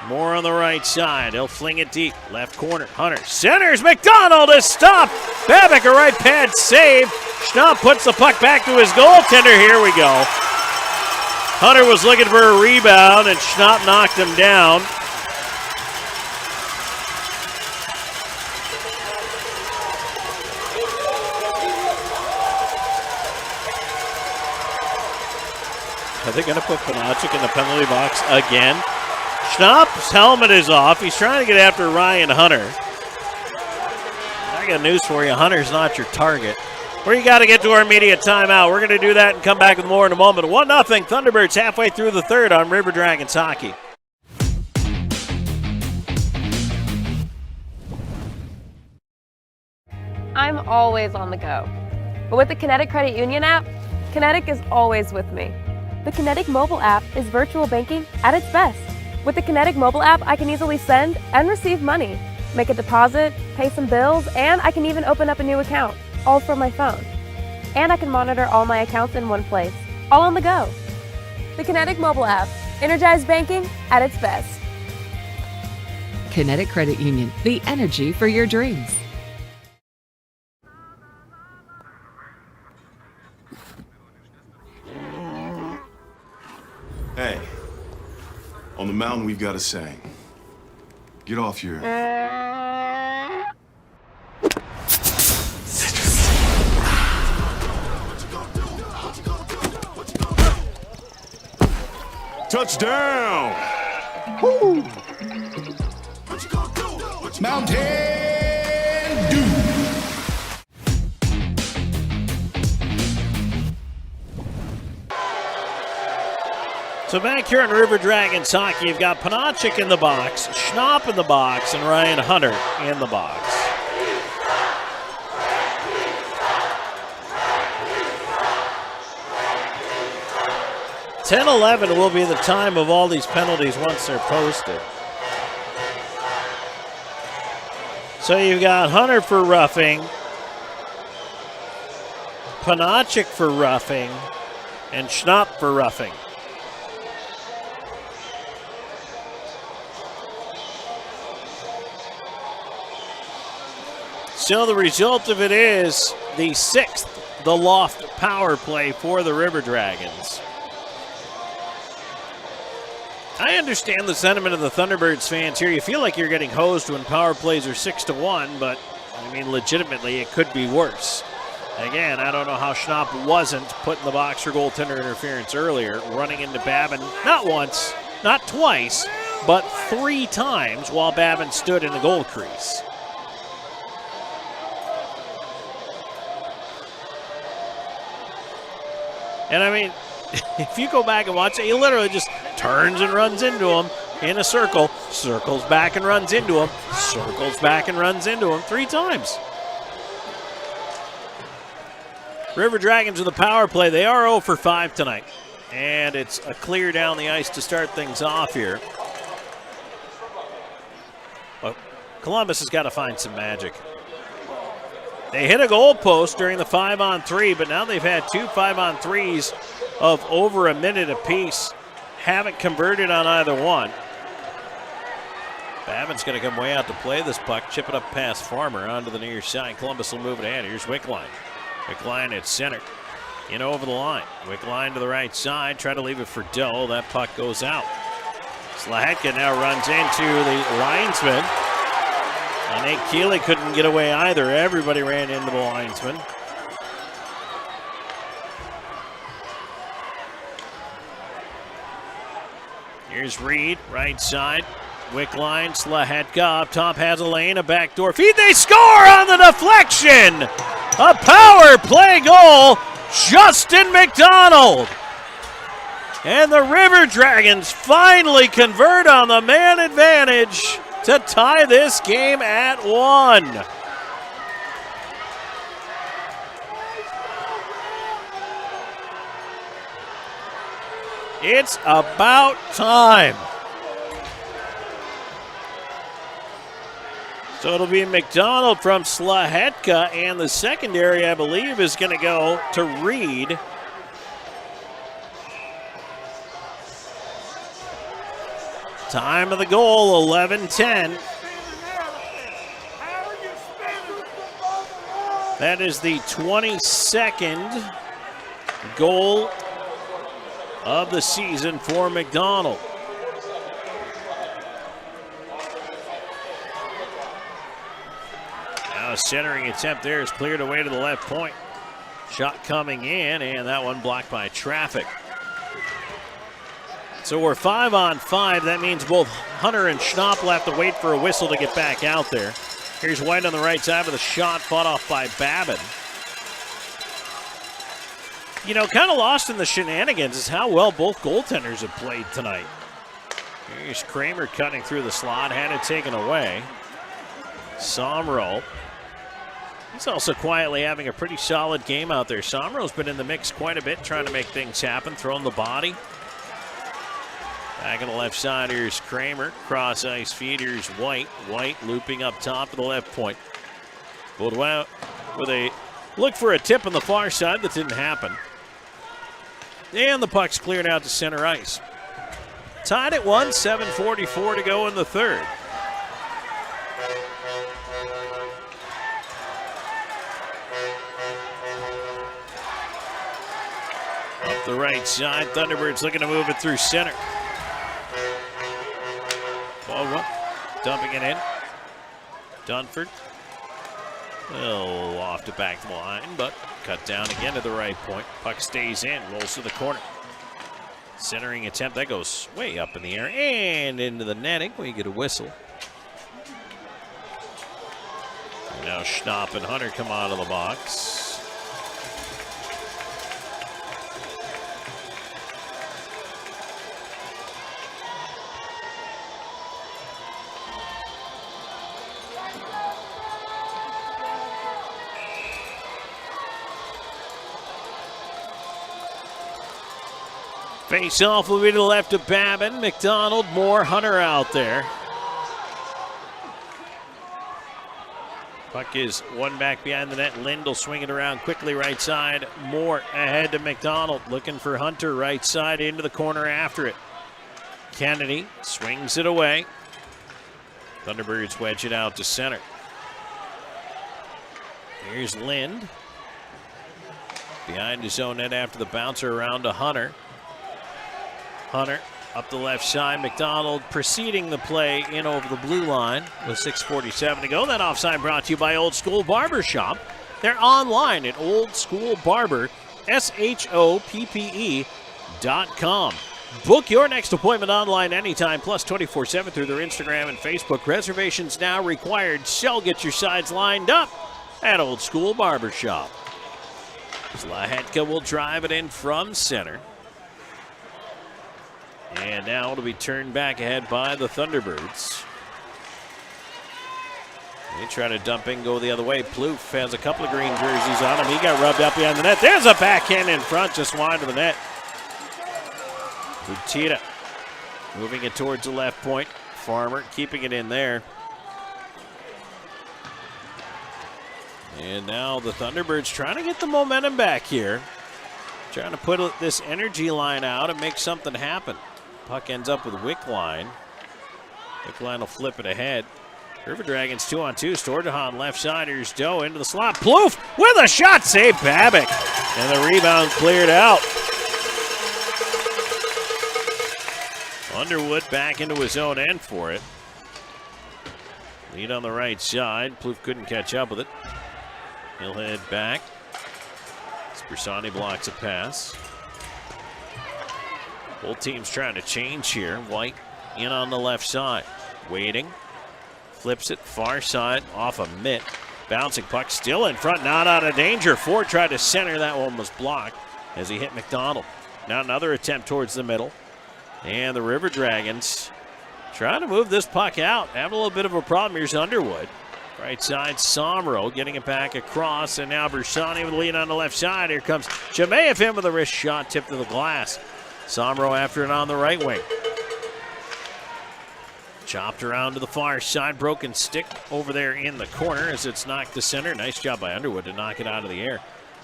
More on the right side. He'll fling it deep. Left corner. Hunter centers. McDonald is stopped. Babick, a right pad save. Schnapp puts the puck back to his goaltender. Here we go. Hunter was looking for a rebound, and Schnapp knocked him down. Are they going to put Panachik in the penalty box again? Schnapp's helmet is off. He's trying to get after Ryan Hunter. I got news for you. Hunter's not your target. We got to get to our immediate timeout. We're going to do that and come back with more in a moment. 1-0 Thunderbirds halfway through the third on River Dragons Hockey. I'm always on the go. But with the Kinetic Credit Union app, Kinetic is always with me. The Kinetic mobile app is virtual banking at its best. With the Kinetic mobile app, I can easily send and receive money, make a deposit, pay some bills, and I can even open up a new account, all from my phone. And I can monitor all my accounts in one place, all on the go. The Kinetic mobile app, energized banking at its best. Kinetic Credit Union, the energy for your dreams. Hey, on the mountain we've got a saying. Get off your... Touchdown! Woo! Mountain Dew! So back here on River Dragons Hockey, you've got Panachik in the box, Schnapp in the box, and Ryan Hunter in the box. $10-11 will be the time of all these penalties once they're posted. So you've got Hunter for roughing, Panachik for roughing, and Schnapp for roughing. So the result of it is the sixth, the loft power play for the River Dragons. I understand the sentiment of the Thunderbirds fans here. You feel like you're getting hosed when power plays are 6-1, but I mean, legitimately, it could be worse. Again, I don't know how Schnapp wasn't put in the box for goaltender interference earlier, running into Babin not once, not twice, but 3 times while Babin stood in the goal crease. And I mean, if you go back and watch it, he literally just turns and runs into him in a circle, circles back and runs into him, circles back and runs into him 3 times. River Dragons with the power play. They are 0 for 5 tonight. And it's a clear down the ice to start things off here. But Columbus has got to find some magic. They hit a goal post during the 5-on-3, but now they've had 2 5-on-3s of over a minute apiece. Haven't converted on either one. Babin's going to come way out to play this puck, chip it up past Farmer onto the near side. Columbus will move it ahead. Here's Wickline. Wickline at center. In over the line. Wickline to the right side. Try to leave it for Doe. That puck goes out. Slahetka now runs into the linesman. And Nate Keeley couldn't get away either. Everybody ran into the linesman. Here's Reed, right side. Wickline, Slahetka up top, has a lane, a backdoor feed. They score on the deflection! A power play goal, Justin McDonald. And the River Dragons finally convert on the man advantage to tie this game at 1. It's about time. So it'll be McDonald from Slahetka, and the secondary, I believe, is going to go to Reed. Time of the goal, 11-10. That is the 22nd goal of the season for McDonald. Now a centering attempt there is cleared away to the left point. Shot coming in, and that one blocked by traffic. So we're 5-on-5. That means both Hunter and Schnapp will have to wait for a whistle to get back out there. Here's White on the right side with a shot fought off by Babin. You know, kind of lost in the shenanigans is how well both goaltenders have played tonight. Here's Kramer cutting through the slot, had it taken away. Somro. He's also quietly having a pretty solid game out there. Somro's been in the mix quite a bit, trying to make things happen, throwing the body. Back on the left side, here's Kramer. Cross ice feed, here's White. White looping up top of the left point. Baudouin with a look for a tip on the far side that didn't happen. And the puck's cleared out to center ice. Tied at 1, 7:44 to go in the third. Up the right side, Thunderbirds looking to move it through center. Baldwin dumping it in. Dunford. Oh, off to back line, but cut down again to the right point. Puck stays in, rolls to the corner. Centering attempt, that goes way up in the air and into the netting. We get a whistle. And now Schnapp and Hunter come out of the box. Face off will be to the left of Babin. McDonald, Moore, Hunter out there. Puck is one back behind the net. Lind will swing it around quickly right side. Moore ahead to McDonald. Looking for Hunter right side into the corner after it. Kennedy swings it away. Thunderbirds wedge it out to center. Here's Lind. Behind his own net after the bouncer around to Hunter. Hunter up the left side. McDonald preceding the play in over the blue line with 6:47 to go. That offside brought to you by Old School Barber Shop. They're online at oldschoolbarber.com. Book your next appointment online anytime, plus 24/7 through their Instagram and Facebook. Reservations now required. So get your sides lined up at Old School Barber Shop. Zlahetka will drive it in from center. And now it'll be turned back ahead by the Thunderbirds. They try to dump in, go the other way. Plouffe has a couple of green jerseys on him. He got rubbed up behind the net. There's a backhand in front, just wide of the net. Butita moving it towards the left point. Farmer keeping it in there. And now the Thunderbirds trying to get the momentum back here. Trying to put this energy line out and make something happen. Puck ends up with Wickline. Wickline will flip it ahead. River Dragons 2-on-2. Stordahan left side. Here's Doe into the slot. Plouffe with a shot. Save Babic. And the rebound cleared out. Underwood back into his own end for it. Lead on the right side. Plouffe couldn't catch up with it. He'll head back. Bersani blocks a pass. Both teams trying to change here. White in on the left side. Waiting. Flips it far side off a mitt. Bouncing puck still in front, not out of danger. Ford tried to center. That one was blocked as he hit McDonald. Now another attempt towards the middle. And the River Dragons trying to move this puck out. Having a little bit of a problem. Here's Underwood. Right side, Somro getting it back across, and now Bersani with the lead on the left side. Here comes Chimaev with a wrist shot tipped to the glass. Somro after it on the right wing. Chopped around to the far side, broken stick over there in the corner as it's knocked to center. Nice job by Underwood to knock it out of the air.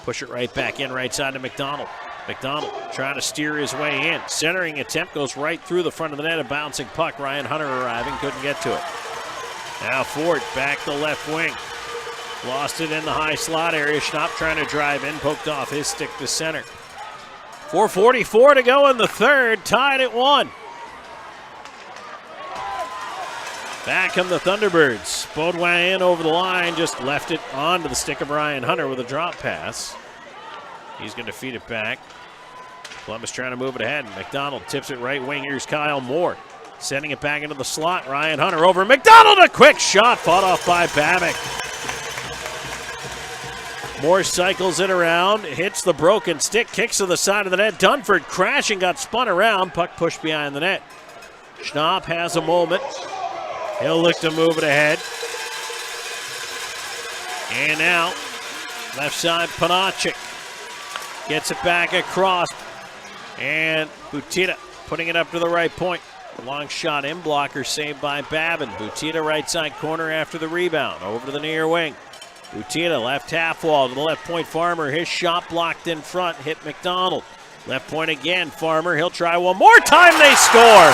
Push it right back in, right side to McDonald. McDonald trying to steer his way in. Centering attempt goes right through the front of the net. A bouncing puck. Ryan Hunter arriving. Couldn't get to it. Now Ford back to left wing. Lost it in the high slot area. Schnapp trying to drive in. Poked off his stick to center. 4:44 to go in the third. Tied at 1. Back come the Thunderbirds. Baudouin over the line. Just left it onto the stick of Ryan Hunter with a drop pass. He's going to feed it back. Columbus trying to move it ahead. McDonald tips it right wing. Here's Kyle Moore. Sending it back into the slot. Ryan Hunter over McDonald. A quick shot. Fought off by Babbitt. Moore cycles it around. Hits the broken stick. Kicks to the side of the net. Dunford crashing. Got spun around. Puck pushed behind the net. Schnapp has a moment. He'll look to move it ahead. And now, left side, Panachik. Gets it back across. And Butita putting it up to the right point. Long shot in blocker saved by Babin. Butita right side corner after the rebound. Over to the near wing. Butita left half wall to the left point. Farmer, his shot blocked in front. Hit McDonald. Left point again. Farmer, he'll try one more time. They score.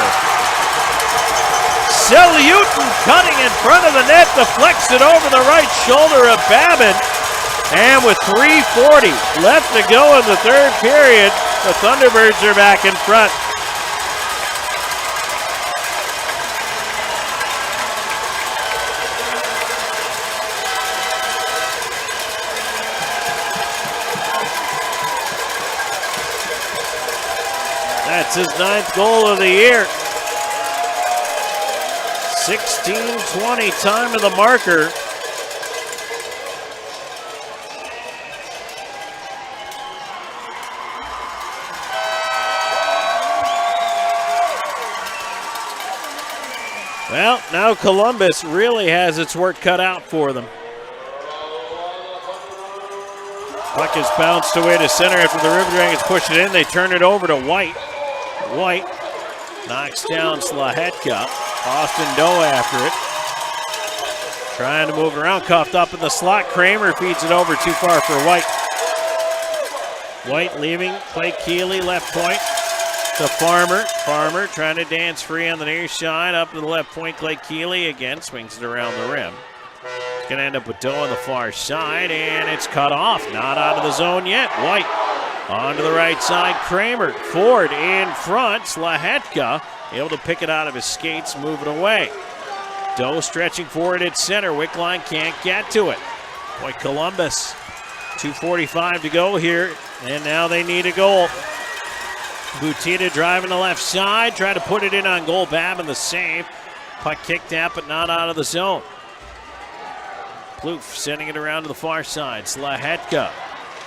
Silyutin cutting in front of the net. Deflects it over the right shoulder of Babin. And with 3:40 left to go in the third period, the Thunderbirds are back in front. That's his 9th goal of the year. 16:20 time of the marker. Well, now Columbus really has its work cut out for them. Puck is bounced away to center after the River Dragons push it in. They turn it over to White. White knocks down Slahetka. Austin Doe after it. Trying to move it around, cuffed up in the slot. Kramer feeds it over too far for White. White leaving, Clay Keeley left point to Farmer. Farmer trying to dance free on the near side. Up to the left point, Clay Keeley again swings it around the rim. It's going to end up with Doe on the far side, and it's cut off. Not out of the zone yet. White on to the right side. Kramer. Ford in front. Slahetka able to pick it out of his skates, move it away. Doe stretching forward at center. Wickline can't get to it. Boy, Columbus. 2:45 to go here, and now they need a goal. Butita driving the left side. Try to put it in on goal. Babin the save. Puck kicked out, but not out of the zone. Plouffe sending it around to the far side. Slahetka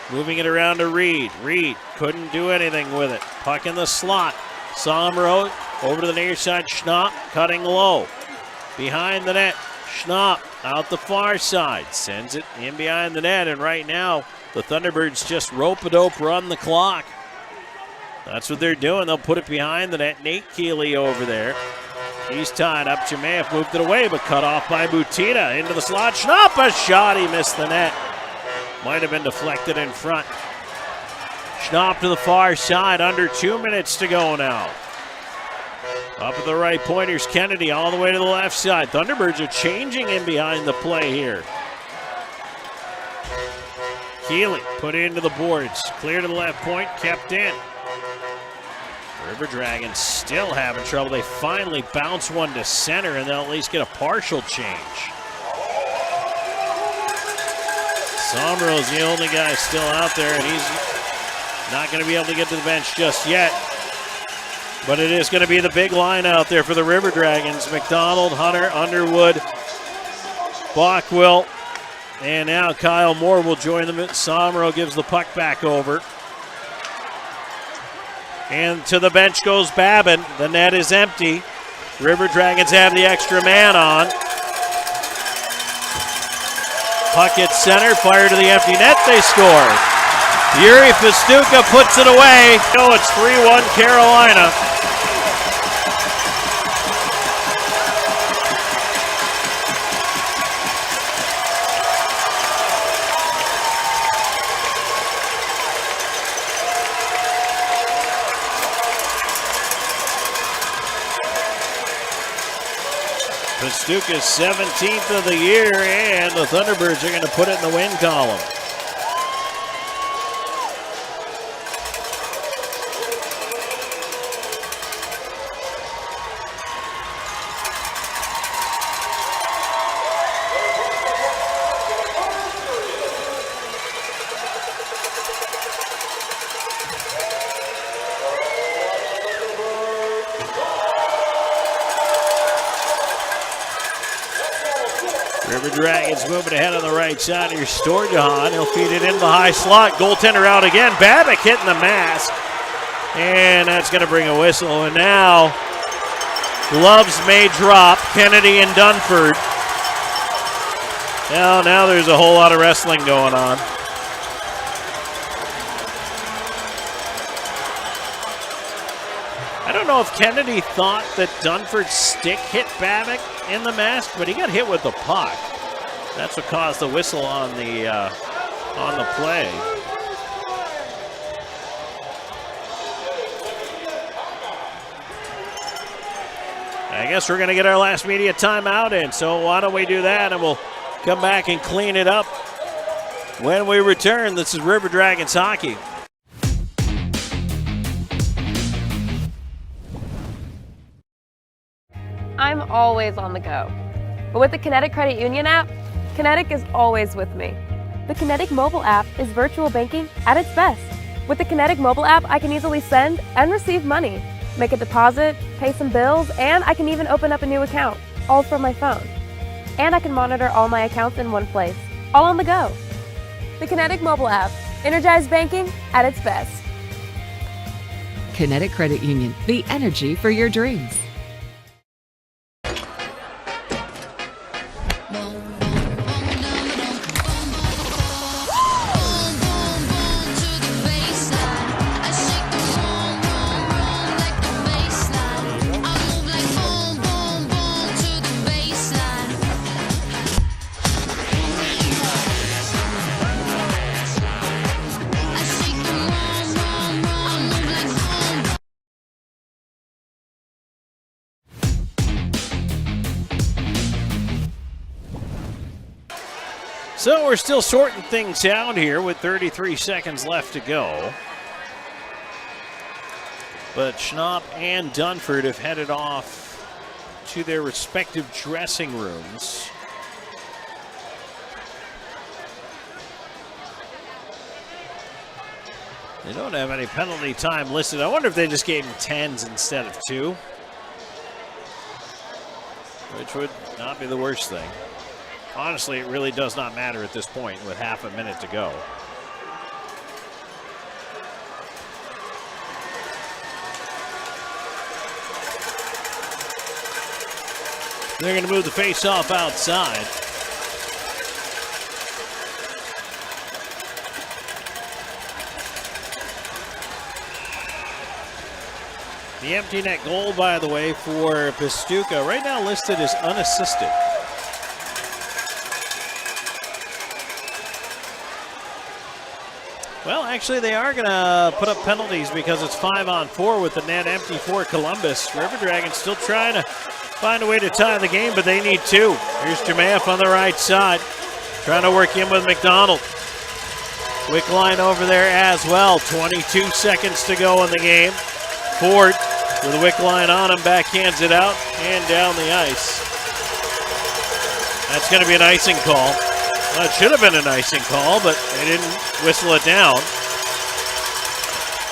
moving it around to Reed. Reed couldn't do anything with it. Puck in the slot. Somro over to the near side. Schnapp cutting low. Behind the net. Schnapp out the far side. Sends it in behind the net. And right now, the Thunderbirds just rope-a-dope run the clock. That's what they're doing. They'll put it behind the net. Nate Keeley over there. He's tied up. Chimaev moved it away, but cut off by Butita. Into the slot. Schnapp, a shot. He missed the net. Might have been deflected in front. Schnapp to the far side. Under 2 minutes to go now. Up at the right point, here's Kennedy all the way to the left side. Thunderbirds are changing in behind the play here. Keeley put into the boards. Clear to the left point, kept in. River Dragons still having trouble. They finally bounce one to center, and they'll at least get a partial change. Somro's the only guy still out there, and he's not going to be able to get to the bench just yet. But it is going to be the big line out there for the River Dragons. McDonald, Hunter, Underwood, Bockwell, and now Kyle Moore will join them. Somro gives the puck back over. And to the bench goes Babin. The net is empty. River Dragons have the extra man on. Puck at center, fire to the empty net, they score. Yuri Festuca puts it away. Oh, it's 3-1 Carolina. Pastuca's 17th of the year, and the Thunderbirds are going to put it in the win column. River Dragons moving ahead on the right side. Here's Storjahan. He'll feed it in the high slot. Goaltender out again. Babick hitting the mask. And that's going to bring a whistle. And now gloves may drop. Kennedy and Dunford. Now there's a whole lot of wrestling going on. I don't know if Kennedy thought that Dunford's stick hit Babick in the mask, but he got hit with the puck. That's what caused the whistle on the play. I guess we're going to get our last media timeout in, so why don't we do that, and we'll come back and clean it up when we return. This is River Dragons Hockey. I'm always on the go. But with the Kinetic Credit Union app, Kinetic is always with me. The Kinetic mobile app is virtual banking at its best. With the Kinetic mobile app, I can easily send and receive money, make a deposit, pay some bills, and I can even open up a new account, all from my phone. And I can monitor all my accounts in one place, all on the go. The Kinetic mobile app, energized banking at its best. Kinetic Credit Union, the energy for your dreams. So we're still sorting things out here with 33 seconds left to go. But Schnapp and Dunford have headed off to their respective dressing rooms. They don't have any penalty time listed. I wonder if they just gave him 10s instead of 2. Which would not be the worst thing. Honestly, it really does not matter at this point with half a minute to go. They're going to move the face-off outside. The empty net goal, by the way, for Pastuca, right now listed as unassisted. Well, actually, they are going to put up penalties because it's 5-on-4 with the net empty for Columbus. River Dragons still trying to find a way to tie the game, but they need 2. Here's Jermayeff on the right side, trying to work in with McDonald. Quick line over there as well. 22 seconds to go in the game. Ford with a wick line on him, backhands it out and down the ice. That's going to be an icing call. Well, it should have been an icing call, but they didn't whistle it down.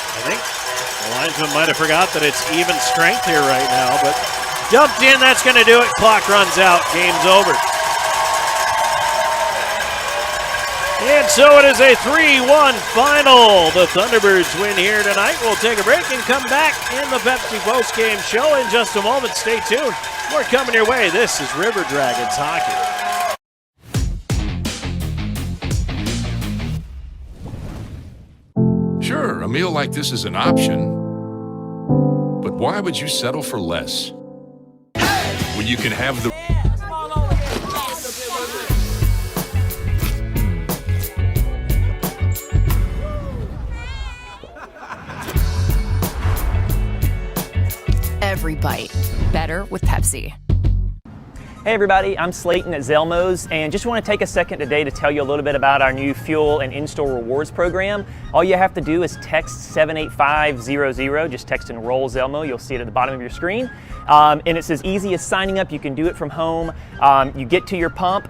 I think the linesman might have forgot that it's even strength here right now, but dumped in, that's going to do it. Clock runs out, game's over. And so it is a 3-1 final. The Thunderbirds win here tonight. We'll take a break and come back in the Pepsi Postgame show in just a moment. Stay tuned. More coming your way. This is River Dragons Hockey. Sure, a meal like this is an option, but why would you settle for less? When you can have the... Every bite better with Pepsi. Hey everybody, I'm Slayton at Zelmo's, and just want to take a second today to tell you a little bit about our new fuel and in-store rewards program. All you have to do is text 78500, just text enroll Zelmo, you'll see it at the bottom of your screen. And it's as easy as signing up, you can do it from home. You get to your pump,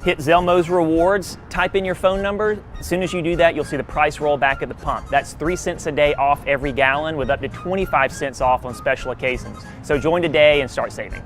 hit Zelmo's rewards, type in your phone number. As soon as you do that, you'll see the price roll back at the pump. That's 3 cents a day off every gallon with up to 25 cents off on special occasions. So join today and start saving.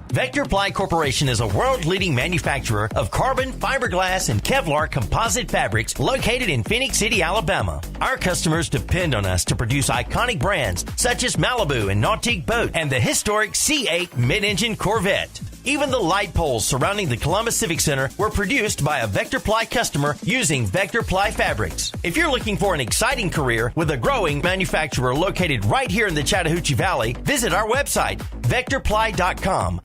Vector Ply Corporation is a world-leading manufacturer of carbon, fiberglass, and Kevlar composite fabrics located in Phoenix City, Alabama. Our customers depend on us to produce iconic brands such as Malibu and Nautique Boat and the historic C8 mid-engine Corvette. Even the light poles surrounding the Columbus Civic Center were produced by a Vector Ply customer using Vector Ply fabrics. If you're looking for an exciting career with a growing manufacturer located right here in the Chattahoochee Valley, visit our website, vectorply.com.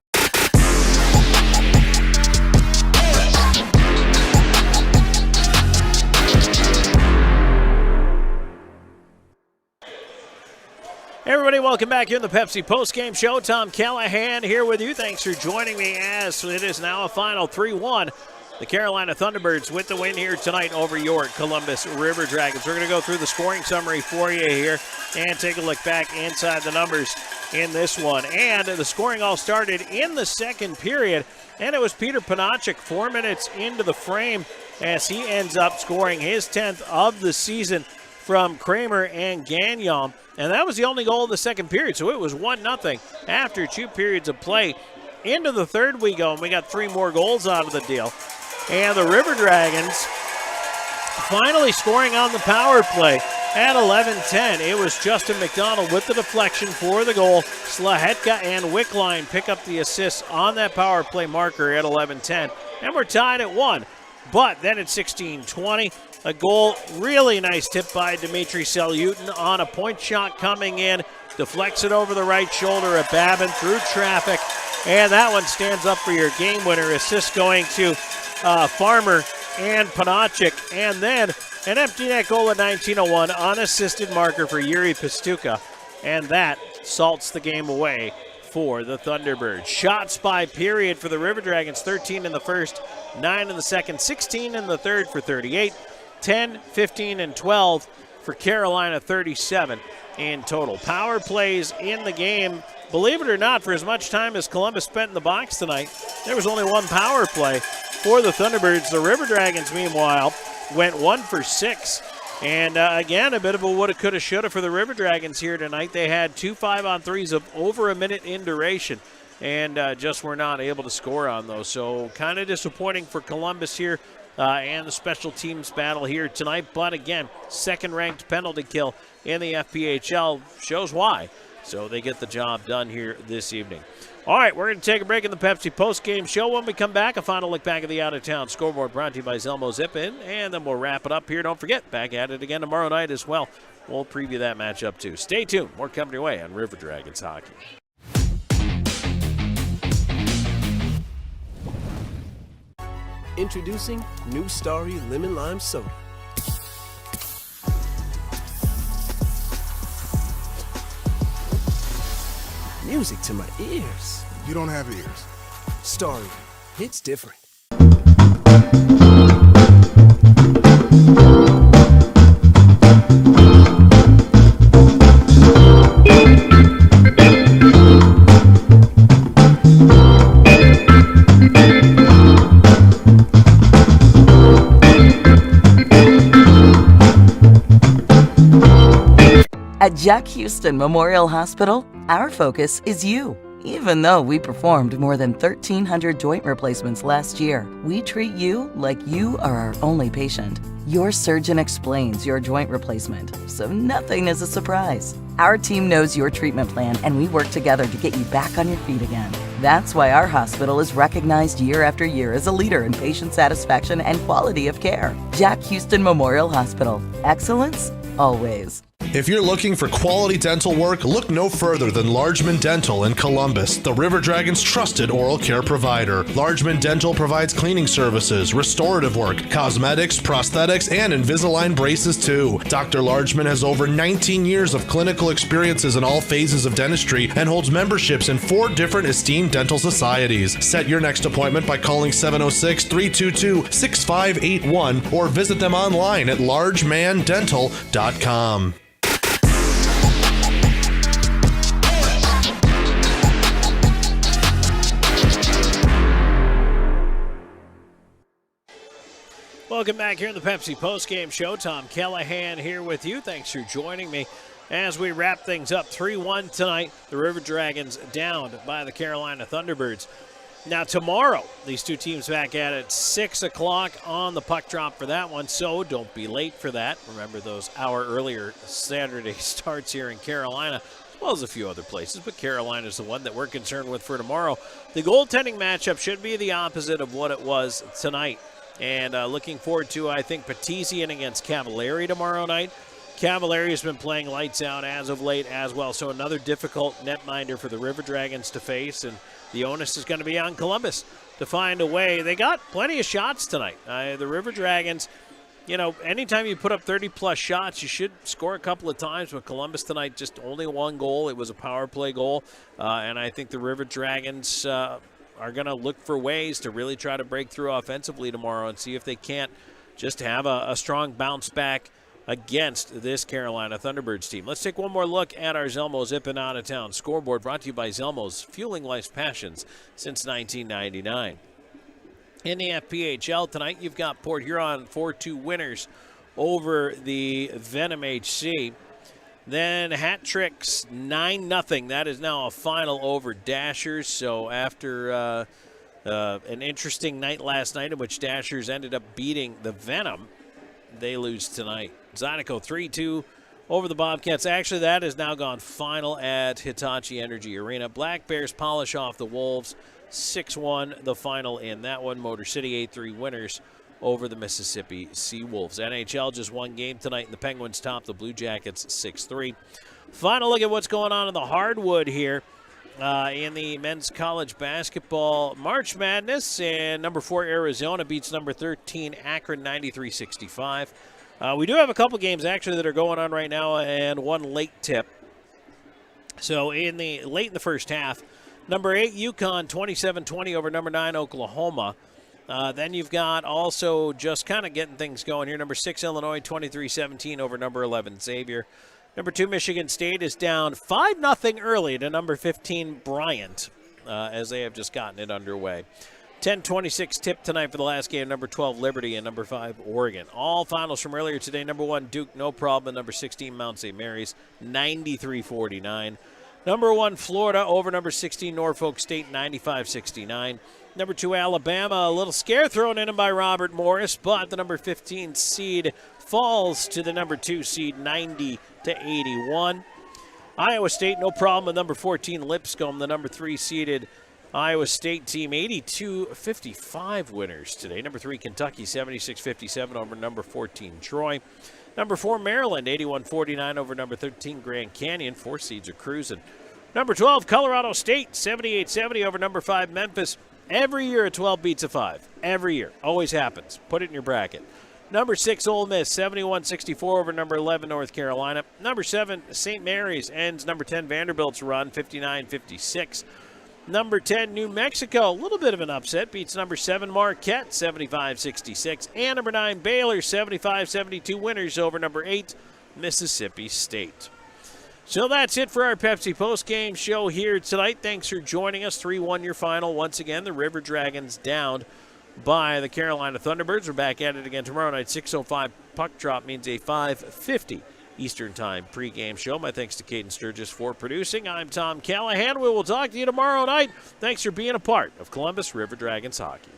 Hey everybody, welcome back here in the Pepsi Postgame Show. Tom Callahan here with you. Thanks for joining me as it is now a final 3-1. The Carolina Thunderbirds with the win here tonight over your Columbus River Dragons. We're going to go through the scoring summary for you here and take a look back inside the numbers in this one. And the scoring all started in the second period, and it was Peter Panachik 4 minutes into the frame as he ends up scoring his 10th of the season from Kramer and Gagnon. And that was the only goal of the second period, so it was 1-0 after 2 periods of play. Into the third we go, and we got 3 more goals out of the deal. And the River Dragons finally scoring on the power play at 11:10. It was Justin McDonald with the deflection for the goal. Slahetka and Wickline pick up the assists on that power play marker at 11:10. And we're tied at 1. But then at 16:20, a goal, really nice tip by Dmitry Selyutin on a point shot coming in. Deflects it over the right shoulder of Babin through traffic. And that one stands up for your game winner. Assist going to Farmer and Panachik. And then an empty net goal at 19:01, unassisted marker for Yuri Pastuka. And that salts the game away for the Thunderbirds. Shots by period for the River Dragons, 13 in the first, 9 in the second, 16 in the third for 38, 10, 15, and 12 for Carolina, 37 in total. Power plays in the game. Believe it or not, for as much time as Columbus spent in the box tonight, there was only 1 power play for the Thunderbirds. The River Dragons, meanwhile, went 1 for 6. And again, a bit of a woulda, coulda, shoulda for the River Dragons here tonight. They had 2 5-on-3s of over a minute in duration and just were not able to score on those. So kind of disappointing for Columbus here and the special teams battle here tonight. But again, second-ranked penalty kill in the FPHL shows why. So they get the job done here this evening. All right, we're going to take a break in the Pepsi post-game show. When we come back, a final look back at the out-of-town scoreboard brought to you by Zelmo Zip-In, and then we'll wrap it up here. Don't forget, back at it again tomorrow night as well. We'll preview that matchup too. Stay tuned. More coming your way on River Dragons Hockey. Introducing New Starry Lemon Lime Soda. Music to my ears. You don't have ears. Starry, it's different. At Jack Houston Memorial Hospital, our focus is you. Even though we performed more than 1,300 joint replacements last year, we treat you like you are our only patient. Your surgeon explains your joint replacement, so nothing is a surprise. Our team knows your treatment plan, and we work together to get you back on your feet again. That's why our hospital is recognized year after year as a leader in patient satisfaction and quality of care. Jack Houston Memorial Hospital. Excellence, always. If you're looking for quality dental work, look no further than Largeman Dental in Columbus, the River Dragon's trusted oral care provider. Largeman Dental provides cleaning services, restorative work, cosmetics, prosthetics, and Invisalign braces too. Dr. Largeman has over 19 years of clinical experiences in all phases of dentistry and holds memberships in 4 different esteemed dental societies. Set your next appointment by calling 706-322-6581 or visit them online at largemandental.com. Welcome back here in the Pepsi Postgame Show. Tom Callahan here with you. Thanks for joining me as we wrap things up. 3-1 tonight. The River Dragons downed by the Carolina Thunderbirds. Now tomorrow, these two teams back at it 6 o'clock on the puck drop for that one, so don't be late for that. Remember those hour earlier Saturday starts here in Carolina, as well as a few other places, but Carolina is the one that we're concerned with for tomorrow. The goaltending matchup should be the opposite of what it was tonight. And looking forward to, I think, Petizian against Cavallari tomorrow night. Cavallari has been playing lights out as of late as well, so another difficult netminder for the River Dragons to face, and the onus is going to be on Columbus to find a way. They got plenty of shots tonight. The River Dragons, anytime you put up 30-plus shots, you should score a couple of times, but Columbus tonight just only one goal. It was a power play goal, and I think the River Dragons are going to look for ways to really try to break through offensively tomorrow and see if they can't just have a strong bounce back against this Carolina Thunderbirds team. Let's take one more look at our Zelmo's Zip and Out of Town scoreboard, brought to you by Zelmo's, fueling life's passions since 1999. In the FPHL tonight, you've got Port Huron 4-2 winners over the Venom HC. Then Hat Tricks 9-0. That is now a final over Dashers. So after an interesting night last night in which Dashers ended up beating the Venom, they lose tonight. Zydeco 3-2 over the Bobcats. Actually, that has now gone final at Hitachi Energy Arena. Black Bears polish off the Wolves 6-1, the final in that one. Motor City 8-3 winners over the Mississippi Seawolves. NHL just one game tonight, and the Penguins top the Blue Jackets 6-3. Final look at what's going on in the hardwood here in the men's college basketball March Madness. And number 4 Arizona beats number 13 Akron 93-65. We do have a couple games actually that are going on right now, and one late tip. So late in the first half, number 8 UConn 27-20 over number 9 Oklahoma. Then you've got also just kind of getting things going here. Number 6 Illinois 23-17 over number 11 Xavier. Number 2 Michigan State is down 5-0 early to number 15 Bryant as they have just gotten it underway. 10:26 tip tonight for the last game. Number 12 Liberty and number 5 Oregon. All finals from earlier today. Number 1 Duke, no problem. Number 16 Mount St. Mary's 93-49. Number 1 Florida over number 16 Norfolk State 95-69. Number 2 Alabama, a little scare thrown in by Robert Morris, but the number 15 seed falls to the number 2 seed 90-81. Iowa State, no problem with number 14 Lipscomb, the number 3 seeded Iowa State team, 82-55 winners today. Number 3 Kentucky 76-57 over number 14 Troy. Number 4 Maryland 81-49 over number 13 Grand Canyon. 4 seeds are cruising. Number 12 Colorado State 78-70 over number 5 Memphis. Every year a 12 beats a 5. Every year. Always happens. Put it in your bracket. Number 6 Ole Miss 71-64 over number 11 North Carolina. Number 7 St. Mary's ends number 10 Vanderbilt's run 59-56. Number 10 New Mexico, a little bit of an upset, beats number 7 Marquette 75-66. And number 9 Baylor 75-72 winners over number 8 Mississippi State. So that's it for our Pepsi postgame show here tonight. Thanks for joining us. 3-1 your final. Once again, the River Dragons downed by the Carolina Thunderbirds. We're back at it again tomorrow night. 6:05 puck drop means a 5:50 Eastern Time pregame show. My thanks to Caden Sturgis for producing. I'm Tom Callahan. We will talk to you tomorrow night. Thanks for being a part of Columbus River Dragons hockey.